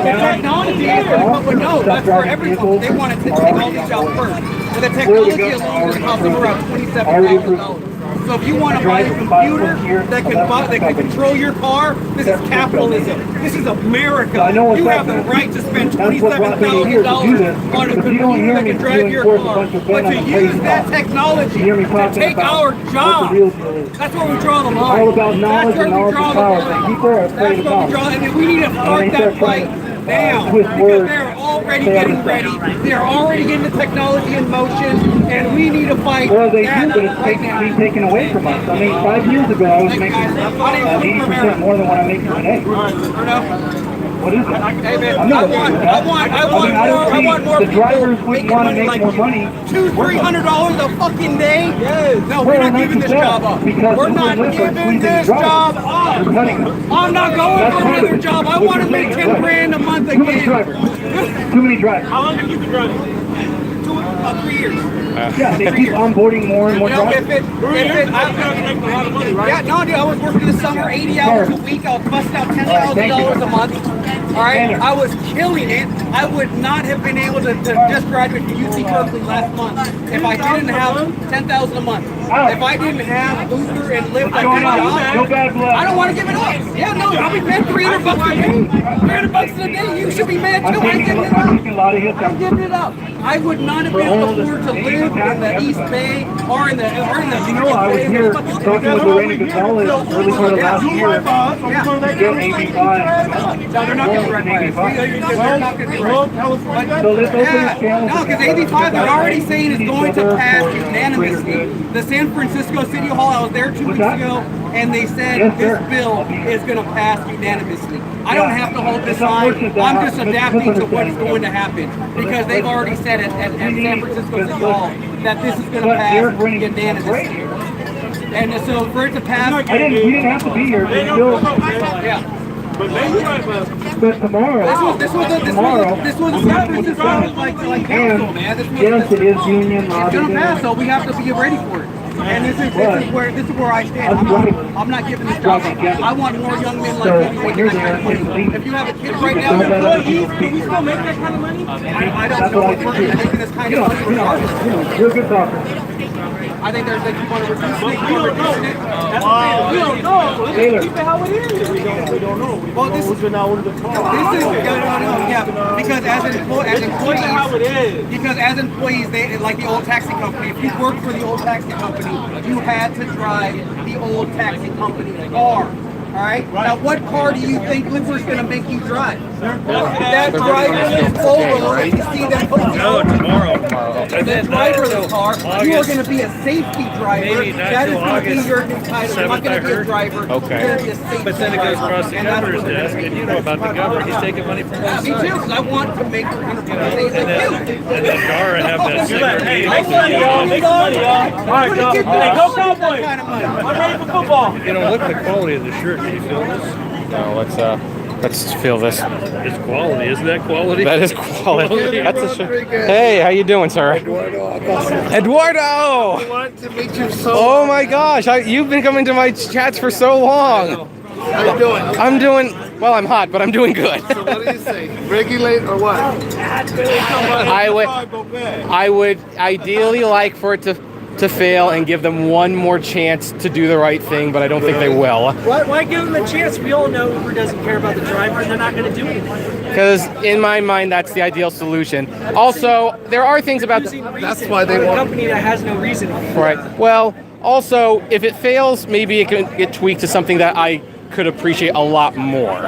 But no, that's for everyone. They want to take all these jobs first. But the technology alone is going to cost them around $27,000. So if you want to buy a computer that can control your car, this is capitalism. This is America. You have the right to spend $27,000 on a computer that can drive your car. But to use that technology to take our jobs, that's where we draw the line. All about knowledge and knowledge is power. People are afraid of knowledge. And we need to start that fight now, because they're already getting ready. They're already getting the technology in motion, and we need to fight. Well, they do, but it's being taken away from us. I mean, 5 years ago, I was making 80% more than what I'm making today. What is it? Hey man, I want more the drivers people would making want to money make like more you. money. $200-300 a fucking day? Yes. No, we're not giving this job up. We're not giving this job up. I'm not going for another job. I want to make 10 grand a month again. Too many drivers. How long have you been driving? 3 years. Yeah, they keep onboarding more and more drivers. Make a lot of money, right? Yeah, no, dude, I was working the summer 80 hours a week. I was busting out $10,000 a month. All right, I was killing it. I would not have been able to just graduate from UC Berkeley last month if I didn't have $10,000 a month. If I didn't have Uber and Lyft, I don't want to give it up. Yeah, no, I'll be paying $300 a day. $300 a day. You should be mad too. I'm giving it up. I'm giving it up. I would not have been able to afford to live in the East Bay or in the I was here talking with Lorena Gonzalez early part of last year. Get 85. No, they're not going to run 85. They're not going to run. So let's open the channel. No, because 85 they're already saying is going to pass unanimously. The San Francisco City Hall, I was there 2 weeks ago, and they said this bill is going to pass unanimously. I don't have to hold this line. I'm just adapting to what is going to happen, because they've already said it at San Francisco City Hall that this is going to pass unanimously. And so for it to pass, we didn't have to be here. Yeah. But tomorrow, this was a San Francisco like council, man. Yes, it is union It's lobby. gonna pass, so we have to be ready for it. And this is where I stand. I'm not giving this job up. I want more young men like you making that kind of money. If you have a kid right now, can we still make that kind of money? I don't know if we're making this kind of money regardless. You're a good talker. I think there's like you want to reduce it. We don't know. We don't know. So let's keep it how it is. We don't know. Well, this is because as employees, they like the old taxi company. If you worked for the old taxi company, you had to drive the old taxi company car. All right. Now, what car do you think Uber's going to make you drive? That driver is over. You see that? No, tomorrow. The driver of the car, you are going to be a safety driver. That is going to be your new title. You're not going to be a driver. Okay. You're going to be a safety But then it goes across the governor's desk, and you know about the governor. He's taking money from both Me too, sides. because I want to make 100% safe And then Dara have that segment meeting. Make some money, y'all. Make some money, y'all. All right, go. Hey, go Cowboys. I'm ready for football. You know, look at the quality of the shirt. Can you feel this? No, let's feel this. It's quality. Isn't that quality? That is quality. That's a shirt. Hey, how you doing, sir? Eduardo. I want to meet you so. Oh my gosh, you've been coming to my chats for so long. How you doing? I'm doing Well, I'm hot, but I'm doing good. So what do you say? Regulate or what? I would ideally like for it to fail and give them one more chance to do the right thing, but I don't think they will. Why give them a chance? We all know Uber doesn't care about the driver, and they're not going to do anything. Because in my mind, that's the ideal solution. Also, there are things about That's why they want a company that has no reason. Right. Well, also, if it fails, maybe it can get tweaked to something that I could appreciate a lot more.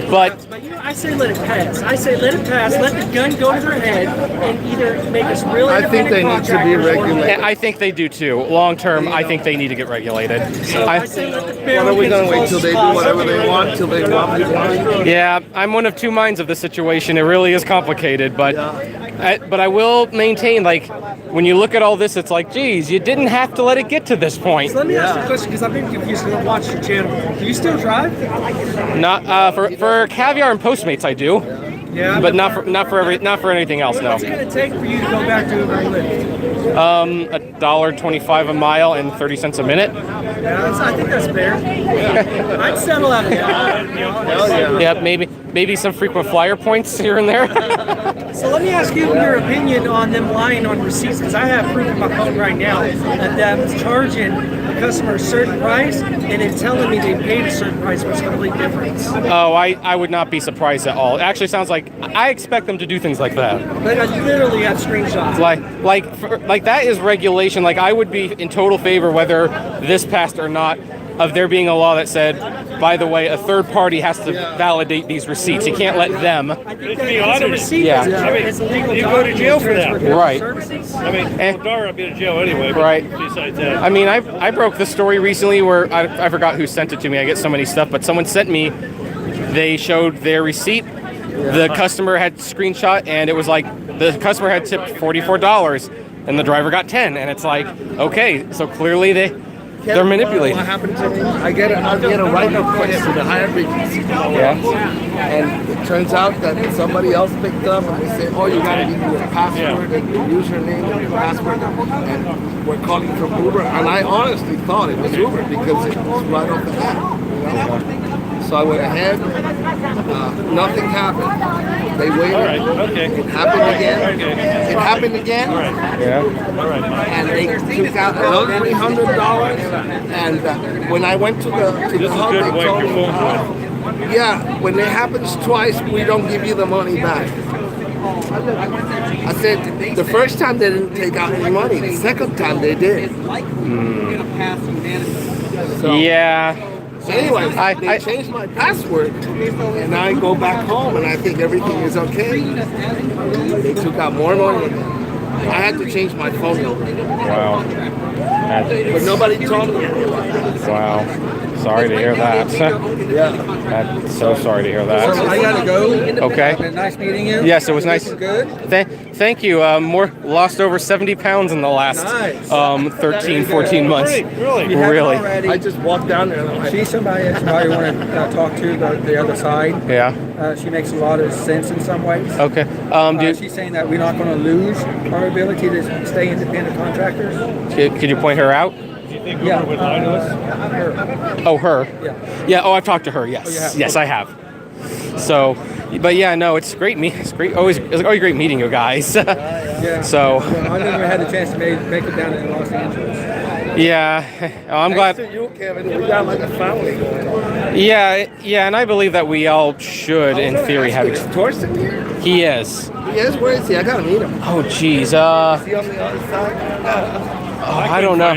But you know, I say let it pass. I say let it pass. Let the gun go to their head and either make us really. I think they need to be regulated. I think they do too. Long term, I think they need to get regulated. I say let the What are we going to wait till they do whatever they want, till they want people? Yeah, I'm one of two minds of the situation. It really is complicated, but I will maintain, like, when you look at all this, it's like, geez, you didn't have to let it get to this point. So let me ask you a question, because I've been confused because I watched your channel. Do you still drive? Not for Caviar and Postmates, I do. Yeah, but not for anything else. No. What's it going to take for you to go back to Uber and Lyft? $1.25 a mile and 30 cents a minute. Yeah, I think that's fair. I'd settle out of that. Yeah, maybe some frequent flyer points here and there. So let me ask you your opinion on them lying on receipts, because I have proof in my phone right now that them charging the customer a certain price and then telling me they paid a certain price was a complete difference. Oh, I would not be surprised at all. It actually sounds like I expect them to do things like that. But I literally have screenshots. Like that is regulation. Like I would be in total favor, whether this passed or not, of there being a law that said, by the way, a third party has to validate these receipts. You can't let them. It's be audited. Yeah. It's illegal. You go to jail for that. Right. I mean, Dara would be in jail anyway. Right. Besides that. I mean, I broke the story recently where I forgot who sent it to me. I get so many stuff, but someone sent me. They showed their receipt. The customer had screenshot, and it was like the customer had tipped $44, and the driver got 10. And it's like, okay, so clearly they're manipulating. What happened to me? I get a write-up request to the hiring agency. Yeah. And it turns out that somebody else picked up and they say, oh, you got to give me your password and your username and your password. And we're calling from Uber. And I honestly thought it was Uber because it was right off the bat. You know? So I went ahead. Nothing happened. They waited. All right. Okay. It happened again. Okay. It happened again. All right. Yeah. All right. And they took out another $300. And when I went to the This is hub, good. they Wipe told your me, phone with. yeah, when it happens twice, we don't give you the money back. I said, the first time they didn't take out any money. The second time they did. So, Yeah. So anyway, they changed my password, and I go back home, and I think everything is okay. They took out more money. I had to change my phone number. Wow. But nobody told me. Wow. Sorry to hear that. Yeah. I'm so sorry to hear that. So I gotta go. Okay. Nice meeting you. Yes, it was nice. Good. Thank you. Lost over 70 pounds in the last 13, 14 months. Really? I just walked down there. And She's somebody I want to talk to, the other side. Yeah. She makes a lot of sense in some ways. Okay. She's saying that we're not going to lose our ability to stay independent contractors. Could you point her out? Yeah. Would lie to us? Oh, her? Yeah. Yeah. Oh, I've talked to her. Yes. Oh, you have? Yes, I have. So, but yeah, no, it's great. It's great. Always great meeting you guys. Yeah. So. Well, I never had the chance to make it down in Los Angeles. Yeah. Oh, I'm glad. Thanks to you, Kevin. We got like a family going on. Yeah, and I believe that we all should, in theory, have. Is Torsten here? He is. He is? Where is he? I gotta meet him. Oh, geez. Is he on the other side? I don't know.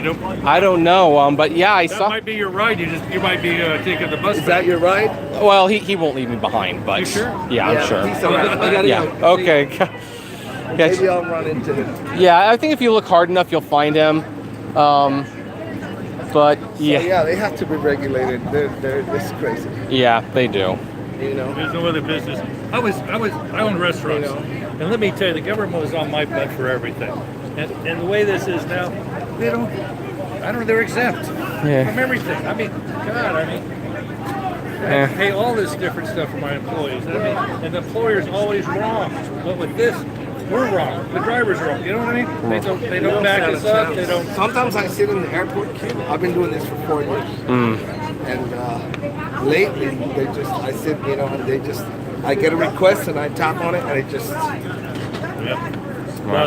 I don't know. But yeah, I saw. That might be your ride. You might be taking the bus. Is that your ride? Well, he won't leave me behind. But You sure? Yeah, I'm sure. He's all right. I gotta Yeah. go. Okay. Maybe I'll run into him. Yeah, I think if you look hard enough, you'll find him. But yeah. So, yeah, they have to be regulated. It's crazy. Yeah, they do. You know. There's no other business. I own restaurants, and let me tell you, the government was on my butt for everything. And the way this is now, they're exempt from everything. I mean, God, I have to pay all this different stuff for my employees. And the employer's always wrong. But with this, we're wrong. The driver's wrong. You know what I mean? They don't back us up. They don't. Sometimes I sit in the airport queue. I've been doing this for 4 years. And lately, I sit, and I get a request and I tap on it and it just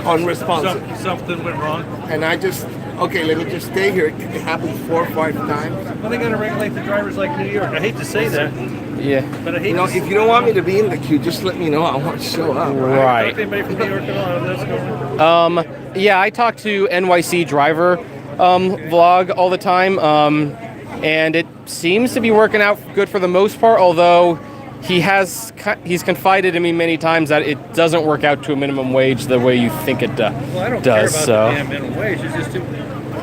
unresponsive. Something went wrong. And I just, okay, let me just stay here. It happens 4 or 5 times. Well, they got to regulate the drivers like New York. I hate to say that. Yeah. But I hate if you don't want me to be in the queue, just let me know. I want to show up. Right. Talk to anybody from New York at all? Let's go. Yeah, I talk to NYC driver vlog all the time, and it seems to be working out good for the most part, although he's confided in me many times that it doesn't work out to a minimum wage the way you think it does. Well, I don't care about the damn minimum wage. It's just too...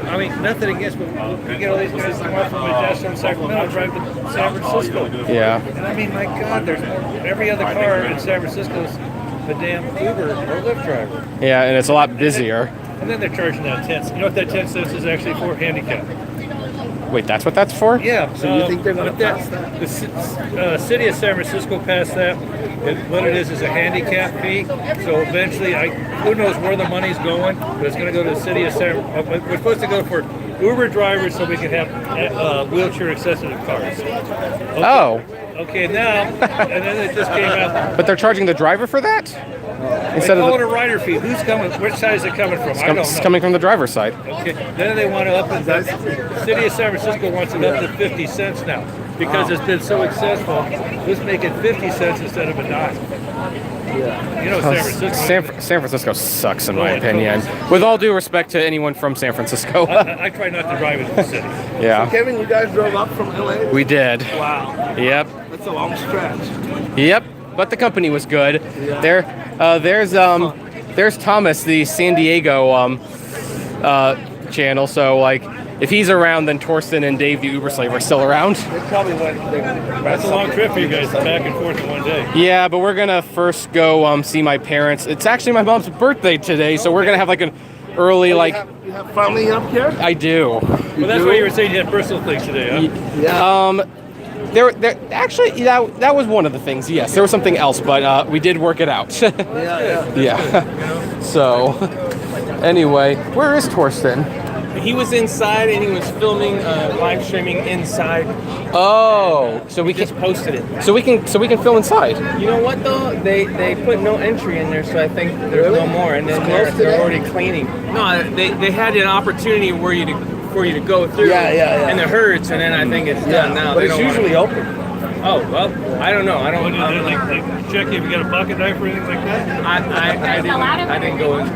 I mean, nothing against, but we get all these guys that come out from my desk from Sacramento, drive to San Francisco. Yeah. And I mean, my God, there's every other car in San Francisco is a damn Uber or Lyft driver. Yeah, and it's a lot busier. And then they're charging that 10 cents. You know what that 10 cents is actually for? Handicap. Wait, that's what that's for? Yeah. So you think they're going to pass that? The city of San Francisco passed that. What it is a handicap fee. So eventually, who knows where the money's going, but it's going to go to the city of San Francisco. We're supposed to go for Uber drivers so we can have wheelchair accessible cars. Okay. Oh. Okay, now, and then it just came out. But they're charging the driver for that? They call it a rider fee. Who's coming? Which side is it coming from? I don't know. It's coming from the driver's side. Okay. Then they want to up it. The city of San Francisco wants it up to 50 cents now because it's been so successful. Let's make it 50 cents instead of a dime. Yeah. You know, San Francisco. San Francisco sucks, in my opinion. With all due respect to anyone from San Francisco. I try not to drive into the city. Yeah. So Kevin, you guys drove up from LA? We did. Wow. Yep. That's a long stretch. Yep. But the company was good. Yeah. There's Thomas, the San Diego channel. So like, if he's around, then Torsten and Dave, the Uber slave, are still around. They probably went. That's a long trip for you guys, back and forth in one day. Yeah, but we're gonna first go see my parents. It's actually my mom's birthday today, so we're gonna have like an early You have family up here? I do. Well, that's why you were saying you had personal things today, huh? Yeah. There actually that was one of the things. Yes, there was something else, but we did work it out. Yeah. So, anyway, where is Torsten? He was inside and he was filming, live streaming inside. Oh, so we just posted it. So we can film inside. You know what though? They put no entry in there, so I think there's no more. And then they're already cleaning. No, they had an opportunity for you to go through. Yeah. In the herds, and then I think it's done now. But it's usually open. Oh well, I don't know. I don't. Like check if you got a pocket knife or anything like that. I didn't go in.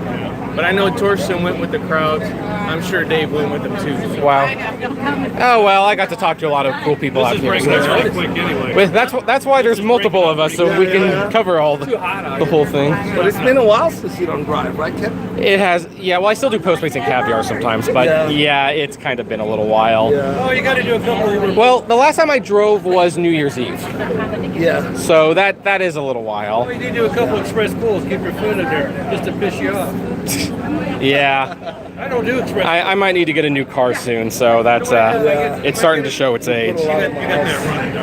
But I know Torsten went with the crowd. I'm sure Dave went with them too. So. Wow. Oh well, I got to talk to a lot of cool people out here. So really quick anyway. That's why there's multiple of us, so we can cover all the whole thing. But it's been a while since you don't drive, right, Kevin? It has. Yeah. Well, I still do Postmates and Caviar sometimes, but yeah, it's kind of been a little while. Oh, you got to do a couple of. Well, the last time I drove was New Year's Eve. Yeah. So that is a little while. Well, you need to do a couple express pulls, keep your foot in there, just to piss you off. Yeah. I don't do express. I might need to get a new car soon, so that's it's starting to show its age. You got that running.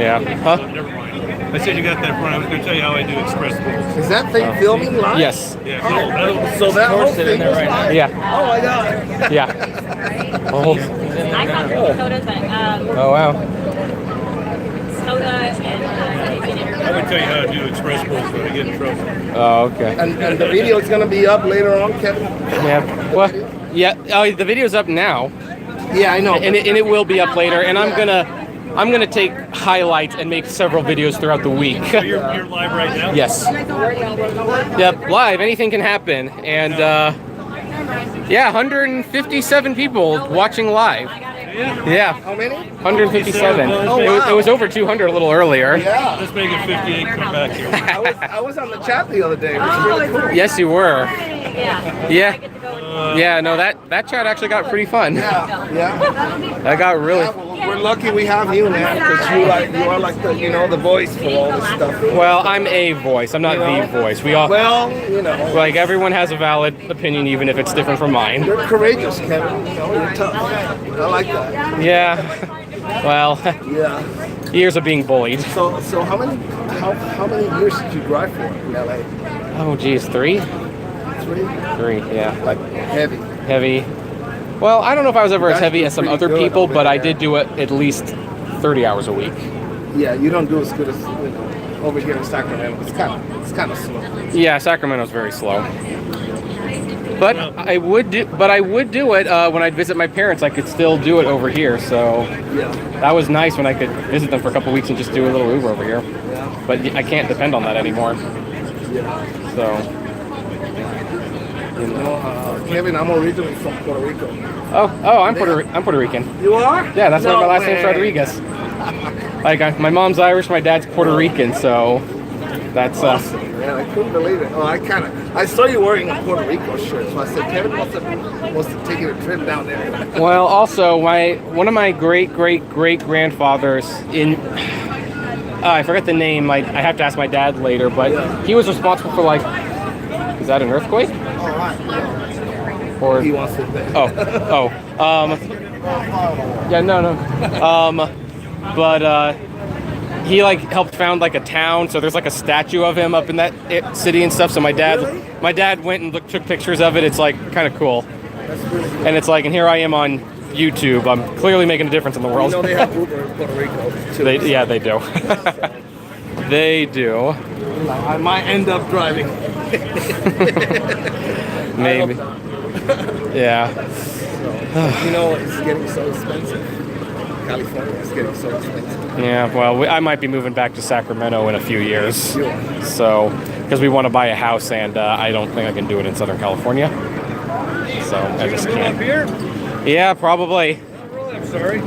Yeah. Huh? Never mind. I said you got that front. I was going to tell you how I do express pulls. Is that thing filming live? Yes. Yeah. So that whole thing there right now. Yeah. Oh my God. Yeah. Oh. I got sodas, but Oh wow. soda and I would tell you how to do express pulls, but I get in trouble. Oh, okay. And the video is going to be up later on, Kevin? Yeah. Well, yeah. Oh, the video's up now. Yeah, I know. And it will be up later. And I'm gonna take highlights and make several videos throughout the week. So you're live right now? Yes. Yep. Live. Anything can happen. And yeah, 157 people watching live. Yeah. How many? 157. Oh, wow. It was over 200 a little earlier. Yeah. Let's make it 58. Come back here. I was on the chat the other day. It was really cool. Yes, you were. yeah. Yeah. Yeah, no, that chat actually got pretty fun. Yeah. That got really. Yeah, well, we're lucky we have you, man, because you are like the the voice for all this stuff. Well, I'm a voice. I'm not the voice. We all. Well, like everyone has a valid opinion, even if it's different from mine. You're courageous, Kevin. You're tough. I like that. Yeah. Well. Yeah. Years of being bullied. So how many years did you drive for in LA? Oh, geez, 3? 3? 3, yeah. Like heavy. Heavy. Well, I don't know if I was ever as heavy as some other people, but I did do it at least 30 hours a week. Yeah, you don't do as good as over here in Sacramento. It's kind of slow. Yeah, Sacramento's very slow. But I would do it when I'd visit my parents. I could still do it over here, so yeah, that was nice when I could visit them for a couple weeks and just do a little Uber over here. Yeah. But I can't depend on that anymore. Yeah. So. You know, Kevin, I'm originally from Puerto Rico. Oh, I'm Puerto Rican. You are? Yeah, that's why my last way. name's Rodriguez. Like my mom's Irish, my dad's Puerto Rican, so that's awesome. Man, I couldn't believe it. Oh, I saw you wearing a Puerto Rico shirt, so I said Kevin must have taken a trip down there. Well, also one of my great grandfathers in I forgot the name. I have to ask my dad later, but he was responsible for is that an earthquake? Or he wants it there. Yeah, no. But he helped found a town, so there's a statue of him up in that city and stuff. So my dad went and took pictures of it. It's kind of cool. That's really cool. And it's and here I am on YouTube. I'm clearly making a difference in the world. You know they have Uber in Puerto Rico too. They do. They do. I might end up driving. Maybe. Yeah. You know, it's getting so expensive. California is getting so expensive. Yeah, well, I might be moving back to Sacramento in a few years. So, because we want to buy a house, and I don't think I can do it in Southern California. So, I just can't. Here? Yeah, probably. I'm sorry.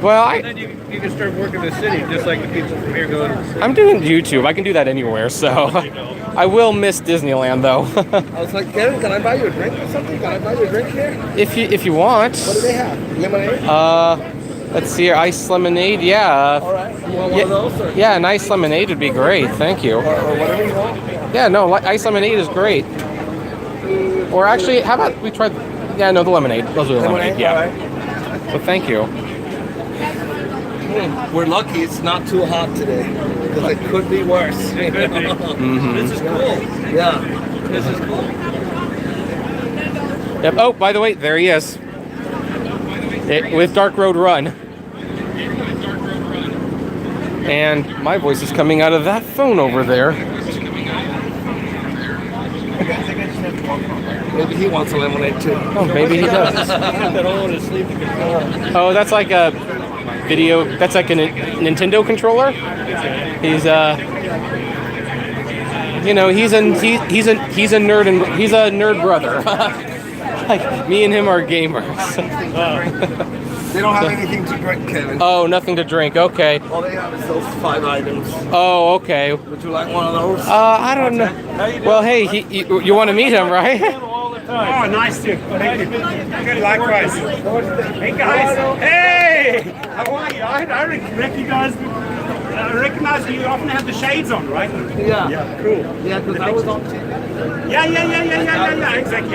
Well, and then you can start working the city, just like the people from here go to the city. I'm doing YouTube. I can do that anywhere, so I will miss Disneyland, though. I was like, Kevin, can I buy you a drink or something? Can I buy you a drink here? If you want. What do they have? Lemonade? Let's see here. Ice lemonade, yeah. All right. You want one of those? Or? Yeah, an ice lemonade would be great. Thank you. Or whatever you want? Yeah, no, ice lemonade is great. Or actually, how about we try... Yeah, no, the lemonade. Those are the lemonade, yeah. All right. Well, thank you. We're lucky it's not too hot today, because it could be worse. It could be. Mm-hmm. This is cool. Yeah. This is cool. Yep. Oh, by the way, there he is. With Dark Road Run. And my voice is coming out of that phone over there. Maybe he wants a lemonade too. Oh, maybe he does. Oh, that's like a video. That's like a Nintendo controller. He's he's a nerd and he's a nerd brother. Like me and him are gamers. They don't have anything to drink, Kevin. Oh, nothing to drink. Okay. All they have is those 5 items. Oh, okay. Would you like one of those? I don't know. Well, hey, you want to meet him, right? Oh, nice to. Thank you. Likewise. Hey guys. Hey. How are you? I recognize you often have the shades on, right? Yeah. Yeah. Cool. Yeah, because I was on TV. Yeah. Exactly.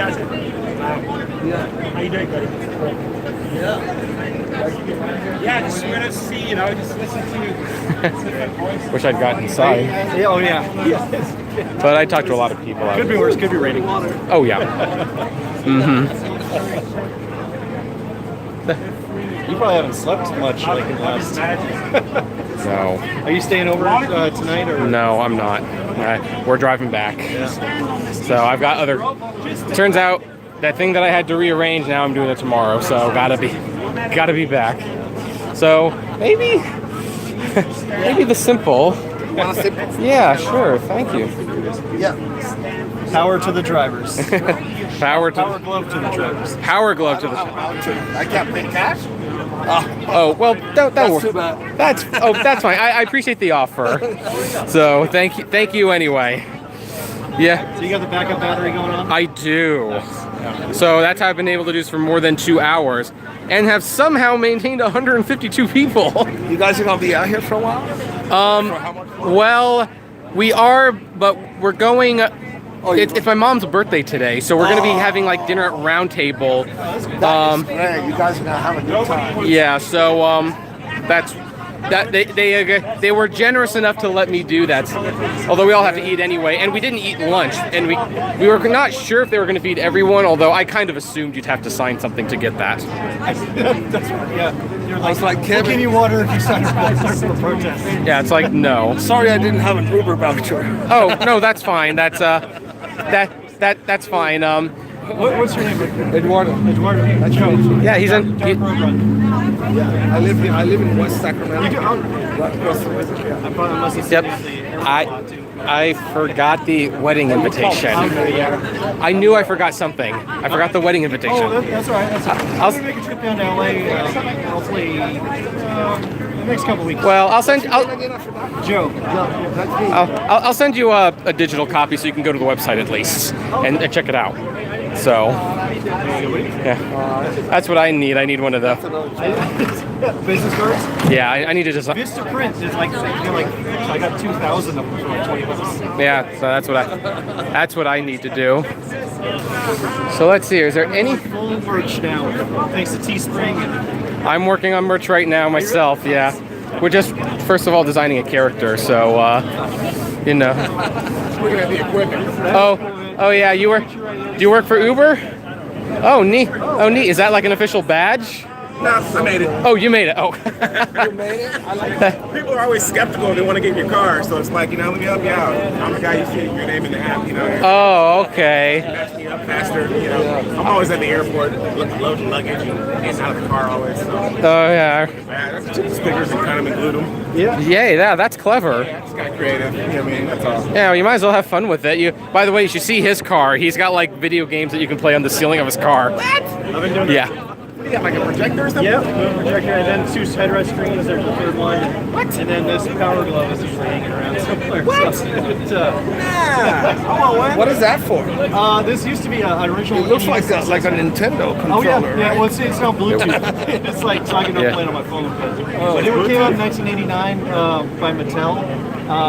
Yeah. How you doing, buddy? Yeah, just wanted to see, just listen to. Wish I'd gotten inside. Yeah, oh yeah. Yes. But I talked to a lot of people. Could be worse. Could be raining. Oh yeah. You probably haven't slept much in the last. No. Are you staying over tonight or? No, I'm not. We're driving back. So I've got other. Turns out that thing that I had to rearrange, now I'm doing it tomorrow. So gotta be back. So maybe the simple. Want a simple? Yeah, sure. Thank you. Yeah. Power to the drivers. Power glove to the drivers. Power glove to the. I can't pay cash. Oh well, don't That's too bad. That's fine. I appreciate the offer. So thank you anyway. Yeah. So you got the backup battery going on? I do. So that's how I've been able to do this for more than 2 hours, and have somehow maintained 152 people. You guys are gonna be out here for a while? Well, we are, but we're going. It's my mom's birthday today, so we're going to be having dinner at Round Table. That is great. You guys are gonna have a good time. Yeah, so That they were generous enough to let me do that. Although we all have to eat anyway, and we didn't eat lunch, and we were not sure if they were going to feed everyone. Although I kind of assumed you'd have to sign something to get that. That's right. Yeah. You're I was like, Kevin, we'll give you water if you sign for a protest. Yeah, it's like no. Sorry, I didn't have an Uber voucher. Oh no, that's fine. That's that's fine. What's your name? Eduardo. Eduardo. Joe. Yeah, he's in. Yeah, I live here. I live in West Sacramento. You do? Right across the river. Yeah. I probably must have Yep. seen the airport. I forgot the wedding invitation. I knew I forgot something. I forgot the wedding invitation. Oh, that's all right. That's all right. I'll We're gonna make a trip down to LA. Hopefully, the next couple weeks. Well, I'll send. Joe. I'll send you a digital copy so you can go to the website at least and check it out. So, yeah, that's what I need. I need one of the business cards. Yeah, I need to just. Vista Print is like I got 2,000 of them for like $20. Yeah, so that's what I need to do. So let's see. Is there any full merch now? Thanks to Teespring. I'm working on merch right now myself. Yeah, we're just first of all designing a character. So you know. Oh yeah. Do you work for Uber? Oh neat. Oh neat. Is that like an official badge? No, I made it. Oh, you made it. Oh. You made it? I like that. People are always skeptical. They want to get your car. So it's like, let me help you out. I'm the guy you see your name in the app, Oh, okay. Match me up faster, I'm always at the airport loading luggage and getting out of the car always. So. Oh, yeah. I took the stickers and cut them and glued them. Yeah. Yay, that's clever. Yeah, it's kind of creative. You know what I mean? That's all. Yeah, well, you might as well have fun with it. By the way, you should see his car. He's got like video games that you can play on the ceiling of his car. What? I've been doing Yeah. You got like a projector or something? Yep, a projector, and then 2 headrest screens. There's the third one. What? And then this power glove is usually hanging around somewhere. What? Come on, What is that for? This used to be an original. It looks like a Nintendo controller. Oh yeah, right? yeah. Well, it's not Bluetooth. It's like so I can play it on my phone. But it came out in 1989 by Mattel.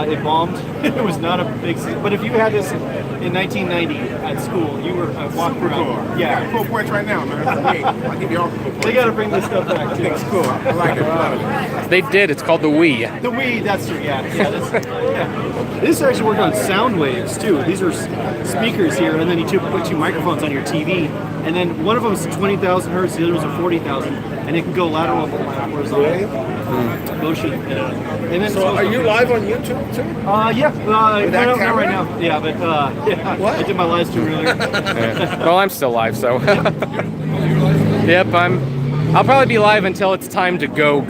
It bombed. It was not a big. But if you had this in 1990 at school, you were walking around. Yeah. Cool points right now, man. Hey, I'll give you all the cool points. They got to bring this stuff back too. It's cool. I like it. I love it. They did. It's called the Wii. The Wii, that's true. Yeah. This actually worked on sound waves too. These are speakers here, and then you put 2 microphones on your TV, and then one of them is 20,000 hertz, the other ones are 40,000, and it can go lateral and horizontal motion. And then So are you live on YouTube too? Yeah. With that not camera? right now. Yeah, but I did my live stream earlier. Well, I'm still live, so. Yep, I'll probably be live until it's time to go.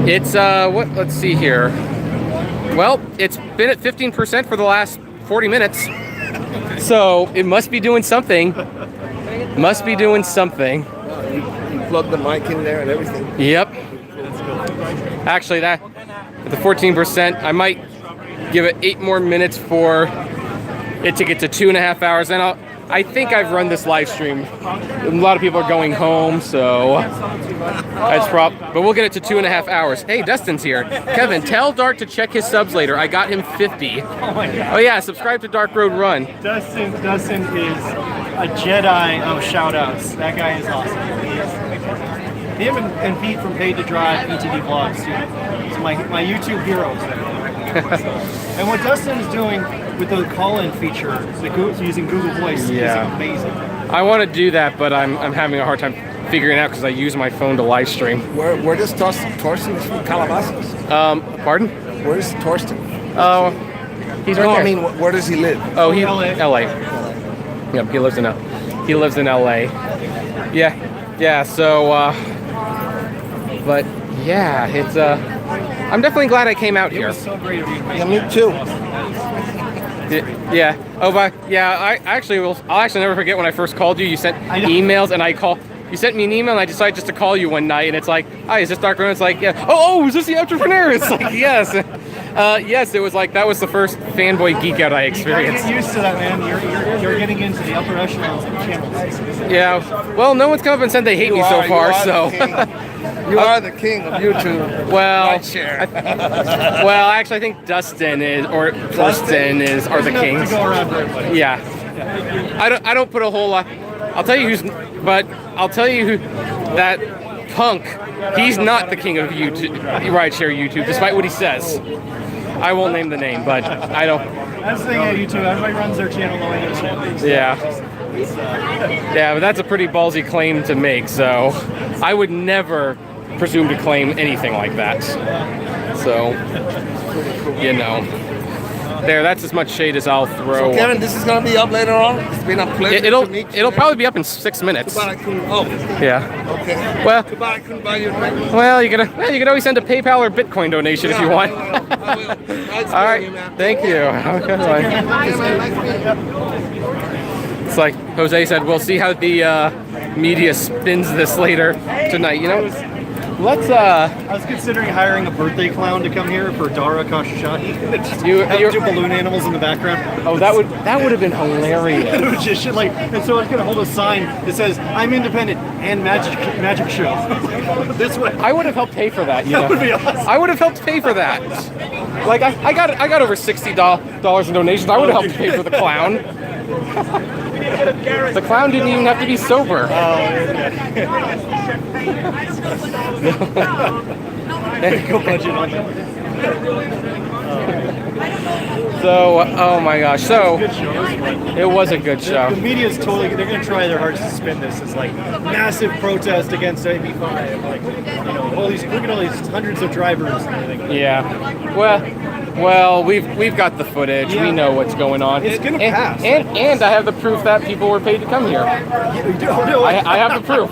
It's let's see here. Well, it's been at 15% for the last 40 minutes. So it must be doing something. Must be doing something. You plug the mic in there and everything. Yep. Actually, that at the 14%, I might give it 8 more minutes for it to get to 2.5 hours. And I think I've run this live stream. A lot of people are going home, so that's but we'll get it to 2.5 hours. Hey, Dustin's here. Kevin, tell Dark to check his subs later. I got him 50. Oh my God. Oh yeah, subscribe to Dark Road Run. Dustin is a Jedi of shout-outs. That guy is awesome. Him and Pete from Paid to Drive ETV vlogs. It's my YouTube heroes. And what Dustin is doing with the call-in feature, using Google Voice, is amazing. I want to do that, but I'm having a hard time figuring it out because I use my phone to live stream. Where does Torsten is from? Calabasas? Pardon? Where is Torsten? Oh, he's right no, there. I mean, where does he live? Oh, LA. Yep, he lives in LA. Yeah. So, but yeah, it's I'm definitely glad I came out here. It was so great of you. Yeah, me too. Yeah. Oh, but yeah, I'll actually never forget when I first called you. You sent emails, and you sent me an email, and I decided just to call you one night, and it's like, hi, is this Dark Road? It's like, yeah. Oh, is this the Apptrepreneur? It's like, yes. Yes, it was like, that was the first fanboy geek out I experienced. You gotta get used to that, man. You're getting into the upper echelons of channels. Yeah. Well, no one's come up and said they hate me so far, so. You are the king of YouTube. Well, well, actually, I think Dustin are the kings. Yeah. I don't put a whole lot. I'll tell you that punk. He's not the king of YouTube, rideshare YouTube, despite what he says. I won't name the name, but I don't. That's the thing at YouTube. Everybody runs their channel knowing their channel. Yeah. Yeah, but that's a pretty ballsy claim to make, so I would never presume to claim anything like that. So, you know. There, that's as much shade as I'll throw. So Kevin, this is gonna be up later on. It's been a pleasure to meet you. It'll probably be up in 6 minutes. Yeah. Okay. Well. Too bad I couldn't buy you a drink. Well, you can always send a PayPal or Bitcoin donation if you want. All right. Thank you. It's like Jose said. We'll see how the media spins this later tonight. You know. Let's. I was considering hiring a birthday clown to come here for Dara Khosrowshahi. You do balloon animals in the background. Oh, that would have been hilarious. It was just shit like, and so I was gonna hold a sign that says "I'm independent and magic show." This way. I would have helped pay for that. You That know? would be awesome. I would have helped pay for that. Like I got over $60 in donations. I would have helped pay for the clown. The clown didn't even have to be sober. Go budget on that. So, oh my gosh. So, it was a good show. The media's totally, they're going to try their hardest to spin this as like massive protest against AB5. Like, you know, look at all these hundreds of drivers and everything. Yeah. Well, we've got the footage. Yeah. We know what's going on. It's going to pass. And I have the proof that people were paid to come here. I have the proof.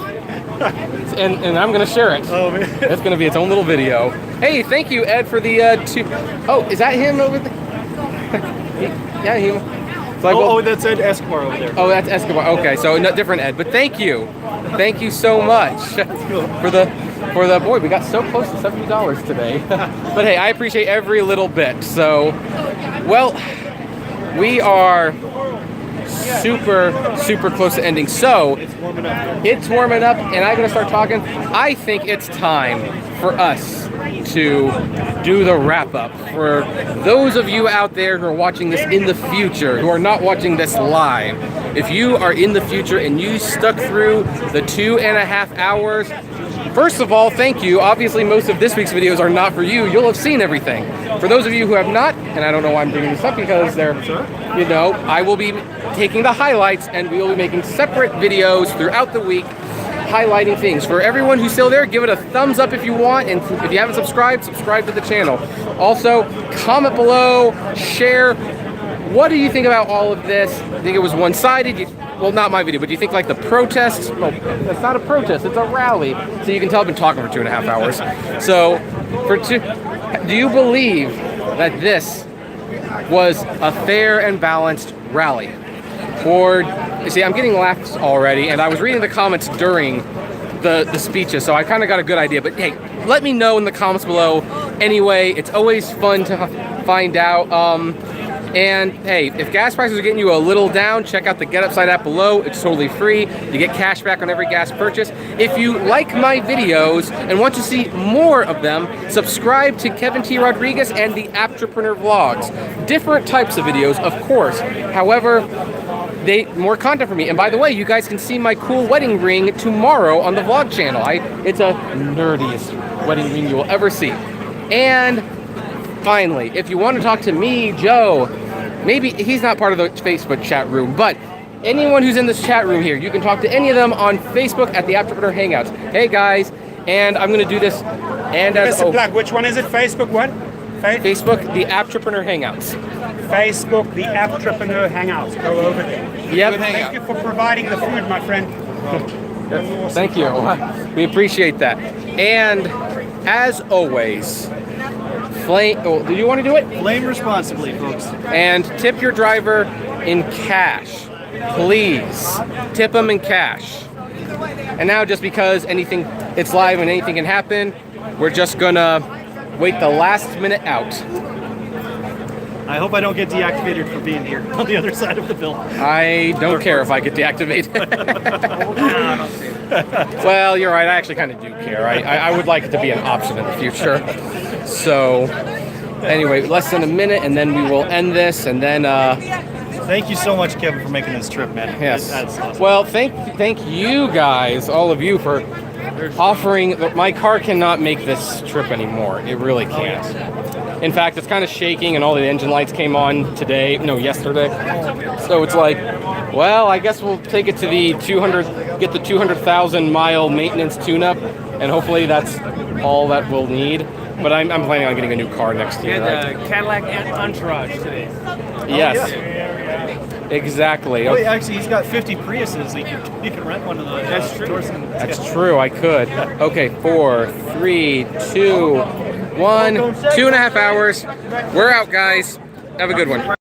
And I'm going to share it. Oh, man. It's going to be its own little video. Hey, thank you, Ed, for the two. Oh, is that him over there? Yeah, him. Like, that's Ed Escobar over there. Oh, that's Escobar. Okay, so no, different Ed. But thank you so much for the boy. We got so close to $70 today. But hey, I appreciate every little bit. So, well, we are super close to ending. So it's warming up, and I'm gonna start talking. I think it's time for us to do the wrap up. For those of you out there who are watching this in the future, who are not watching this live, if you are in the future and you stuck through the 2.5 hours, first of all, thank you. Obviously, most of this week's videos are not for you. You'll have seen everything. For those of you who have not, and I don't know why I'm bringing this up because they're, you know, I will be taking the highlights and we will be making separate videos throughout the week highlighting things. For everyone who's still there, give it a thumbs up if you want, and if you haven't subscribed, subscribe to the channel. Also, comment below, share. What do you think about all of this? I think it was one-sided. Well, not my video, but do you think like the protests? Well, that's not a protest, it's a rally. So you can tell I've been talking for 2.5 hours. So, do you believe that this was a fair and balanced rally? Or, you see, I'm getting laughs already, and I was reading the comments during the speeches, so I kind of got a good idea. But hey, let me know in the comments below. Anyway, it's always fun to find out. And hey, if gas prices are getting you a little down, check out the Get Upside app below. It's totally free. You get cash back on every gas purchase. If you like my videos and want to see more of them, subscribe to Kevin T. Rodriguez and the Apptrepreneur vlogs. Different types of videos, of course. However, more content for me. And by the way, you guys can see my cool wedding ring tomorrow on the vlog channel. It's a nerdiest wedding ring you will ever see. And finally, if you want to talk to me, Joe, maybe he's not part of the Facebook chat room, but anyone who's in this chat room here, you can talk to any of them on Facebook at the Apptrepreneur Hangouts. Hey guys, and I'm going to do this. And as which one is it? Facebook what? Facebook, the Apptrepreneur Hangouts. Facebook, the Apptrepreneur Hangouts. Go over there. Yep. Thank you for providing the food, my friend. Thank you. We appreciate that. And as always, do you want to do it? Flame responsibly, folks. And tip your driver in cash. Please. Tip them in cash. And now, just because it's live and anything can happen, we're just gonna wait the last minute out. I hope I don't get deactivated for being here on the other side of the bill. I don't care if I get deactivated. Well, you're right. I actually kind of do care. I would like it to be an option in the future. So, anyway, less than a minute, and then we will end this, and then. Thank you so much, Kevin, for making this trip, man. Yes. That's awesome. Well, thank you guys, all of you, for offering, my car cannot make this trip anymore. It really can't. In fact, it's kind of shaking and all the engine lights came on yesterday. So it's like, well, I guess we'll take it to the 200,000 mile maintenance tune-up, and hopefully that's all that we'll need. But I'm planning on getting a new car next year. And Cadillac Entourage today. Yes. Exactly. Well, actually, he's got 50 Priuses. You can rent one of those. That's true. That's true. I could. Okay, 4, 3, 2, 1. 2.5 hours. We're out, guys. Have a good one.